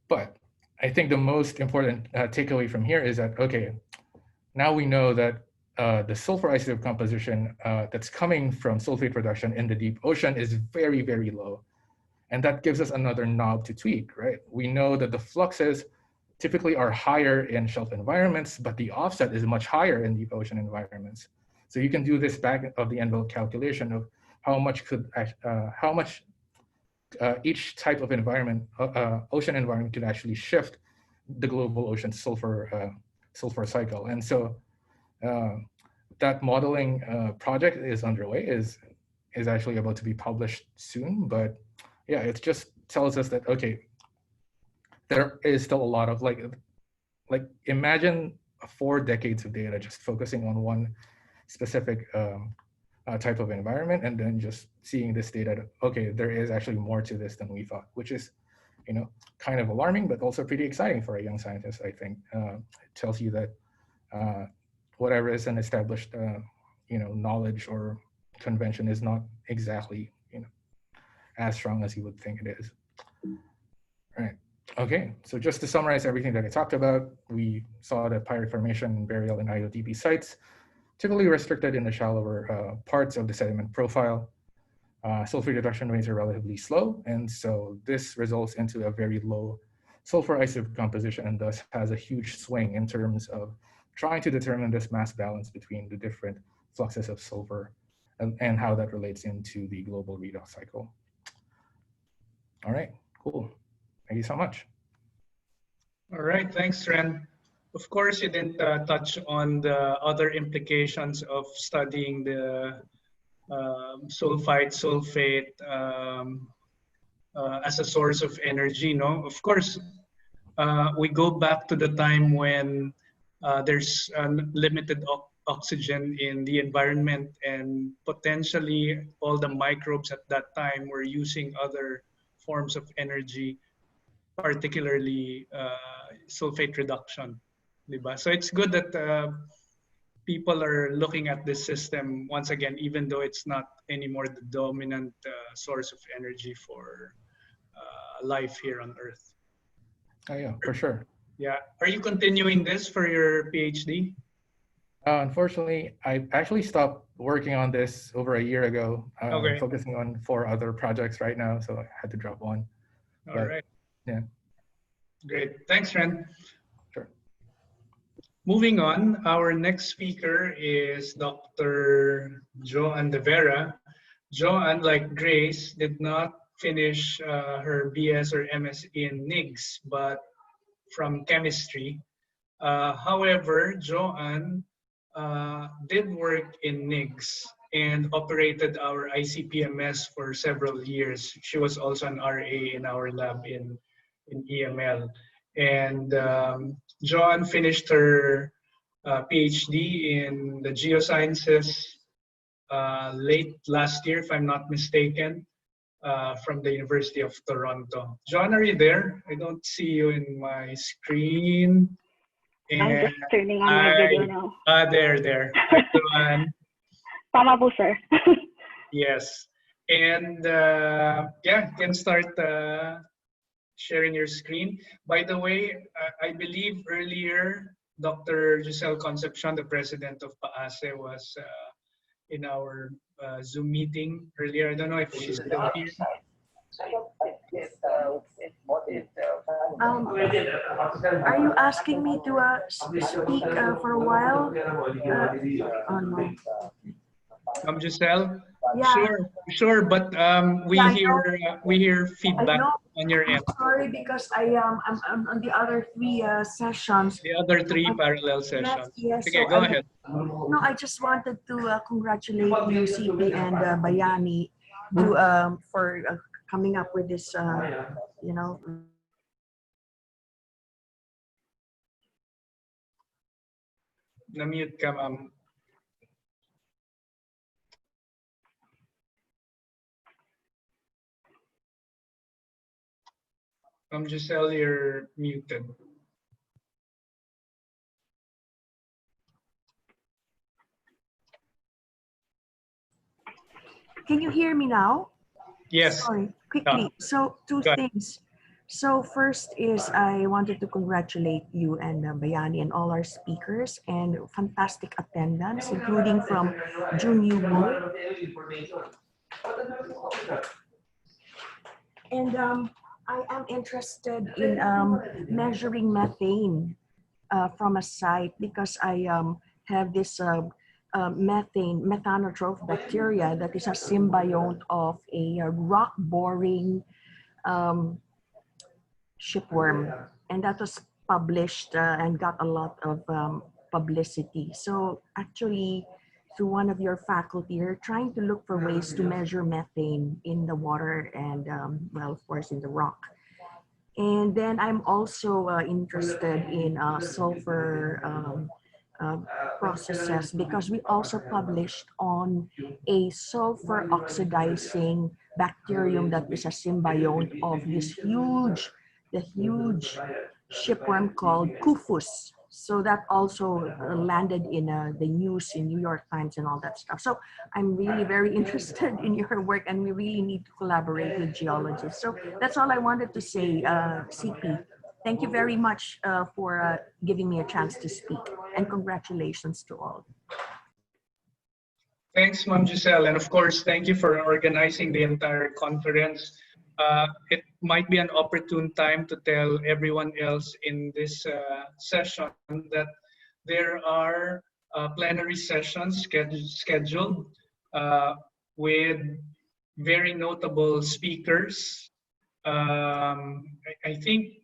But I think the most important takeaway from here is that, okay, now we know that the sulfur isotope composition that's coming from sulfate reduction in the deep ocean is very, very low. And that gives us another knob to tweak, right? We know that the fluxes typically are higher in shelf environments, but the offset is much higher in deep ocean environments. So you can do this back of the envelope calculation of how much each type of environment, ocean environment, could actually shift the global ocean sulfur cycle. And so that modeling project is underway, is actually about to be published soon. But yeah, it just tells us that, okay, there is still a lot of like imagine 4 decades of data just focusing on one specific type of environment, and then just seeing this data that, okay, there is actually more to this than we thought, which is, kind of alarming, but also pretty exciting for a young scientist, I think. It tells you that whatever is an established, knowledge or convention is not exactly, as strong as you would think it is. All right. Okay, so just to summarize everything that I talked about, we saw that pyrite formation and burial in IOTP sites typically restricted in the shallower parts of the sediment profile. Sulfate reduction rates are relatively slow, and so this results into a very low sulfur isotope composition, and thus has a huge swing in terms of trying to determine this mass balance between the different fluxes of sulfur and how that relates into the global redox cycle. All right, cool. Thank you so much. All right, thanks, Ren. Of course, you didn't touch on the other implications of studying the sulfate as a source of energy. No, of course, we go back to the time when there's limited oxygen in the environment, and potentially all the microbes at that time were using other forms of energy, particularly sulfate reduction. So it's good that people are looking at this system once again, even though it's not anymore the dominant source of energy for life here on Earth. Oh yeah, for sure. Yeah. Are you continuing this for your PhD? Unfortunately, I actually stopped working on this over a year ago. I'm Okay. focusing on 4 other projects right now, so I had to drop one. All right. Yeah. Great. Thanks, Ren. Sure. Moving on, our next speaker is Dr. Joanne De Vera. Joanne, like Grace, did not finish her BS or MS in NIGS, but from chemistry. However, Joanne did work in NIGS and operated our ICP-MS for several years. She was also an RA in our lab in EML. And Joanne finished her PhD in the geosciences late last year, if I'm not mistaken, from the University of Toronto. Joanne, are you there? I don't see you in my screen. And I'm just turning on my video now. There. Hi, Joanne. Tama po, sir. Yes. And yeah, you can start sharing your screen. By the way, I believe earlier, Dr. Giselle Concepcion, the president of PAASE, was in our Zoom meeting earlier. I don't know if she's still here. Are you asking me to speak for a while? Oh no. Giselle? Yeah. Sure, but we hear feedback on your end. Sorry, because I'm on the other 3 sessions. The other 3 parallel sessions. Yes, Okay, so go ahead. No, I just wanted to congratulate you, CP and Bayani, to for coming up with this, you know. Na-mute ka, ma'am. Giselle, you're muted. Can you hear me now? Yes. Sorry, quickly. So 2 things. So first is I wanted to congratulate you and Bayani and all our speakers and fantastic attendance, including from Jun Yu Wu. And I am interested in measuring methane from a site because I have this methanotroph bacteria that is a symbiote of a rock boring shipworm, and that was published and got a lot of publicity. So actually, through one of your faculty, you're trying to look for ways to measure methane in the water and, well, of course, in the rock. And then I'm also interested in sulfur processes because we also published on a sulfur oxidizing bacterium that is a symbiote of this huge shipworm called Kufus. So that also landed in the news in New York Times and all that stuff. So I'm really very interested in your work and we really need to collaborate with geologists. So that's all I wanted to say, CP. Thank you very much for giving me a chance to speak and congratulations to all. Thanks, Ma'am Giselle. And of course, thank you for organizing the entire conference. It might be an opportune time to tell everyone else in this session that there are plenary sessions scheduled with very notable speakers. I think,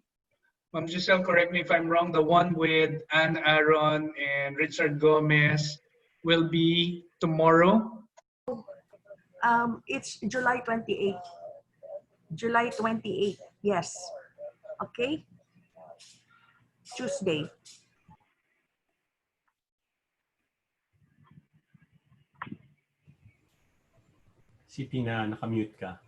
Ma'am Giselle, correct me if I'm wrong, the one with Anne Aaron and Richard Gomez will be tomorrow? It's July 28th. July 28th, yes. Okay? Tuesday. CP na nakamute ka.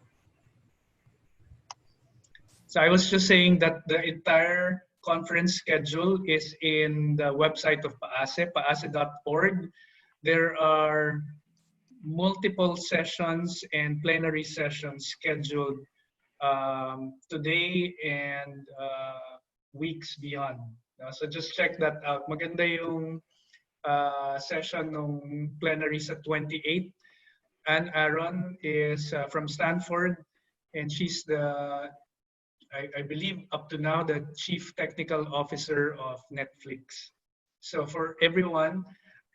So I was just saying that the entire conference schedule is in the website of PAASE, paase.org. There are multiple sessions and plenary sessions scheduled today and weeks beyond. So just check that out. Maganda yung session ng plenary sa 28. Anne Aaron is from Stanford, and she's the, I believe up to now, the Chief Technical Officer of Netflix. So for everyone,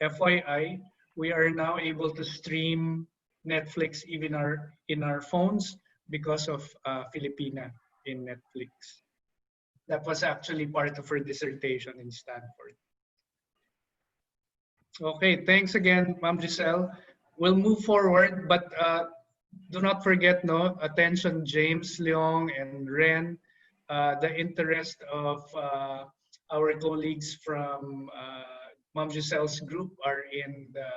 FYI, we are now able to stream Netflix even in our phones because of Filipina in Netflix. That was actually part of her dissertation in Stanford. Okay, thanks again, Ma'am Giselle. We'll move forward, but do not forget, no, attention, James, Leong, and Ren, the interest of our colleagues from Ma'am Giselle's group are in the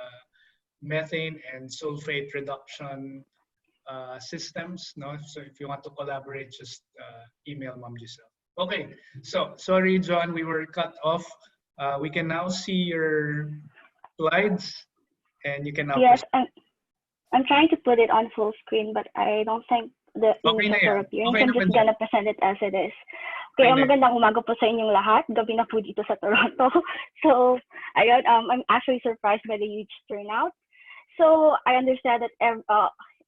methane and sulfate reduction systems. No, so if you want to collaborate, just email Ma'am Giselle. Okay, so sorry, John, we were cut off. We can now see your slides, and you can now. Yes, I'm trying to put it on full screen, but I don't think the images are appearing. I'm just gonna present it as it is. Okay, magandang umaga po sa inyong lahat. Gabi na po dito sa Toronto. So, ayun, I'm actually surprised by the huge turnout. So, I understand that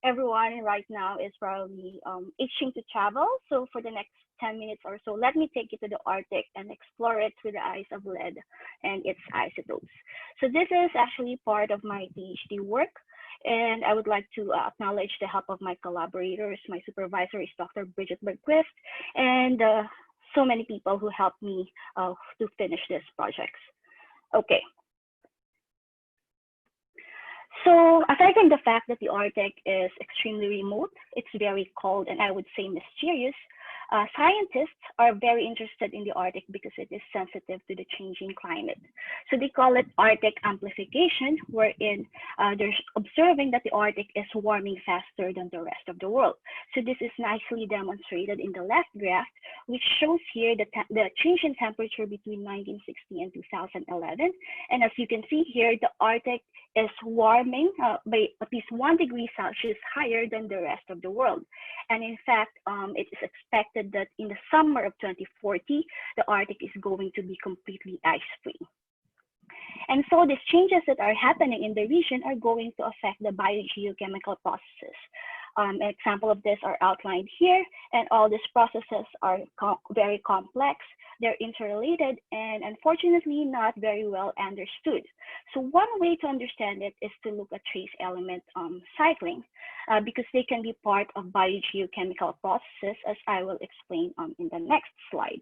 everyone right now is probably itching to travel. So, for the next 10 minutes or so, let me take you to the Arctic and explore it through the eyes of lead and its isotopes. So, this is actually part of my PhD work. And I would like to acknowledge the help of my collaborators. My supervisor is Dr. Bridget Bergquist, and so many people who helped me to finish this project. Okay. So aside from the fact that the Arctic is extremely remote, it's very cold, and I would say mysterious, scientists are very interested in the Arctic because it is sensitive to the changing climate. So they call it Arctic amplification, wherein they're observing that the Arctic is warming faster than the rest of the world. So this is nicely demonstrated in the left graph, which shows here the change in temperature between 1960 and 2011. And as you can see here, the Arctic is warming by at least 1 degree Celsius higher than the rest of the world. And in fact, it is expected that in the summer of 2040, the Arctic is going to be completely ice-free. And so these changes that are happening in the region are going to affect the biogeochemical processes. An example of this are outlined here, and all these processes are very complex. They're interrelated and unfortunately not very well understood. So one way to understand it is to look at trace element cycling because they can be part of biogeochemical processes, as I will explain in the next slide.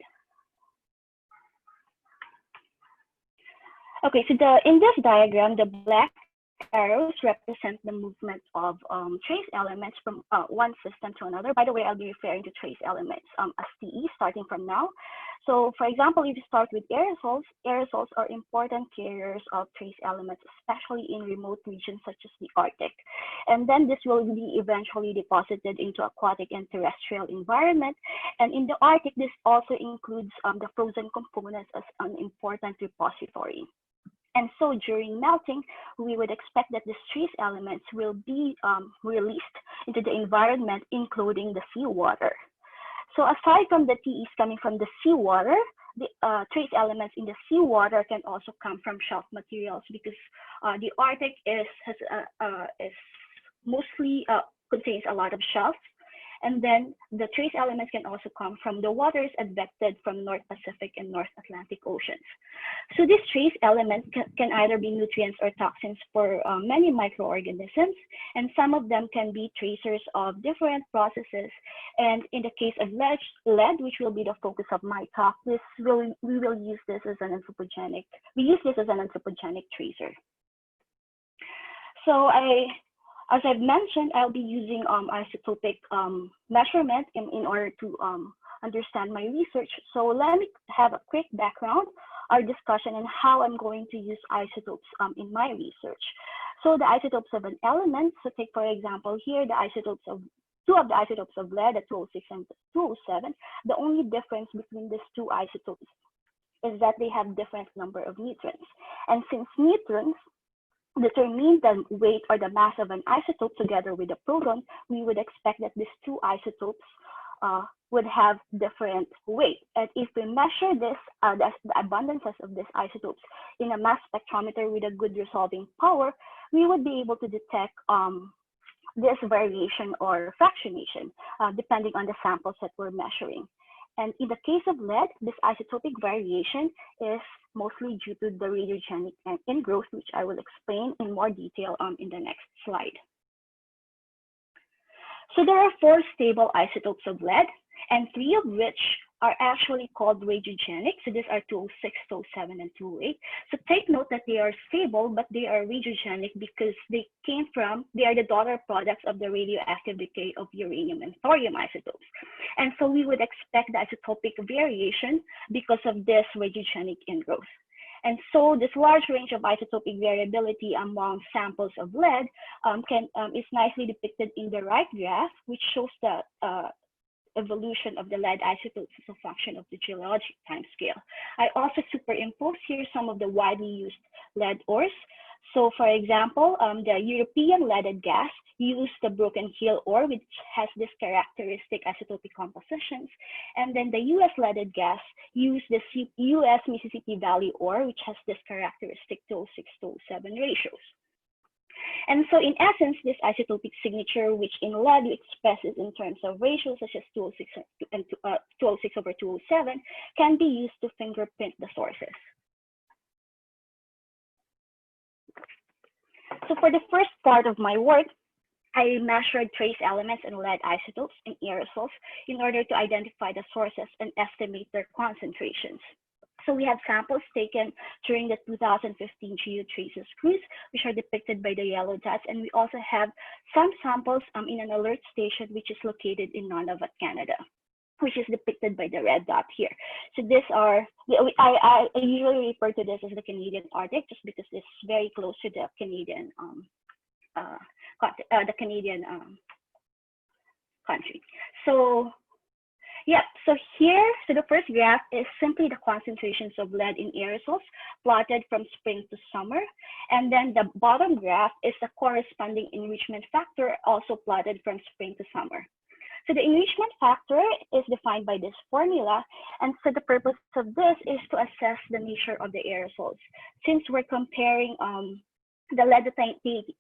Okay, so in this diagram, the black arrows represent the movement of trace elements from one system to another. By the way, I'll be referring to trace elements as TE starting from now. So for example, if you start with aerosols, aerosols are important carriers of trace elements, especially in remote regions such as the Arctic. And then this will be eventually deposited into aquatic and terrestrial environment. And in the Arctic, this also includes the frozen components as an important repository. And so during melting, we would expect that these trace elements will be released into the environment, including the seawater. So aside from the TEs coming from the seawater, the trace elements in the seawater can also come from shelf materials because the Arctic is mostly contains a lot of shelves. And then the trace elements can also come from the waters advected from North Pacific and North Atlantic Oceans. So these trace elements can either be nutrients or toxins for many microorganisms, and some of them can be tracers of different processes. And in the case of lead, which will be the focus of my talk, we will use this as an anthropogenic. We use this as an anthropogenic tracer. So as I've mentioned, I'll be using isotopic measurement in order to understand my research. So let me have a quick background, our discussion, and how I'm going to use isotopes in my research. So the isotopes of an element, so take for example here, the isotopes of two of the isotopes of lead at 206 and 207. The only difference between these two isotopes is that they have different number of neutrons. And since neutrons determine the weight or the mass of an isotope together with the proton, we would expect that these two isotopes would have different weight. And if we measure this, the abundances of these isotopes in a mass spectrometer with a good resolving power, we would be able to detect this variation or fractionation, depending on the samples that we're measuring. And in the case of lead, this isotopic variation is mostly due to the radiogenic ingrowth, which I will explain in more detail in the next slide. So there are 4 stable isotopes of lead, and 3 of which are actually called radiogenic. So these are 206, 207, and 208. So take note that they are stable, but they are radiogenic because they are the daughter products of the radioactive decay of uranium and thorium isotopes. And so we would expect the isotopic variation because of this radiogenic ingrowth. And so this large range of isotopic variability among samples of lead is nicely depicted in the right graph, which shows the evolution of the lead isotopes as a function of the geologic timescale. I also superimpose here some of the widely used lead ores. So for example, the European leaded gas used the Broken Hill ore, which has this characteristic isotopic compositions. And then the US leaded gas used the US Mississippi Valley ore, which has this characteristic 206-207 ratios. And so in essence, this isotopic signature, which in lead we express it in terms of ratios such as 206 over 207, can be used to fingerprint the sources. So for the first part of my work, I measured trace elements and lead isotopes in aerosols in order to identify the sources and estimate their concentrations. So we have samples taken during the 2015 GeoTraces cruise, which are depicted by the yellow dots. And we also have some samples in an alert station, which is located in Nunavut, Canada, which is depicted by the red dot here. So these are, I usually refer to this as the Canadian Arctic, just because it's very close to the Canadian country. So yeah, so here, so the first graph is simply the concentrations of lead in aerosols plotted from spring to summer. And then the bottom graph is the corresponding enrichment factor also plotted from spring to summer. So the enrichment factor is defined by this formula. And so the purpose of this is to assess the nature of the aerosols. Since we're comparing the lead to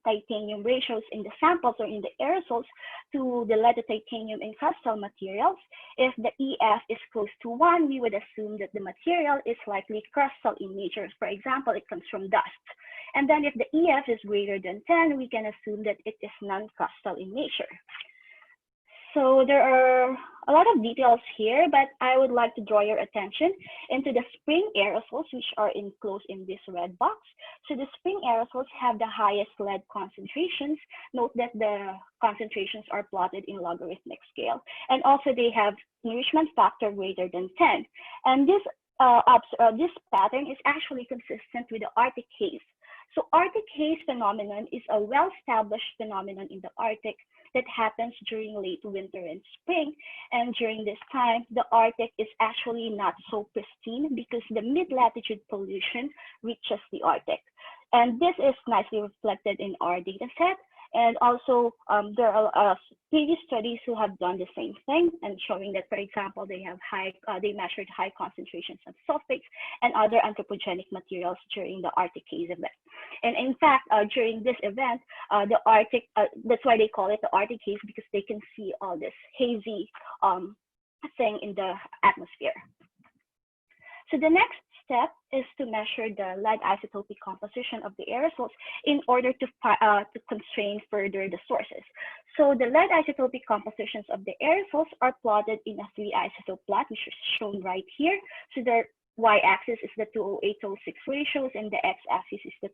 titanium ratios in the samples or in the aerosols to the lead to titanium in crustal materials, if the EF is close to 1, we would assume that the material is likely crustal in nature. For example, it comes from dust. And then if the EF is greater than 10, we can assume that it is non-crustal in nature. So there are a lot of details here, but I would like to draw your attention into the spring aerosols, which are enclosed in this red box. So the spring aerosols have the highest lead concentrations. Note that the concentrations are plotted in logarithmic scale. And also they have enrichment factor greater than 10. And this pattern is actually consistent with the Arctic haze. So Arctic haze phenomenon is a well-established phenomenon in the Arctic that happens during late winter and spring. And during this time, the Arctic is actually not so pristine because the mid-latitude pollution reaches the Arctic. And this is nicely reflected in our data set. And also, there are previous studies who have done the same thing and showing that, for example, they measured high concentrations of sulfates and other anthropogenic materials during the Arctic haze event. And in fact, during this event, the Arctic, that's why they call it the Arctic haze, because they can see all this hazy thing in the atmosphere. So the next step is to measure the lead isotopic composition of the aerosols in order to constrain further the sources. So the lead isotopic compositions of the aerosols are plotted in a 3-isotope plot, which is shown right here. So the y-axis is the 208-206 ratios, and the x-axis is the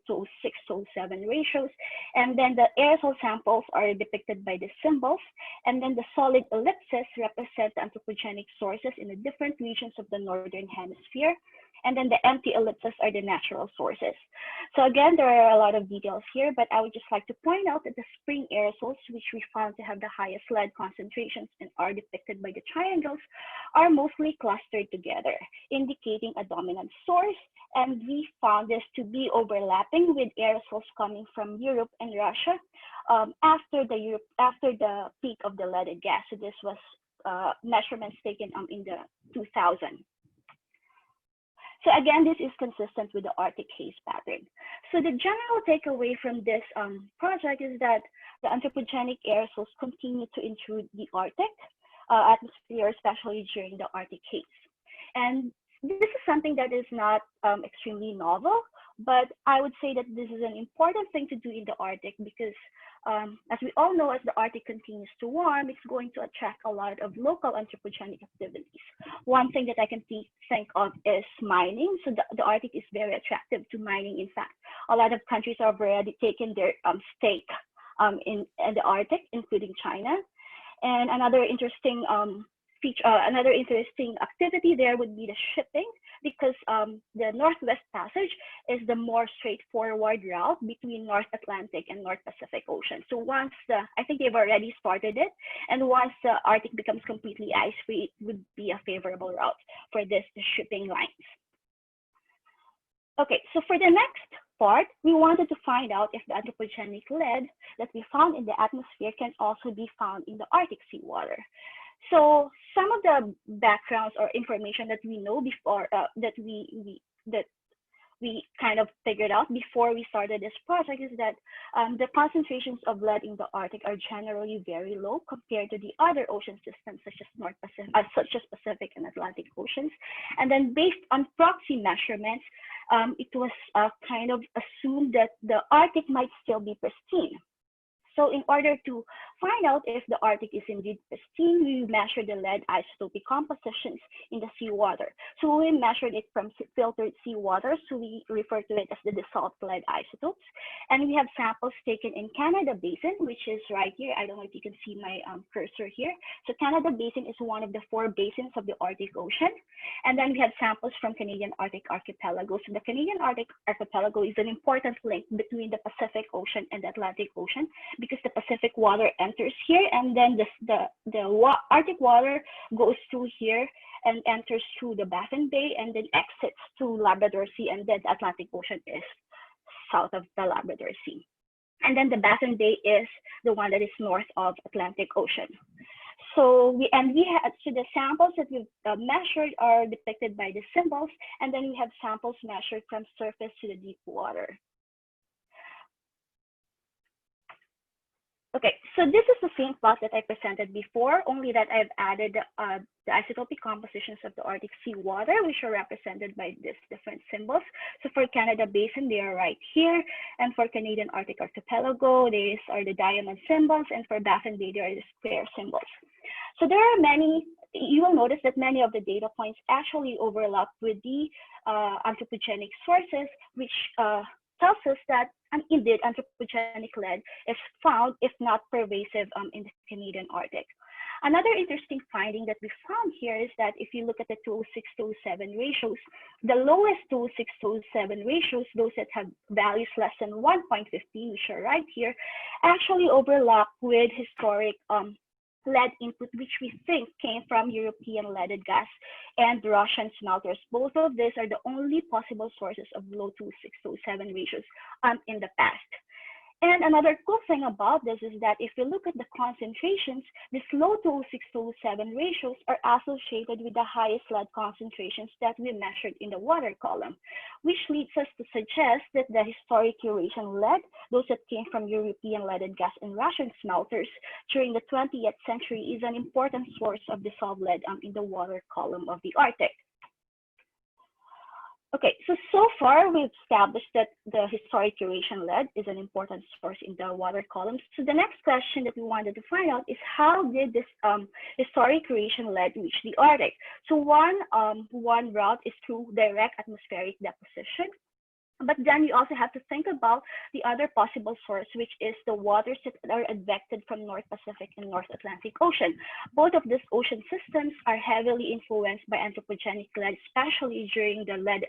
206-207 ratios. And then the aerosol samples are depicted by the symbols. And then the solid ellipses represent the anthropogenic sources in the different regions of the northern hemisphere. And then the empty ellipses are the natural sources. So again, there are a lot of details here, but I would just like to point out that the spring aerosols, which we found to have the highest lead concentrations and are depicted by the triangles, are mostly clustered together, indicating a dominant source. And we found this to be overlapping with aerosols coming from Europe and Russia after the peak of the leaded gas. So this was measurements taken in the 2000. So again, this is consistent with the Arctic haze pattern. So the general takeaway from this project is that the anthropogenic aerosols continue to intrude the Arctic atmosphere, especially during the Arctic haze. And this is something that is not extremely novel, but I would say that this is an important thing to do in the Arctic because as we all know, as the Arctic continues to warm, it's going to attract a lot of local anthropogenic activities. One thing that I can think of is mining. So the Arctic is very attractive to mining. In fact, a lot of countries have already taken their stake in the Arctic, including China. And another interesting another interesting activity there would be the shipping, because the Northwest Passage is the more straightforward route between North Atlantic and North Pacific Ocean. So once I think they've already started it, and once the Arctic becomes completely ice-free, it would be a favorable route for this shipping lines. Okay, so for the next part, we wanted to find out if the anthropogenic lead that we found in the atmosphere can also be found in the Arctic seawater. So some of the backgrounds or information that we know before that we kind of figured out before we started this project is that the concentrations of lead in the Arctic are generally very low compared to the other ocean systems such as Pacific and Atlantic oceans. And then based on proxy measurements, it was kind of assumed that the Arctic might still be pristine. So in order to find out if the Arctic is indeed pristine, we measured the lead isotope compositions in the seawater. So we measured it from filtered seawater, so we refer to it as the dissolved lead isotopes. And we have samples taken in Canada Basin, which is right here. I don't know if you can see my cursor here. So Canada Basin is one of the 4 basins of the Arctic Ocean. And then we have samples from Canadian Arctic Archipelago. So the Canadian Arctic Archipelago is an important link between the Pacific Ocean and the Atlantic Ocean, because the Pacific water enters here, and then the Arctic water goes through here and enters through the Baffin Bay and then exits to Labrador Sea, and then the Atlantic Ocean is south of the Labrador Sea. And then the Baffin Bay is the one that is north of Atlantic Ocean. So the samples that we've measured are depicted by the symbols, and then we have samples measured from surface to the deep water. Okay, so this is the same plot that I presented before, only that I've added the isotopic compositions of the Arctic seawater, which are represented by these different symbols. So for Canada Basin, they are right here. And for Canadian Arctic Archipelago, these are the diamond symbols. And for Baffin Bay, they are the square symbols. So there are many, you will notice that many of the data points actually overlap with the anthropogenic sources, which tells us that indeed anthropogenic lead is found, if not pervasive, in the Canadian Arctic. Another interesting finding that we found here is that if you look at the 206-207 ratios, the lowest 206-207 ratios, those that have values less than 1.15, which are right here, actually overlap with historic lead input, which we think came from European leaded gas and Russian smelters. Both of these are the only possible sources of low 206-207 ratios in the past. And another cool thing about this is that if you look at the concentrations, these low 206-207 ratios are associated with the highest lead concentrations that we measured in the water column, which leads us to suggest that the historic Eurasian lead, those that came from European leaded gas and Russian smelters during the 20th century, is an important source of dissolved lead in the water column of the Arctic. Okay, so far we've established that the historic Eurasian lead is an important source in the water columns. So the next question that we wanted to find out is how did this historic Eurasian lead reach the Arctic? So one route is through direct atmospheric deposition. But then you also have to think about the other possible source, which is the waters that are advected from North Pacific and North Atlantic Ocean. Both of these ocean systems are heavily influenced by anthropogenic lead, especially during the lead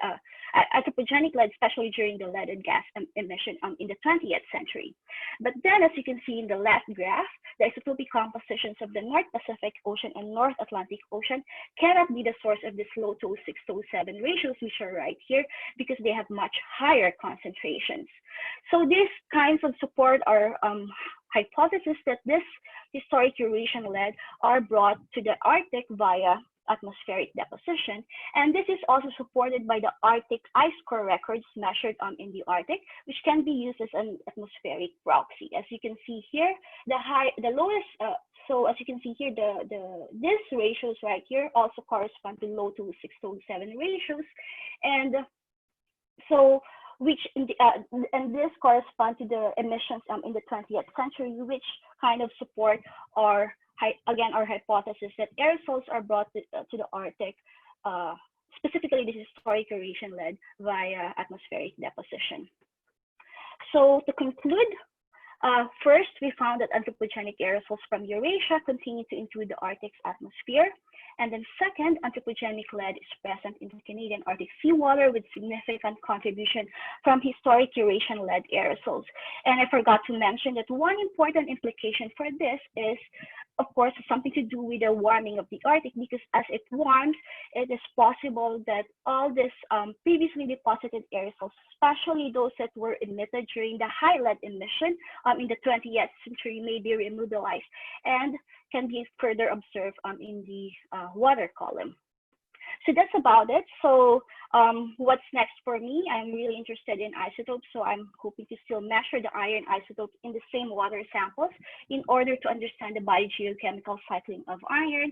leaded gas emission in the 20th century. But then, as you can see in the left graph, the isotopic compositions of the North Pacific Ocean and North Atlantic Ocean cannot be the source of these low 206-207 ratios, which are right here, because they have much higher concentrations. So these kinds of support our hypothesis that this historic erosion lead are brought to the Arctic via atmospheric deposition. And this is also supported by the Arctic ice core records measured in the Arctic, which can be used as an atmospheric proxy. As you can see here, the lowest, so as you can see here, these ratios right here also correspond to low to 6 to 7 ratios. And so, and this corresponds to the emissions in the 20th century, which kind of support our hypothesis that aerosols are brought to the Arctic, specifically this historic erosion led via atmospheric deposition. So to conclude, first, we found that anthropogenic aerosols from Eurasia continue to intrude the Arctic's atmosphere. And then second, anthropogenic lead is present in the Canadian Arctic seawater with significant contribution from historic Eurasian lead aerosols. And I forgot to mention that one important implication for this is, of course, something to do with the warming of the Arctic, because as it warms, it is possible that all this previously deposited aerosols, especially those that were emitted during the high lead emission in the 20th century, may be remobilized and can be further observed in the water column. So that's about it. So what's next for me? I'm really interested in isotopes, so I'm hoping to still measure the iron isotopes in the same water samples in order to understand the biogeochemical cycling of iron.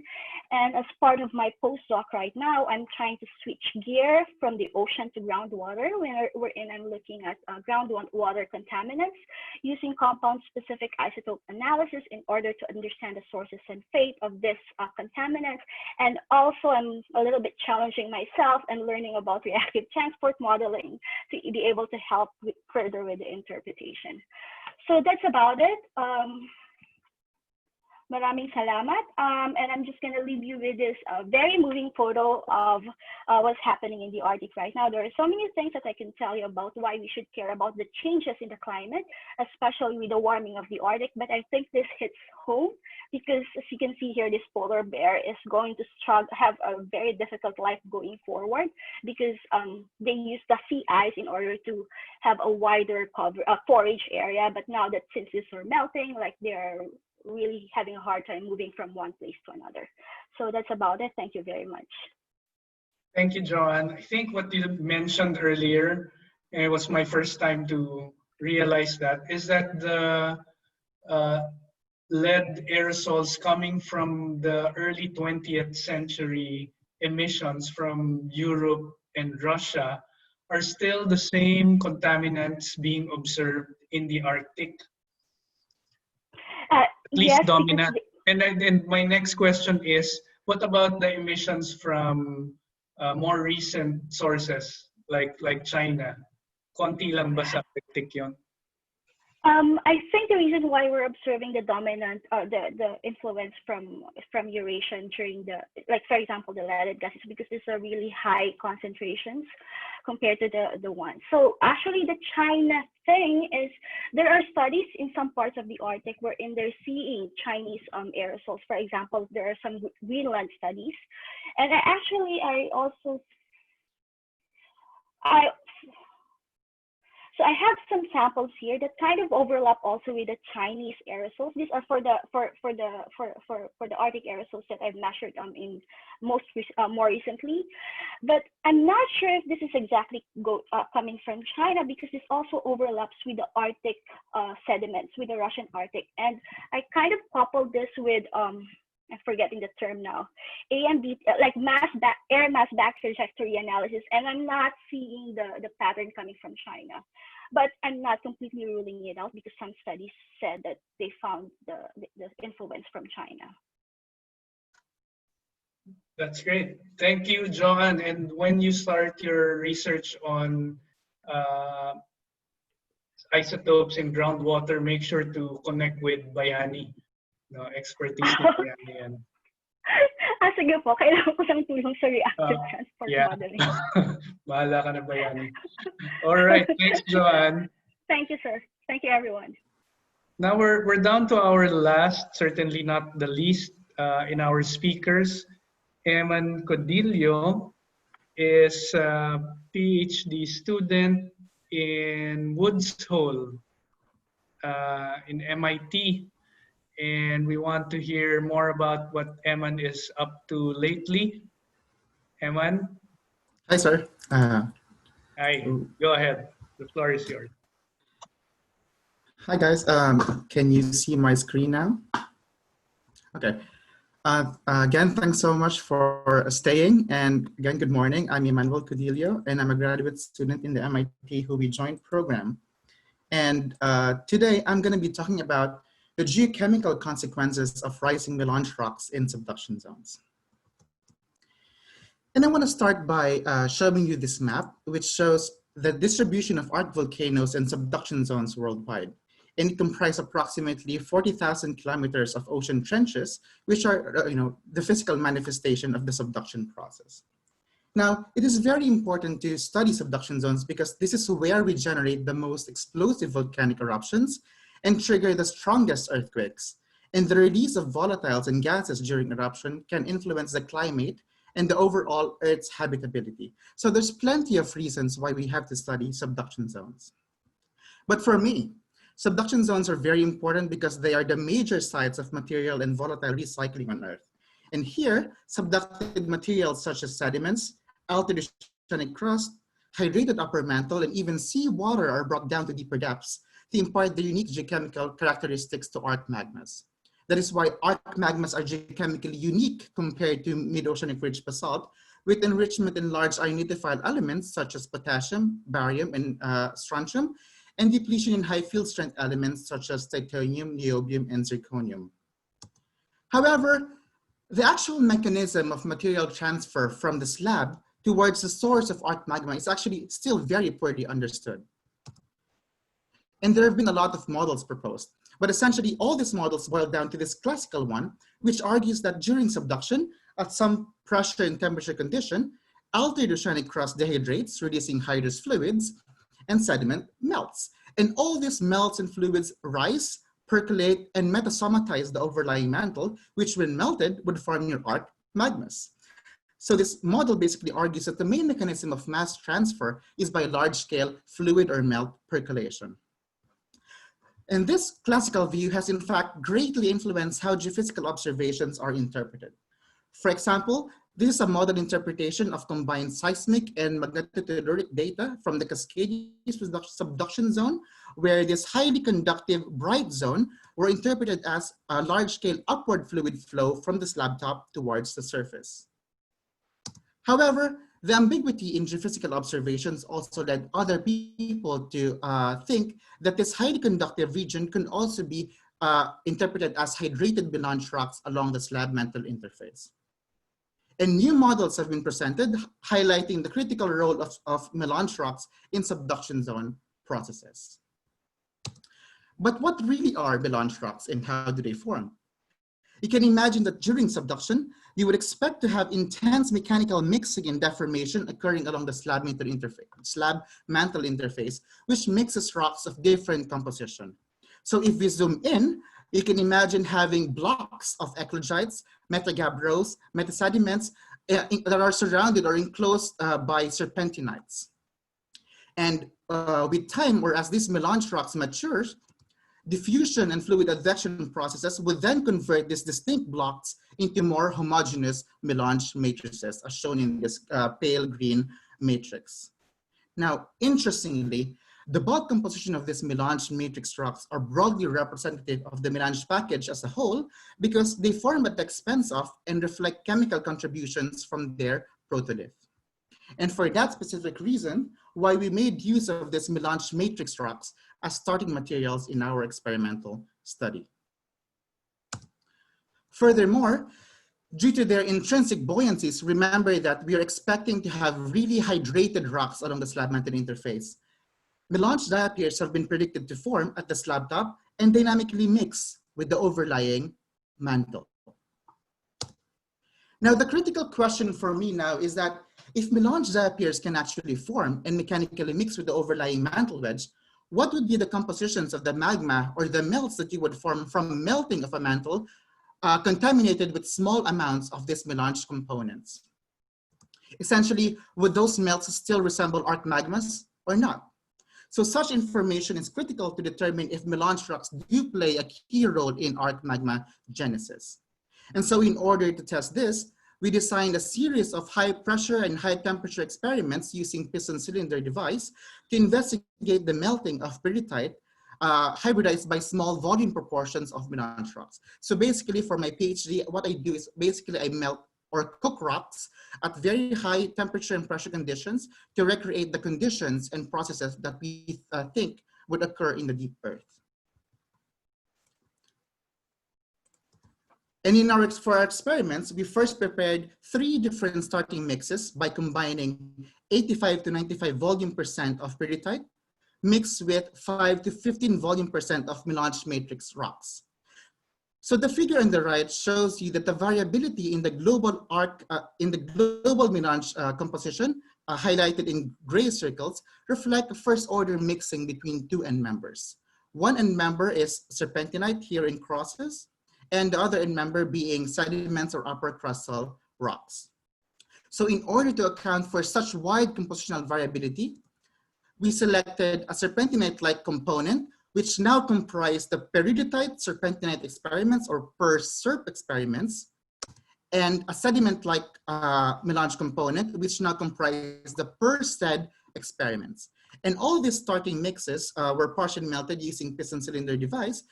And as part of my postdoc right now, I'm trying to switch gear from the ocean to groundwater, wherein I'm looking at groundwater contaminants using compound-specific isotope analysis in order to understand the sources and fate of this contaminants. And also, I'm a little bit challenging myself and learning about reactive transport modeling to be able to help further with the interpretation. So that's about it. Maraming salamat. And I'm just going to leave you with this very moving photo of what's happening in the Arctic right now. There are so many things that I can tell you about why we should care about the changes in the climate, especially with the warming of the Arctic. But I think this hits home because, as you can see here, this polar bear is going to have a very difficult life going forward because they use the sea ice in order to have a wider forage area. But now that since these are melting, like they're really having a hard time moving from one place to another. So that's about it. Thank you very much. Thank you, Joanne. I think what you mentioned earlier, and it was my first time to realize that, is that the lead aerosols coming from the early 20th century emissions from Europe and Russia are still the same contaminants being observed in the Arctic. At least yes, dominant. And my next question is, what about the emissions from more recent sources like China? Konti lang ba sa Arctic yun? I think the reason why we're observing the dominant, the influence from Eurasian during the, like for example, the leaded gas is because these are really high concentrations compared to the one. So actually the China thing is, there are studies in some parts of the Arctic wherein they're seeing Chinese aerosols. For example, there are some Greenland studies. And So I have some samples here that kind of overlap also with the Chinese aerosols. These are for the Arctic aerosols that I've measured in more recently. But I'm not sure if this is exactly coming from China, because this also overlaps with the Arctic sediments, with the Russian Arctic. And I kind of coupled this with I'm forgetting the term now, AMB, like air mass back trajectory analysis, and I'm not seeing the pattern coming from China. But I'm not completely ruling it out because some studies said that they found the influence from China. That's great. Thank you, Joanne. And when you start your research on isotopes in groundwater, make sure to connect with Bayani. No, expertise ni Bayani yan. Sige po, kailangan ko siyang tulong sa reactive transport modeling. Bahala ka na, Bayani. All right, thanks, Joanne. Thank you, sir. Thank you, everyone. Now we're down to our last, certainly not the least, in our speakers. Eman Codillo is a PhD student in Woods Hole. in MIT, and we want to hear more about what Eman is up to lately. Eman? Hi, sir. Hi, go ahead. The floor is yours. Hi, guys. Can you see my screen now? Okay. Again, thanks so much for staying. And again, good morning. I'm Emmanuel Codilio, and I'm a graduate student in the MIT Who We Joined program. And today, I'm going to be talking about the geochemical consequences of rising melange rocks in subduction zones. And I want to start by showing you this map, which shows the distribution of arc volcanoes and subduction zones worldwide. And it comprises approximately 40,000 kilometers of ocean trenches, which are the physical manifestation of the subduction process. Now, it is very important to study subduction zones because this is where we generate the most explosive volcanic eruptions and trigger the strongest earthquakes. And the release of volatiles and gases during eruption can influence the climate and the overall Earth's habitability. So there's plenty of reasons why we have to study subduction zones. But for me, subduction zones are very important because they are the major sites of material and volatile recycling on Earth. And here, subducted materials such as sediments, altered oceanic crust, hydrated upper mantle, and even seawater are brought down to deeper depths to impart the unique geochemical characteristics to arc magmas. That is why arc magmas are geochemically unique compared to mid-oceanic ridge basalt, with enrichment in large ionitophile elements such as potassium, barium, and strontium, and depletion in high field strength elements such as titanium, niobium, and zirconium. However, the actual mechanism of material transfer from the slab towards the source of arc magma is actually still very poorly understood. And there have been a lot of models proposed, but essentially all these models boil down to this classical one, which argues that during subduction, at some pressure and temperature condition, altered oceanic crust dehydrates, releasing hydrous fluids, and sediment melts. And all these melts and fluids rise, percolate, and metasomatize the overlying mantle, which when melted would form your arc magmas. So this model basically argues that the main mechanism of mass transfer is by large-scale fluid or melt percolation. And this classical view has in fact greatly influenced how geophysical observations are interpreted. For example, this is a model interpretation of combined seismic and magnetotelluric data from the Cascades subduction zone, where this highly conductive bright zone were interpreted as a large-scale upward fluid flow from the slab top towards the surface. However, the ambiguity in geophysical observations also led other people to think that this highly conductive region can also be interpreted as hydrated melange rocks along the slab-mantle interface. And new models have been presented highlighting the critical role of melange rocks in subduction zone processes. But what really are melange rocks and how do they form? You can imagine that during subduction, you would expect to have intense mechanical mixing and deformation occurring along the slab-mantle interface, which mixes rocks of different composition. So if we zoom in, you can imagine having blocks of eclogites, metagabbros, metasediments that are surrounded or enclosed by serpentinites. And with time, or as these melange rocks mature, diffusion and fluid advection processes would then convert these distinct blocks into more homogeneous melange matrices, as shown in this pale green matrix. Now, interestingly, the bulk composition of these melange matrix rocks are broadly representative of the melange package as a whole because they form at the expense of and reflect chemical contributions from their protolith. And for that specific reason, why we made use of this melange matrix rocks as starting materials in our experimental study. Furthermore, due to their intrinsic buoyancies, remember that we are expecting to have really hydrated rocks along the slab-mantle interface. Melange diapirs have been predicted to form at the slab top and dynamically mix with the overlying mantle. Now, the critical question for me now is that if melange diapirs can actually form and mechanically mix with the overlying mantle wedge, what would be the compositions of the magma or the melts that you would form from melting of a mantle contaminated with small amounts of these melange components? Essentially, would those melts still resemble arc magmas or not? So such information is critical to determine if melange rocks do play a key role in arc magma genesis. And so in order to test this, we designed a series of high pressure and high temperature experiments using piston cylinder device to investigate the melting of peridotite hybridized by small volume proportions of melange rocks. So basically for my PhD, what I do is basically I melt or cook rocks at very high temperature and pressure conditions to recreate the conditions and processes that we think would occur in the deep earth. And for our experiments, we first prepared 3 different starting mixes by combining 85 to 95 volume % of peridotite mixed with 5 to 15 volume % of melange matrix rocks. So the figure on the right shows you that the variability in the global melange composition, highlighted in gray circles, reflect first order mixing between 2 end members. One end member is serpentinite here in crosses, and the other end member being sediments or upper crustal rocks. So in order to account for such wide compositional variability, we selected a serpentinite-like component, which now comprise the peridotite serpentinite experiments or per-serp experiments, and a sediment-like melange component, which now comprise the per-sed experiments. And all these starting mixes were partially melted using piston cylinder device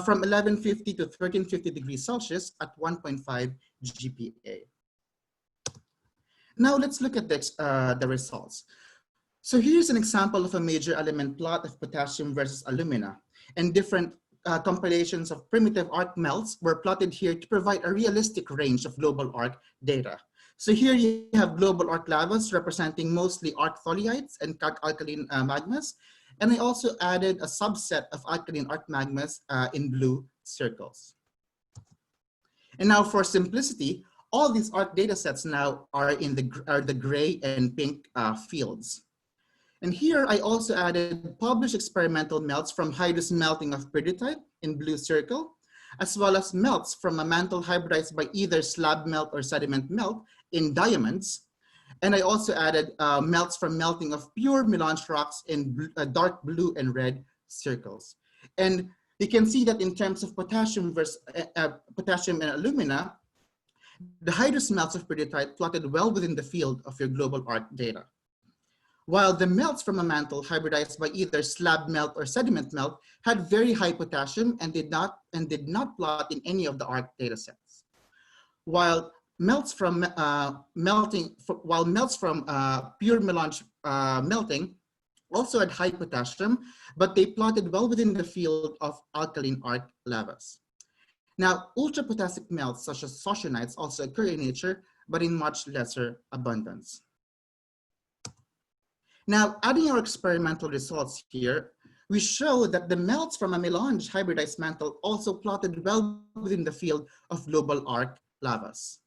from 1150 to 1350 degrees Celsius at 1.5 GPa. Now let's look at the results. So here's an example of a major element plot of potassium versus alumina, and different compilations of primitive arc melts were plotted here to provide a realistic range of global arc data. So here you have global arc lavas representing mostly arc tholeiites and calc-alkaline magmas. And I also added a subset of alkaline arc magmas in blue circles. And now for simplicity, all these arc data sets now are in the gray and pink fields. And here I also added published experimental melts from hydrous melting of peridotite in blue circle, as well as melts from a mantle hybridized by either slab melt or sediment melt in diamonds. And I also added melts from melting of pure melange rocks in dark blue and red circles. And you can see that in terms of potassium versus potassium and alumina, the hydrous melts of peridotite plotted well within the field of your global arc data, while the melts from a mantle hybridized by either slab melt or sediment melt had very high potassium and did not plot in any of the arc data sets. While melts from pure melange melting also had high potassium, but they plotted well within the field of alkaline arc lavas. Now, ultrapotassic melts such as saucianites also occur in nature, but in much lesser abundance. Now, adding our experimental results here, we show that the melts from a melange hybridized mantle also plotted well within the field of global arc lavas.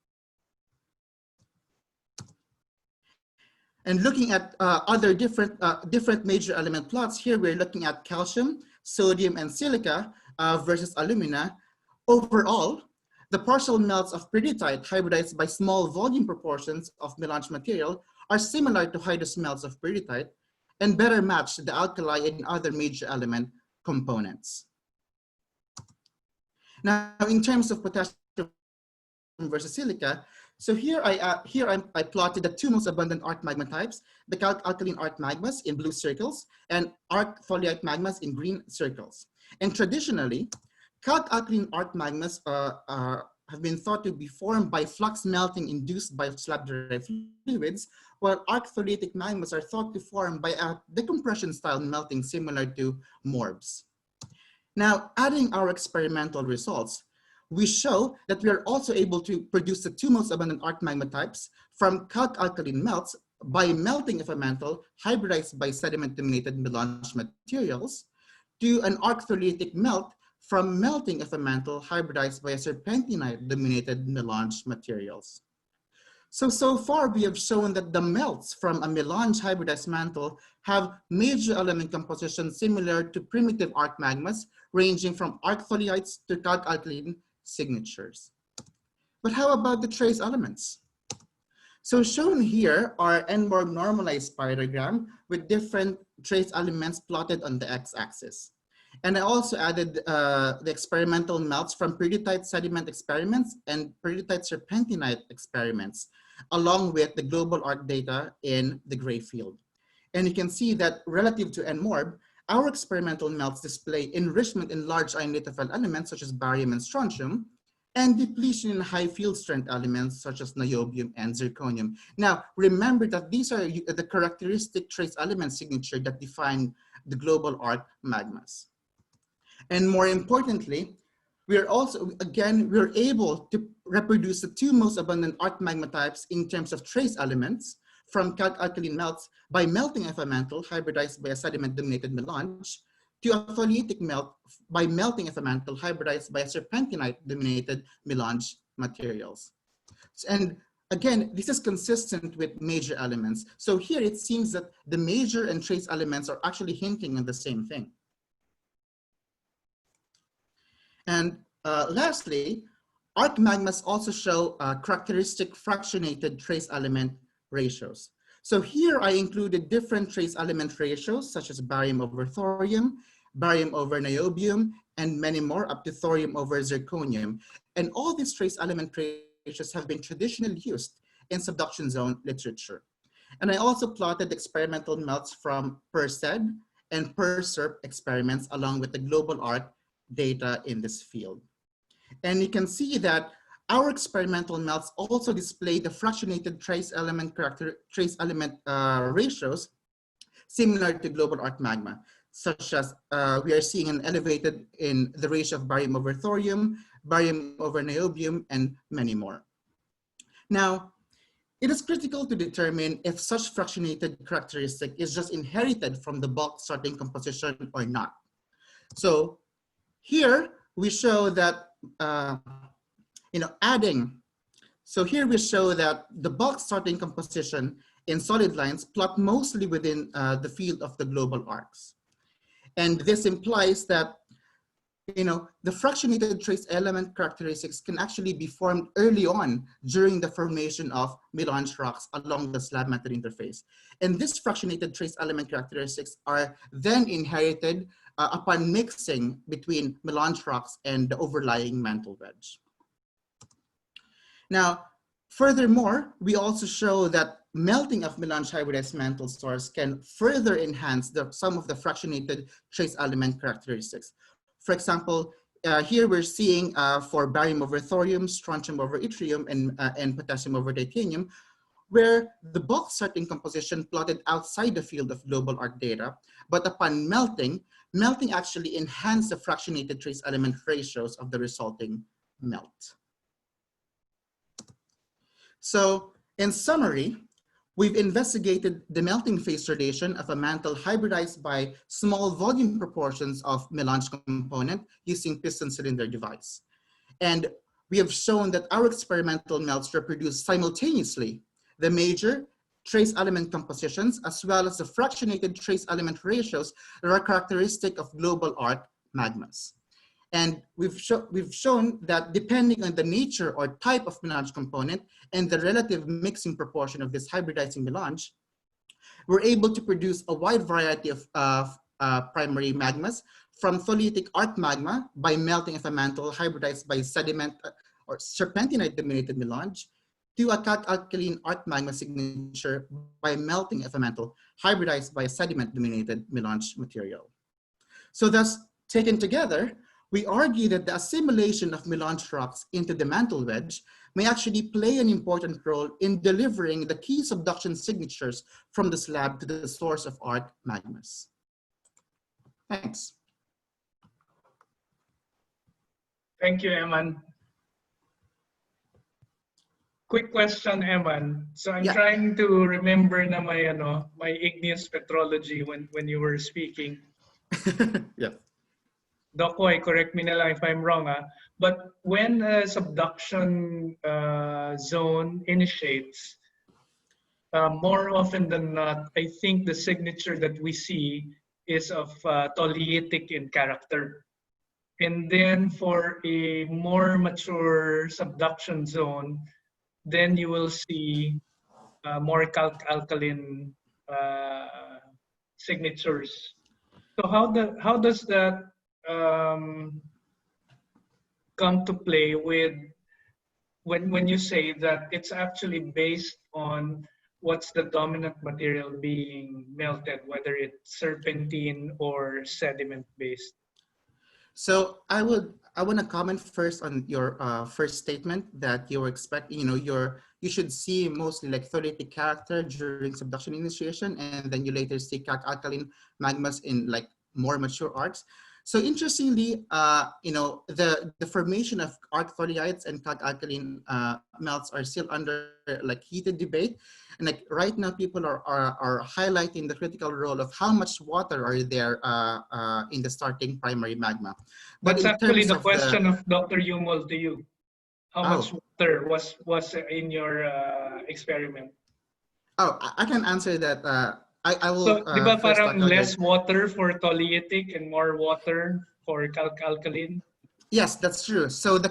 And looking at other different major element plots, here we're looking at calcium, sodium, and silica versus alumina. Overall, the partial melts of peridotite hybridized by small volume proportions of melange material are similar to hydrous melts of peridotite and better match the alkali and other major element components. Now, in terms of potassium versus silica, so here I plotted the 2 most abundant arc magma types, the calc-alkaline arc magmas in blue circles and arc tholeiite magmas in green circles. And traditionally, calc-alkaline arc magmas have been thought to be formed by flux melting induced by slab-derived fluids, while arc tholeiitic magmas are thought to form by a decompression style melting similar to morbs. Now, adding our experimental results, we show that we are also able to produce the 2 most abundant arc magma types from calc-alkaline melts by melting of a mantle hybridized by sediment-dominated melange materials to an arc tholeiitic melt from melting of a mantle hybridized by a serpentinite-dominated melange materials. So far we have shown that the melts from a melange hybridized mantle have major element composition similar to primitive arc magmas, ranging from arc tholeiites to calc-alkaline signatures. But how about the trace elements? So shown here are NMORG normalized spirogram with different trace elements plotted on the x-axis. And I also added the experimental melts from peridotite sediment experiments and peridotite serpentinite experiments, along with the global arc data in the gray field. And you can see that relative to NMORG, our experimental melts display enrichment in large ion lithophile elements such as barium and strontium, and depletion in high field strength elements such as niobium and zirconium. Now, remember that these are the characteristic trace element signature that define the global arc magmas. And more importantly, we are also, again, we're able to reproduce the two most abundant arc magma types in terms of trace elements from calc-alkaline melts by melting of a mantle hybridized by a sediment-dominated melange to a tholeiitic melt by melting of a mantle hybridized by a serpentinite-dominated melange materials. And again, this is consistent with major elements. So here it seems that the major and trace elements are actually hinting on the same thing. And lastly, arc magmas also show characteristic fractionated trace element ratios. So here I included different trace element ratios such as barium over thorium, barium over niobium, and many more up to thorium over zirconium. And all these trace element ratios have been traditionally used in subduction zone literature. And I also plotted experimental melts from PERSED and PERSERP experiments along with the global arc data in this field. And you can see that our experimental melts also display the fractionated trace element ratios similar to global arc magma, such as we are seeing an elevated in the ratio of barium over thorium, barium over niobium, and many more. Now, it is critical to determine if such fractionated characteristic is just inherited from the bulk starting composition or not. So here we show that so here we show that the bulk starting composition in solid lines plot mostly within the field of the global arcs. And this implies that, the fractionated trace element characteristics can actually be formed early on during the formation of melange rocks along the slab mantle interface. And these fractionated trace element characteristics are then inherited upon mixing between melange rocks and the overlying mantle wedge. Now, furthermore, we also show that melting of melange hybridized mantle stores can further enhance some of the fractionated trace element characteristics. For example, here we're seeing for barium over thorium, strontium over yttrium, and potassium over titanium, where the bulk starting composition plotted outside the field of global arc data, but upon melting actually enhanced the fractionated trace element ratios of the resulting melt. So in summary, we've investigated the melting phase relation of a mantle hybridized by small volume proportions of melange component using piston cylinder device. And we have shown that our experimental melts reproduce simultaneously the major trace element compositions as well as the fractionated trace element ratios that are characteristic of global arc magmas. And we've shown that depending on the nature or type of melange component and the relative mixing proportion of this hybridizing melange, we're able to produce a wide variety of primary magmas, from tholeiitic arc magma by melting of a mantle hybridized by sediment or serpentinite dominated melange, to a calc-alkaline arc magma signature by melting of a mantle hybridized by a sediment dominated melange material. So thus, taken together, we argue that the assimilation of melange rocks into the mantle wedge may actually play an important role in delivering the key subduction signatures from the slab to the source of arc magmas. Thanks. Thank you, Eman. Quick question, Eman. So I'm trying to remember na my igneous petrology when you were speaking. Yeah. Dokoy, correct me na lang if I'm wrong. But when a subduction zone initiates, more often than not, I think the signature that we see is of tholeiitic in character. And then for a more mature subduction zone, then you will see more alkaline signatures. So how does that come to play with when you say that it's actually based on what's the dominant material being melted, whether it's serpentine or sediment based? So I want to comment first on your first statement that you were expecting, you should see mostly like tholeiitic character during subduction initiation, and then you later see alkaline magmas in like more mature arcs. So interestingly, the formation of arc tholeiites and alkaline melts are still under like heated debate. And like right now, people are highlighting the critical role of how much water are there in the starting primary magma. But that's in actually terms the of question of Dr. Yumol to you. How much water was in your experiment? Oh, I can answer that. I will So, di ba first parang tackle less that. water for tholeiitic and more water for alkaline? Yes, that's true. So the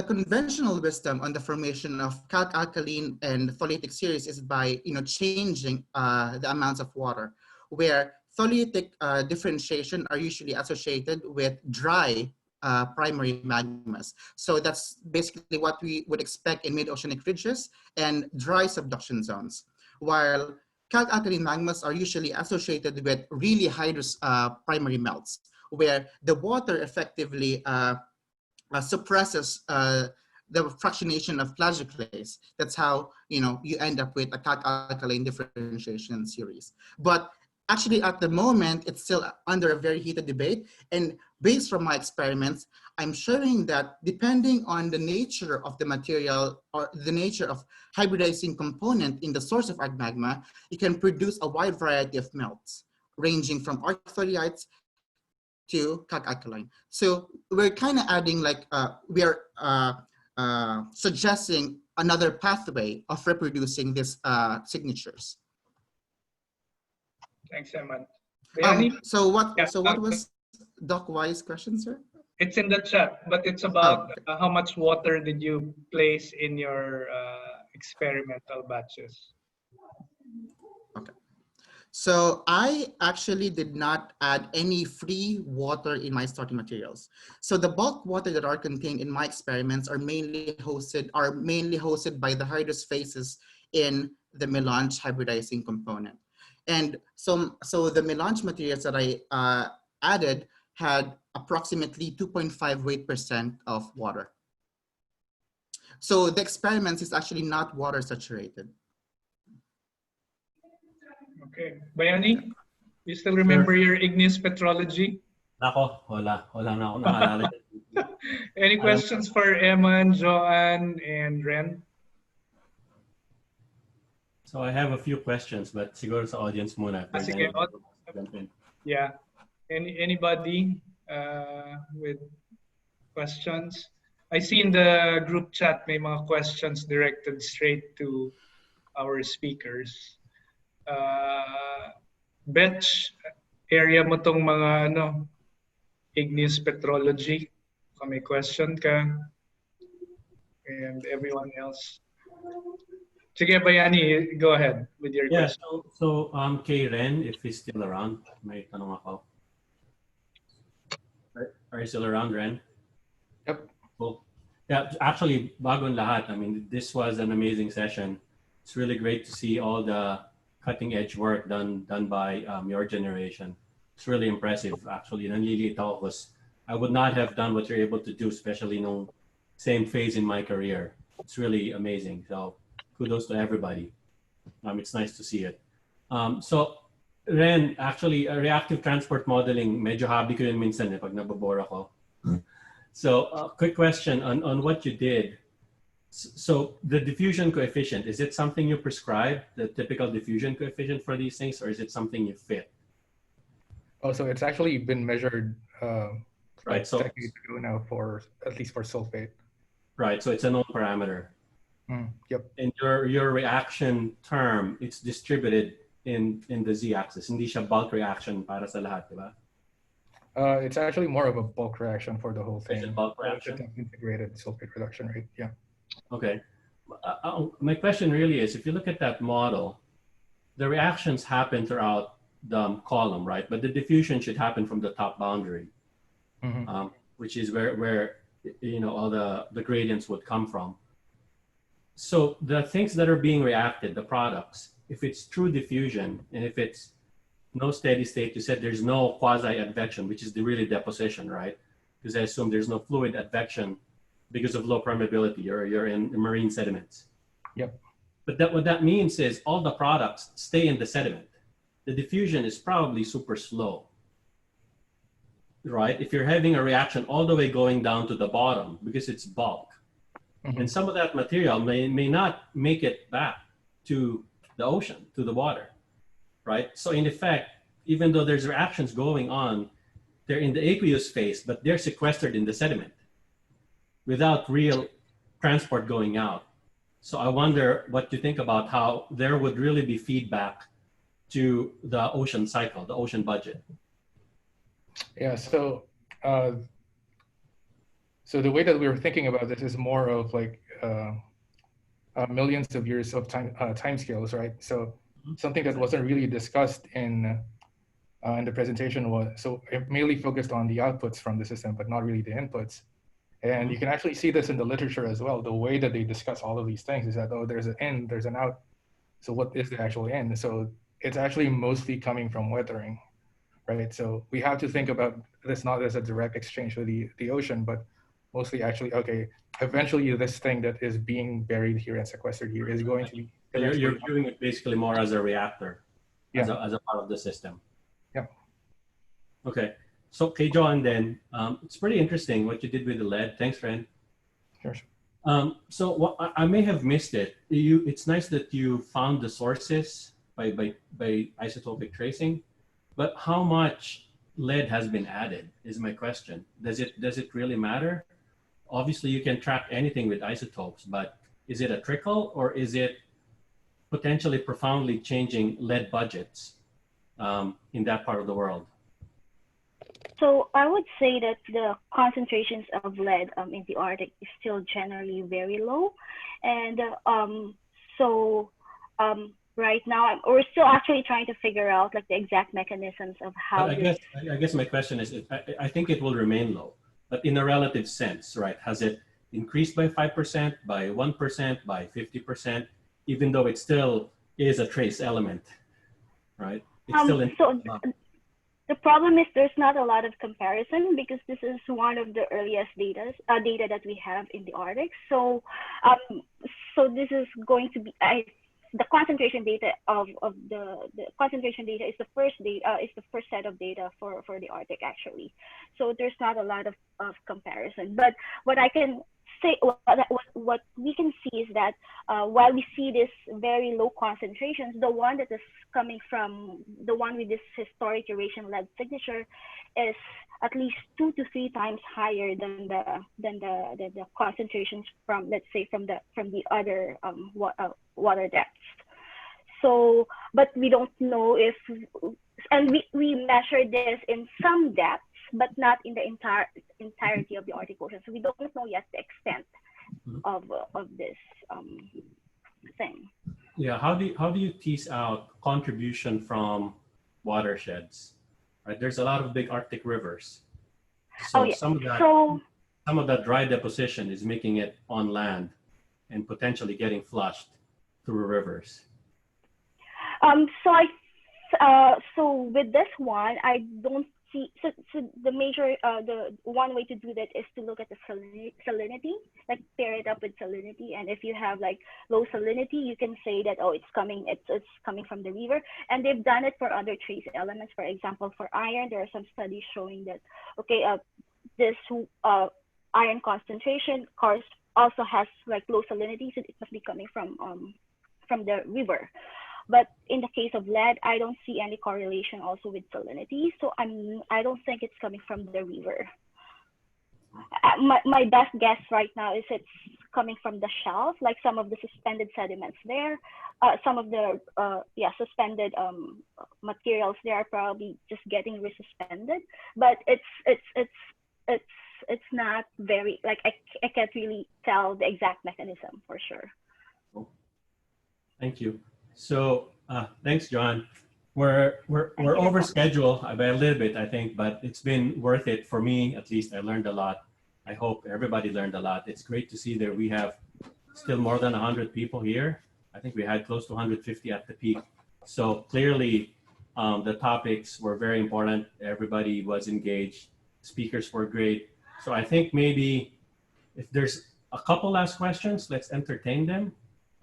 conventional wisdom on the formation of alkaline and tholeiitic series is by changing the amounts of water, where tholeiitic differentiation are usually associated with dry primary magmas. So that's basically what we would expect in mid-oceanic ridges and dry subduction zones, while alkaline magmas are usually associated with really hydrous primary melts, where the water effectively suppresses the fractionation of plagioclase. That's how you end up with a alkaline differentiation series. But actually, at the moment, it's still under a very heated debate. And based from my experiments, I'm showing that depending on the nature of the material or the nature of hybridizing component in the source of arc magma, you can produce a wide variety of melts, ranging from arc tholeiites to alkaline. So we're kind of adding like, we are suggesting another pathway of reproducing these signatures. Thanks, Eman. So what was Doc Y's question, sir? It's in the chat, but it's about how much water did you place in your experimental batches? Okay. So I actually did not add any free water in my starting materials. So the bulk water that are contained in my experiments are mainly hosted by the hydrous phases in the melange hybridizing component. And so the melange materials that I added had approximately 2.5 weight% of water. So the experiments is actually not water saturated. Okay. Bayani, you still remember your igneous petrology? Nako, wala na ako naalala. Any questions for Eman, Joanne, and Ren? So I have a few questions, but siguro sa audience muna. Sige, yeah. Anybody with questions? I see in the group chat may mga questions directed straight to our speakers. Betch, area mo tong mga igneous petrology. Kung may question ka. And everyone else. Sige, Bayani, go ahead with your question. So kay Ren, if he's still around, may tanong ako. Are you still around, Ren? Yep. Cool. Yeah, actually, bago lahat, I mean, this was an amazing session. It's really great to see all the cutting edge work done by your generation. It's really impressive, actually. Nanliliit ako because I would not have done what you're able to do, especially in same phase in my career. It's really amazing. So kudos to everybody. It's nice to see it. So Ren, actually, reactive transport modeling, medyo hobby ko yun minsan pag nabobore ako. So quick question on what you did. So the diffusion coefficient, is it something you prescribe, the typical diffusion coefficient for these things, or is it something you fit? Oh, so it's actually been measured right, so decades ago now for, at least for sulfate. Right, so it's a known parameter. Yep. And your reaction term, it's distributed in the z-axis. Hindi siya bulk reaction para sa lahat, di ba? It's actually more of a bulk reaction for the whole thing. It's a bulk reaction? Integrated sulfate reduction rate, yeah. Okay. My question really is, if you look at that model, the reactions happen throughout the column, right? But the diffusion should happen from the top boundary, which is where you know all the gradients would come from. So the things that are being reacted, the products, if it's true diffusion and if it's no steady state, you said there's no quasi-advection, which is the really deposition, right? Because I assume there's no fluid advection because of low permeability, or you're in marine sediments. Yep. But what that means is all the products stay in the sediment. The diffusion is probably super slow, right? If you're having a reaction all the way going down to the bottom because it's bulk, and some of that material may not make it back to the ocean, to the water, right? So in effect, even though there's reactions going on, they're in the aqueous phase, but they're sequestered in the sediment without real transport going out. So I wonder what you think about how there would really be feedback to the ocean cycle, the ocean budget. Yeah, so so the way that we were thinking about this is more of like millions of years of time scales, right? So something that wasn't really discussed in the presentation was, so it mainly focused on the outputs from the system, but not really the inputs. And you can actually see this in the literature as well. The way that they discuss all of these things is that, oh, there's an in, there's an out. So what is the actual in? So it's actually mostly coming from weathering, right? So we have to think about this not as a direct exchange with the ocean, but mostly actually, okay, eventually this thing that is being buried here and sequestered here is going to be. You're viewing it basically more as a reactor, as a part of the system. Yeah. Okay. So, okay, John, then it's pretty interesting what you did with the lead. Thanks, Ren. Sure. So what, I may have missed it. It's nice that you found the sources by isotopic tracing, but how much lead has been added is my question. Does it really matter? Obviously, you can track anything with isotopes, but is it a trickle, or is it potentially profoundly changing lead budgets in that part of the world? So I would say that the concentrations of lead in the Arctic is still generally very low. And right now we're still actually trying to figure out like the exact mechanisms of how I guess my question is, I think it will remain low, but in a relative sense, right? Has it increased by 5%, by 1%, by 50%, even though it still is a trace element, right? It's still in the problem is there's not a lot of comparison because this is one of the earliest data that we have in the Arctic. So, so this is going to be the concentration data of the concentration data is the first set of data for the Arctic actually. So there's not a lot of comparison. But what I can say, what we can see is that while we see this very low concentrations, the one that is coming from the one with this historic duration lead signature is at least 2 to 3 times higher than the concentrations from, let's say, from the other water depths. So, but we don't know if, and we measure this in some depths, but not in the entirety of the Arctic Ocean. So we don't know yet the extent of this thing. Yeah, how do you tease out contribution from watersheds? Right, there's a lot of big Arctic rivers. So some of that dry deposition is making it on land and potentially getting flushed through rivers. So with this one, I don't see. So the major, the one way to do that is to look at the salinity, like pair it up with salinity. And if you have like low salinity, you can say that it's coming from the river. And they've done it for other trace elements. For example, for iron, there are some studies showing that this iron concentration also has like low salinity, so it must be coming from the river. But in the case of lead, I don't see any correlation also with salinity. So I don't think it's coming from the river. My best guess right now is it's coming from the shelf, like some of the suspended sediments there. Some of the suspended materials there are probably just getting resuspended. But it's not very, like I can't really tell the exact mechanism for sure. Oh, thank you. So thanks, John. We're over schedule by a little bit, I think, but it's been worth it for me. At least I learned a lot. I hope everybody learned a lot. It's great to see that we have still more than 100 people here. I think we had close to 150 at the peak. So clearly, the topics were very important. Everybody was engaged. Speakers were great. So I think maybe if there's a couple last questions, let's entertain them.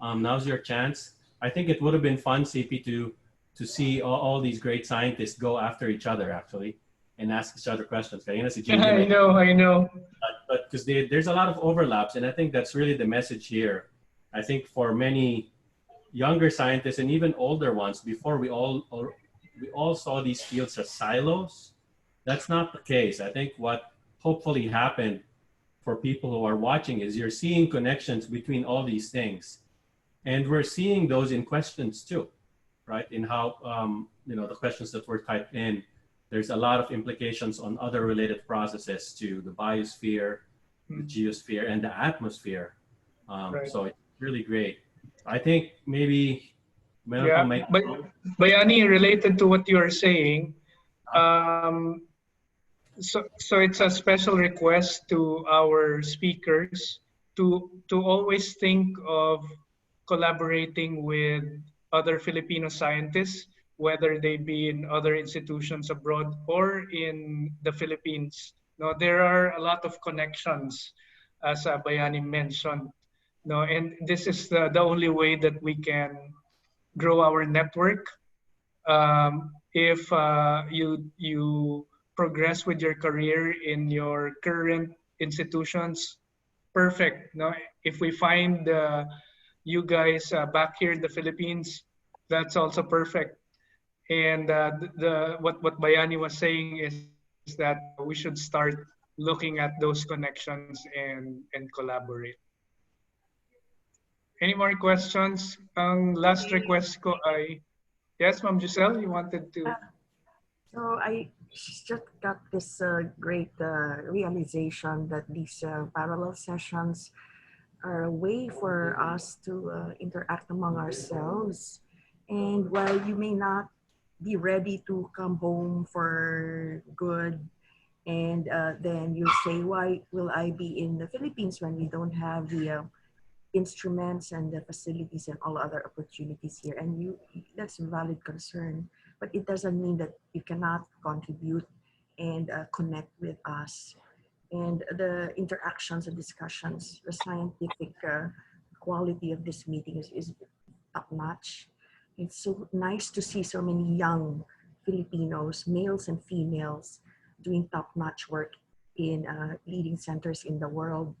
Now's your chance. I think it would have been fun, CP, to see all these great scientists go after each other, actually, and ask each other questions. I know. But because there's a lot of overlaps, and I think that's really the message here. I think for many younger scientists and even older ones, before we all saw these fields as silos. That's not the case. I think what hopefully happened for people who are watching is you're seeing connections between all these things. And we're seeing those in questions too, right? In how, the questions that were typed in, there's a lot of implications on other related processes to the biosphere, the geosphere, and the atmosphere. Right. So it's really great. I think maybe but Bayani, related to what you are saying, so it's a special request to our speakers to always think of collaborating with other Filipino scientists, whether they be in other institutions abroad or in the Philippines. No, there are a lot of connections, as Bayani mentioned. No, and this is the only way that we can grow our network. If you progress with your career in your current institutions, perfect. No, if we find you guys back here in the Philippines, that's also perfect. And what Bayani was saying is that we should start looking at those connections and collaborate. Any more questions? Ang last request ko ay, yes, Ma'am Giselle, you wanted to? So I just got this great realization that these parallel sessions are a way for us to interact among ourselves. And while you may not be ready to come home for good, and then you say, why will I be in the Philippines when we don't have the instruments and the facilities and all other opportunities here? And that's a valid concern, but it doesn't mean that you cannot contribute and connect with us. And the interactions and discussions, the scientific quality of this meeting is top-notch. It's so nice to see so many young Filipinos, males and females, doing top-notch work in leading centers in the world.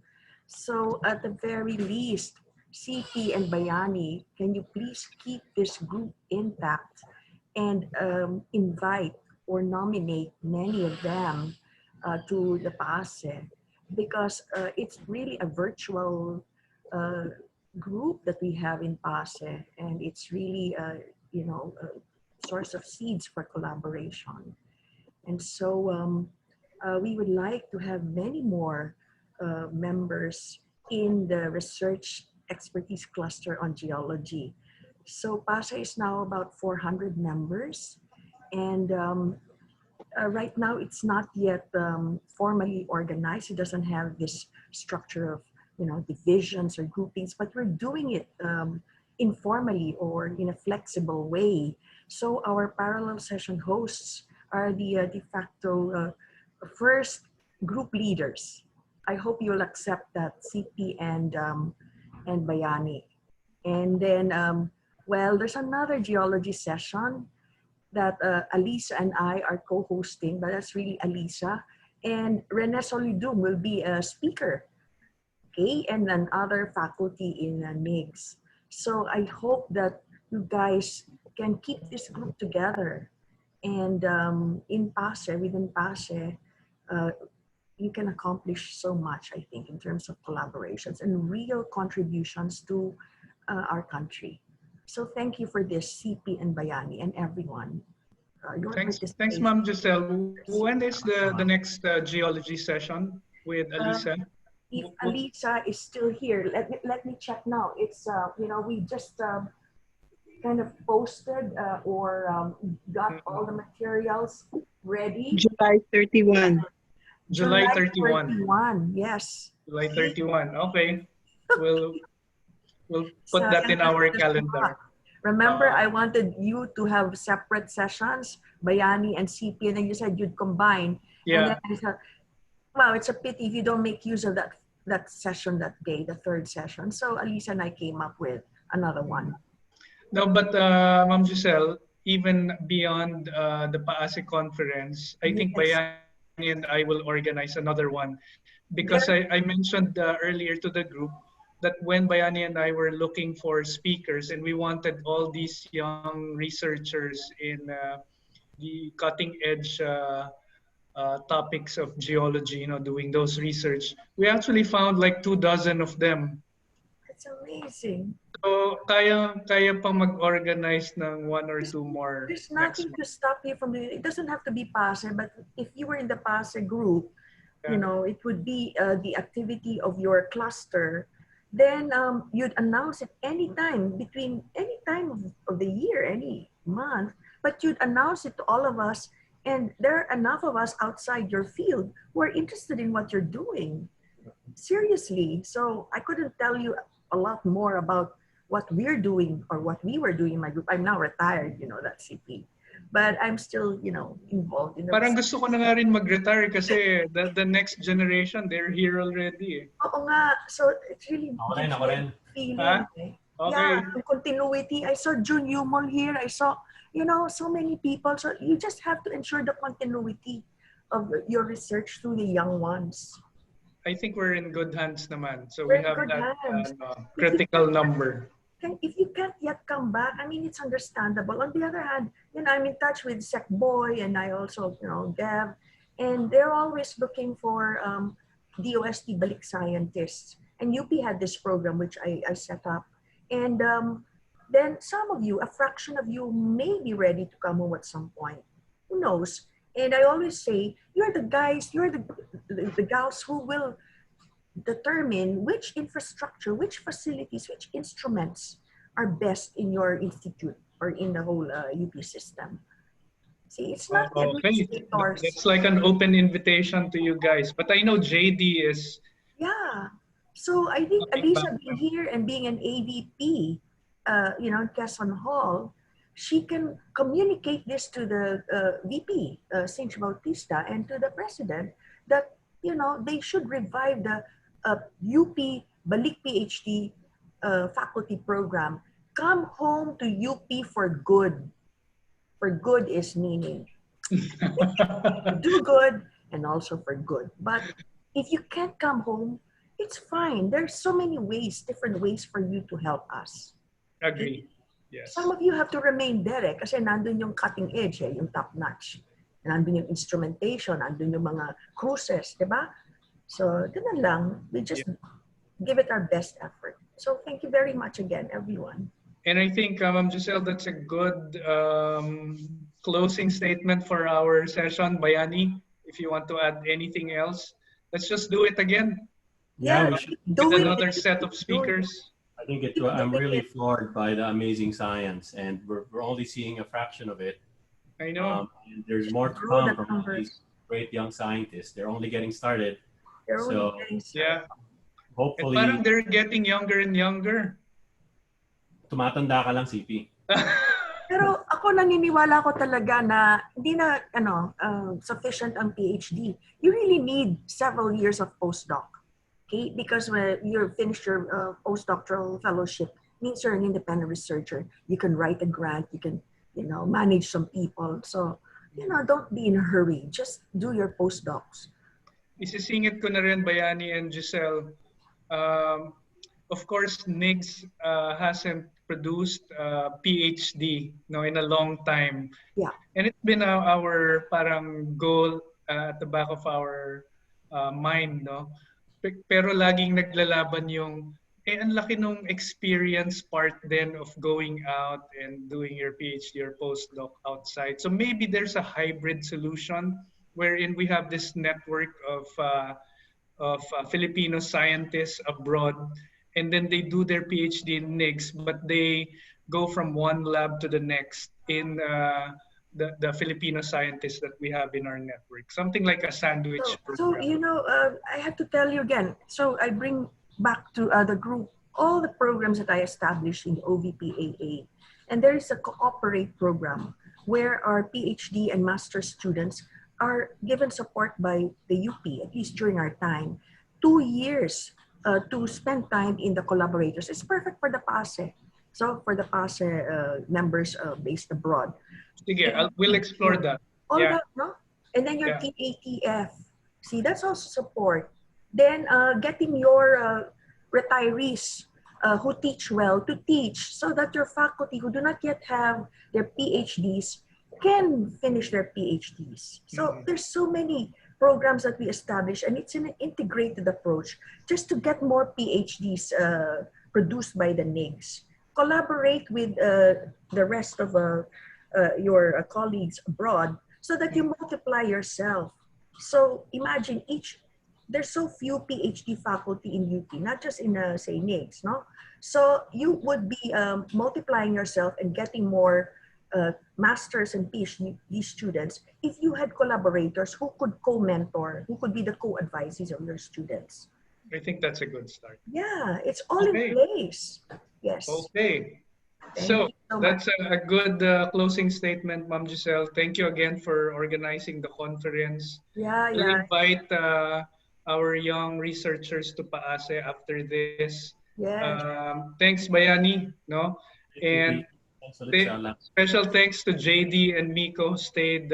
So at the very least, CP and Bayani, can you please keep this group intact and invite or nominate many of them to the PAASE, because it's really a virtual group that we have in PAASE, and it's really a source of seeds for collaboration. And so we would like to have many more members in the research expertise cluster on geology. So PAASE is now about 400 members, and right now it's not yet formally organized. It doesn't have this structure of divisions or groupings, but we're doing it informally or in a flexible way. So our parallel session hosts are the de facto first group leaders. I hope you'll accept that, CP and Bayani. And then, well, there's another geology session that Alisa and I are co-hosting, but that's really Alisa. And Rene Solidum will be a speaker, okay? And then other faculty in MIGS. So I hope that you guys can keep this group together. And in PAASE, within PAASE, you can accomplish so much, I think, in terms of collaborations and real contributions to our country. So thank you for this, CP and Bayani and everyone. Thanks, Ma'am Giselle. When is the next geology session with Alisa? if Alisa is still here, let me check now. It's you know, we just kind of posted or got all the materials ready. July 31. July 31. 31, yes. July 31. Okay. We'll put So, that in our calendar. Remember, I wanted you to have separate sessions, Bayani and CP, and then you said you'd combine. Yeah. And then I said, wow, it's a pity if you don't make use of that session that day, the third session. So Alisa and I came up with another one. No, but Ma'am Giselle, even beyond the PAASE conference, I think Bayani and I will organize another one. Because I mentioned earlier to the group that when Bayani and I were looking for speakers and we wanted all these young researchers in the cutting edge topics of geology, you know, doing those research, we actually found like 24 of them. That's amazing. So kaya pang mag-organize ng 1 or 2 more. There's nothing to stop you from doing it. It doesn't have to be PAASE, but if you were in the PAASE group, you know, it would be the activity of your cluster. Then you'd announce it anytime, between any time of the year, any month, but you'd announce it to all of us. And there are enough of us outside your field who are interested in what you're doing. Seriously. So I couldn't tell you a lot more about what we're doing or what we were doing in my group. I'm now retired, you know, that's CP. But I'm still, you know, involved in the... Parang gusto ko na nga rin mag-retire kasi the next generation, they're here already. Oo nga. So it's really feeling. Huh? Eh. Okay. Yeah, the continuity. I saw Jun Yumol here. I saw, you know, so many people. So you just have to ensure the continuity of your research through the young ones. I think we're in good hands naman. So We're we have in good that hands. critical number. If you can't yet come back, I mean, it's understandable. On the other hand, you know, I'm in touch with Sec Boy and I also, you know, Dev, and they're always looking for DOST Balik scientists. And UP had this program, which I set up. And then some of you, a fraction of you may be ready to come home at some point. Who knows? And I always say, you're the guys, you're the gals who will determine which infrastructure, which facilities, which instruments are best in your institute or in the whole UP system. See, it's not okay. It's like an open invitation to you guys. But I know JD is... Yeah. So I think Alisa being here and being an AVP, you know, in Quezon Hall, she can communicate this to the VP, Sinch Bautista, and to the president that, you know, they should revive the UP Balik Ph.D. faculty program. Come home to UP for good. For good is meaning. Do good and also for good. But if you can't come home, it's fine. There's so many ways, different ways for you to help us. Agree. Yes. Some of you have to remain there kasi nandun yung cutting edge, yung top notch. Nandun yung instrumentation, nandun yung mga cruises, di ba? So, ganun lang. We just give it our best effort. So, thank you very much again, everyone. And I think, Ma'am Giselle, that's a good closing statement for our session. Bayani, if you want to add anything else, let's just do it again. Yeah, we should do with another set of speakers. I think I'm really floored by the amazing science, and we're only seeing a fraction of it. I know. And there's more to come from these great young scientists. They're only getting started. So, yeah. Hopefully, and parang they're getting younger and younger. Tumatanda ka lang, CP. Pero ako naniniwala ko talaga na hindi na sufficient ang PhD. You really need several years of postdoc. Okay? Because when you finish your postdoctoral fellowship, means you're an independent researcher. You can write a grant, you can, you know, manage some people. So, you know, don't be in a hurry. Just do your postdocs. Isisingit ko na rin, Bayani and Giselle. Of course, NIGS hasn't produced a PhD, in a long time. Yeah. And it's been our parang goal at the back of our mind, no? Pero laging naglalaban yung, ang laki nung experience part then of going out and doing your PhD or postdoc outside. So maybe there's a hybrid solution wherein we have this network of of Filipino scientists abroad, and then they do their PhD in NIGS, but they go from one lab to the next in the Filipino scientists that we have in our network. Something like a sandwich So, program. you know, I have to tell you again. So I bring back to the group all the programs that I established in OVPAA. And there is a cooperate program where our PhD and master students are given support by the UP, at least during our time, 2 years to spend time in the collaborators. It's perfect for the PAASE. So for the PAASE members based abroad. Sige, we'll explore that. All Yeah. that, no? And then your Yeah. TATF. See, that's also support. Then getting your retirees who teach well to teach so that your faculty who do not yet have their PhDs can finish their PhDs. So there's so many programs that we establish, and it's an integrated approach just to get more PhDs produced by the NIGS. Collaborate with the rest of your colleagues abroad so that you multiply yourself. So imagine there's so few PhD faculty in UP, not just in say NIGS, no? So you would be multiplying yourself and getting more masters and PhD students if you had collaborators who could co-mentor, who could be the co-advisees of your students. I think that's a good start. Yeah, it's all in place. Yes. Okay. Thank So you so that's a good closing statement, Ma'am Giselle. Thank you again for organizing the conference. Yeah, We'll yeah. invite our young researchers to PAASE after this. Yes. Thanks, Bayani. No? And special thanks to JD and Miko, stayed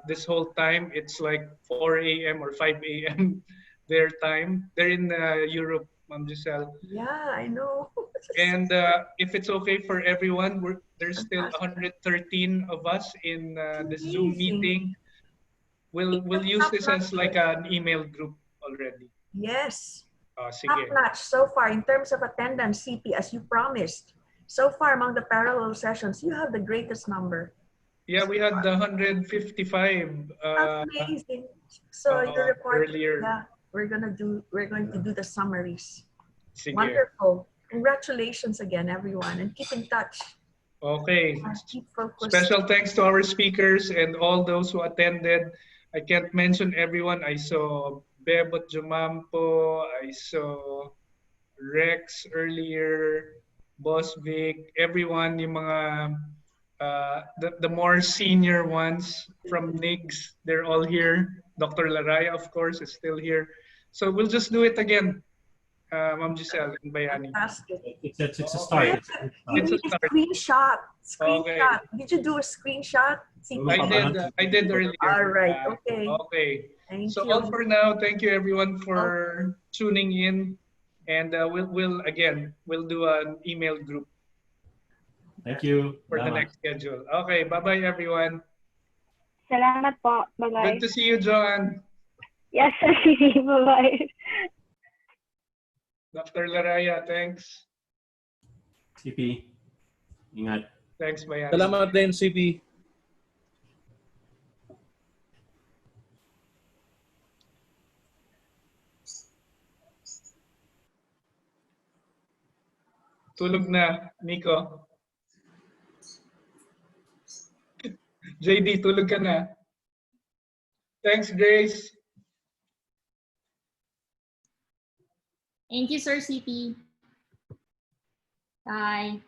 this whole time. It's like 4 a.m. or 5 a.m. their time. They're in Europe, Ma'am Giselle. Yeah, I know. And if it's okay for everyone, there's still 113 of us in the Zoom meeting. We'll use this as like an email group already. Yes. Sige. Top notch so far in terms of attendance, CP, as you promised. So far among the parallel sessions, you have the greatest number. Yeah, we had the 155. Amazing. So your report, earlier. yeah, we're going to do the summaries. Sige. Wonderful. Congratulations again, everyone, and keep in touch. Okay. Keep focused. Special thanks to our speakers and all those who attended. I can't mention everyone. I saw Bebot Jumampo. I saw Rex earlier, Boss Vic, everyone, yung mga the more senior ones from NIGS, they're all here. Dr. Laraya, of course, is still here. So we'll just do it again, Ma'am Giselle and Bayani. It's a start. You need a screenshot. Okay. Did you do a screenshot? I did earlier. All right. Okay. Okay. Thank So you. all for now. Thank you everyone for tuning in, and we'll do an email group. Thank you. For the next schedule. Okay. Bye bye everyone. Salamat po. Bye-bye. Good to see you, Joanne. Yes, bye-bye. Dr. Laraya, thanks. CP, ingat. Thanks, Bayan. Salamat din, CP. Tulog na, Miko. JD, tulog ka na. Thanks, Grace. Thank you, Sir CP. Bye.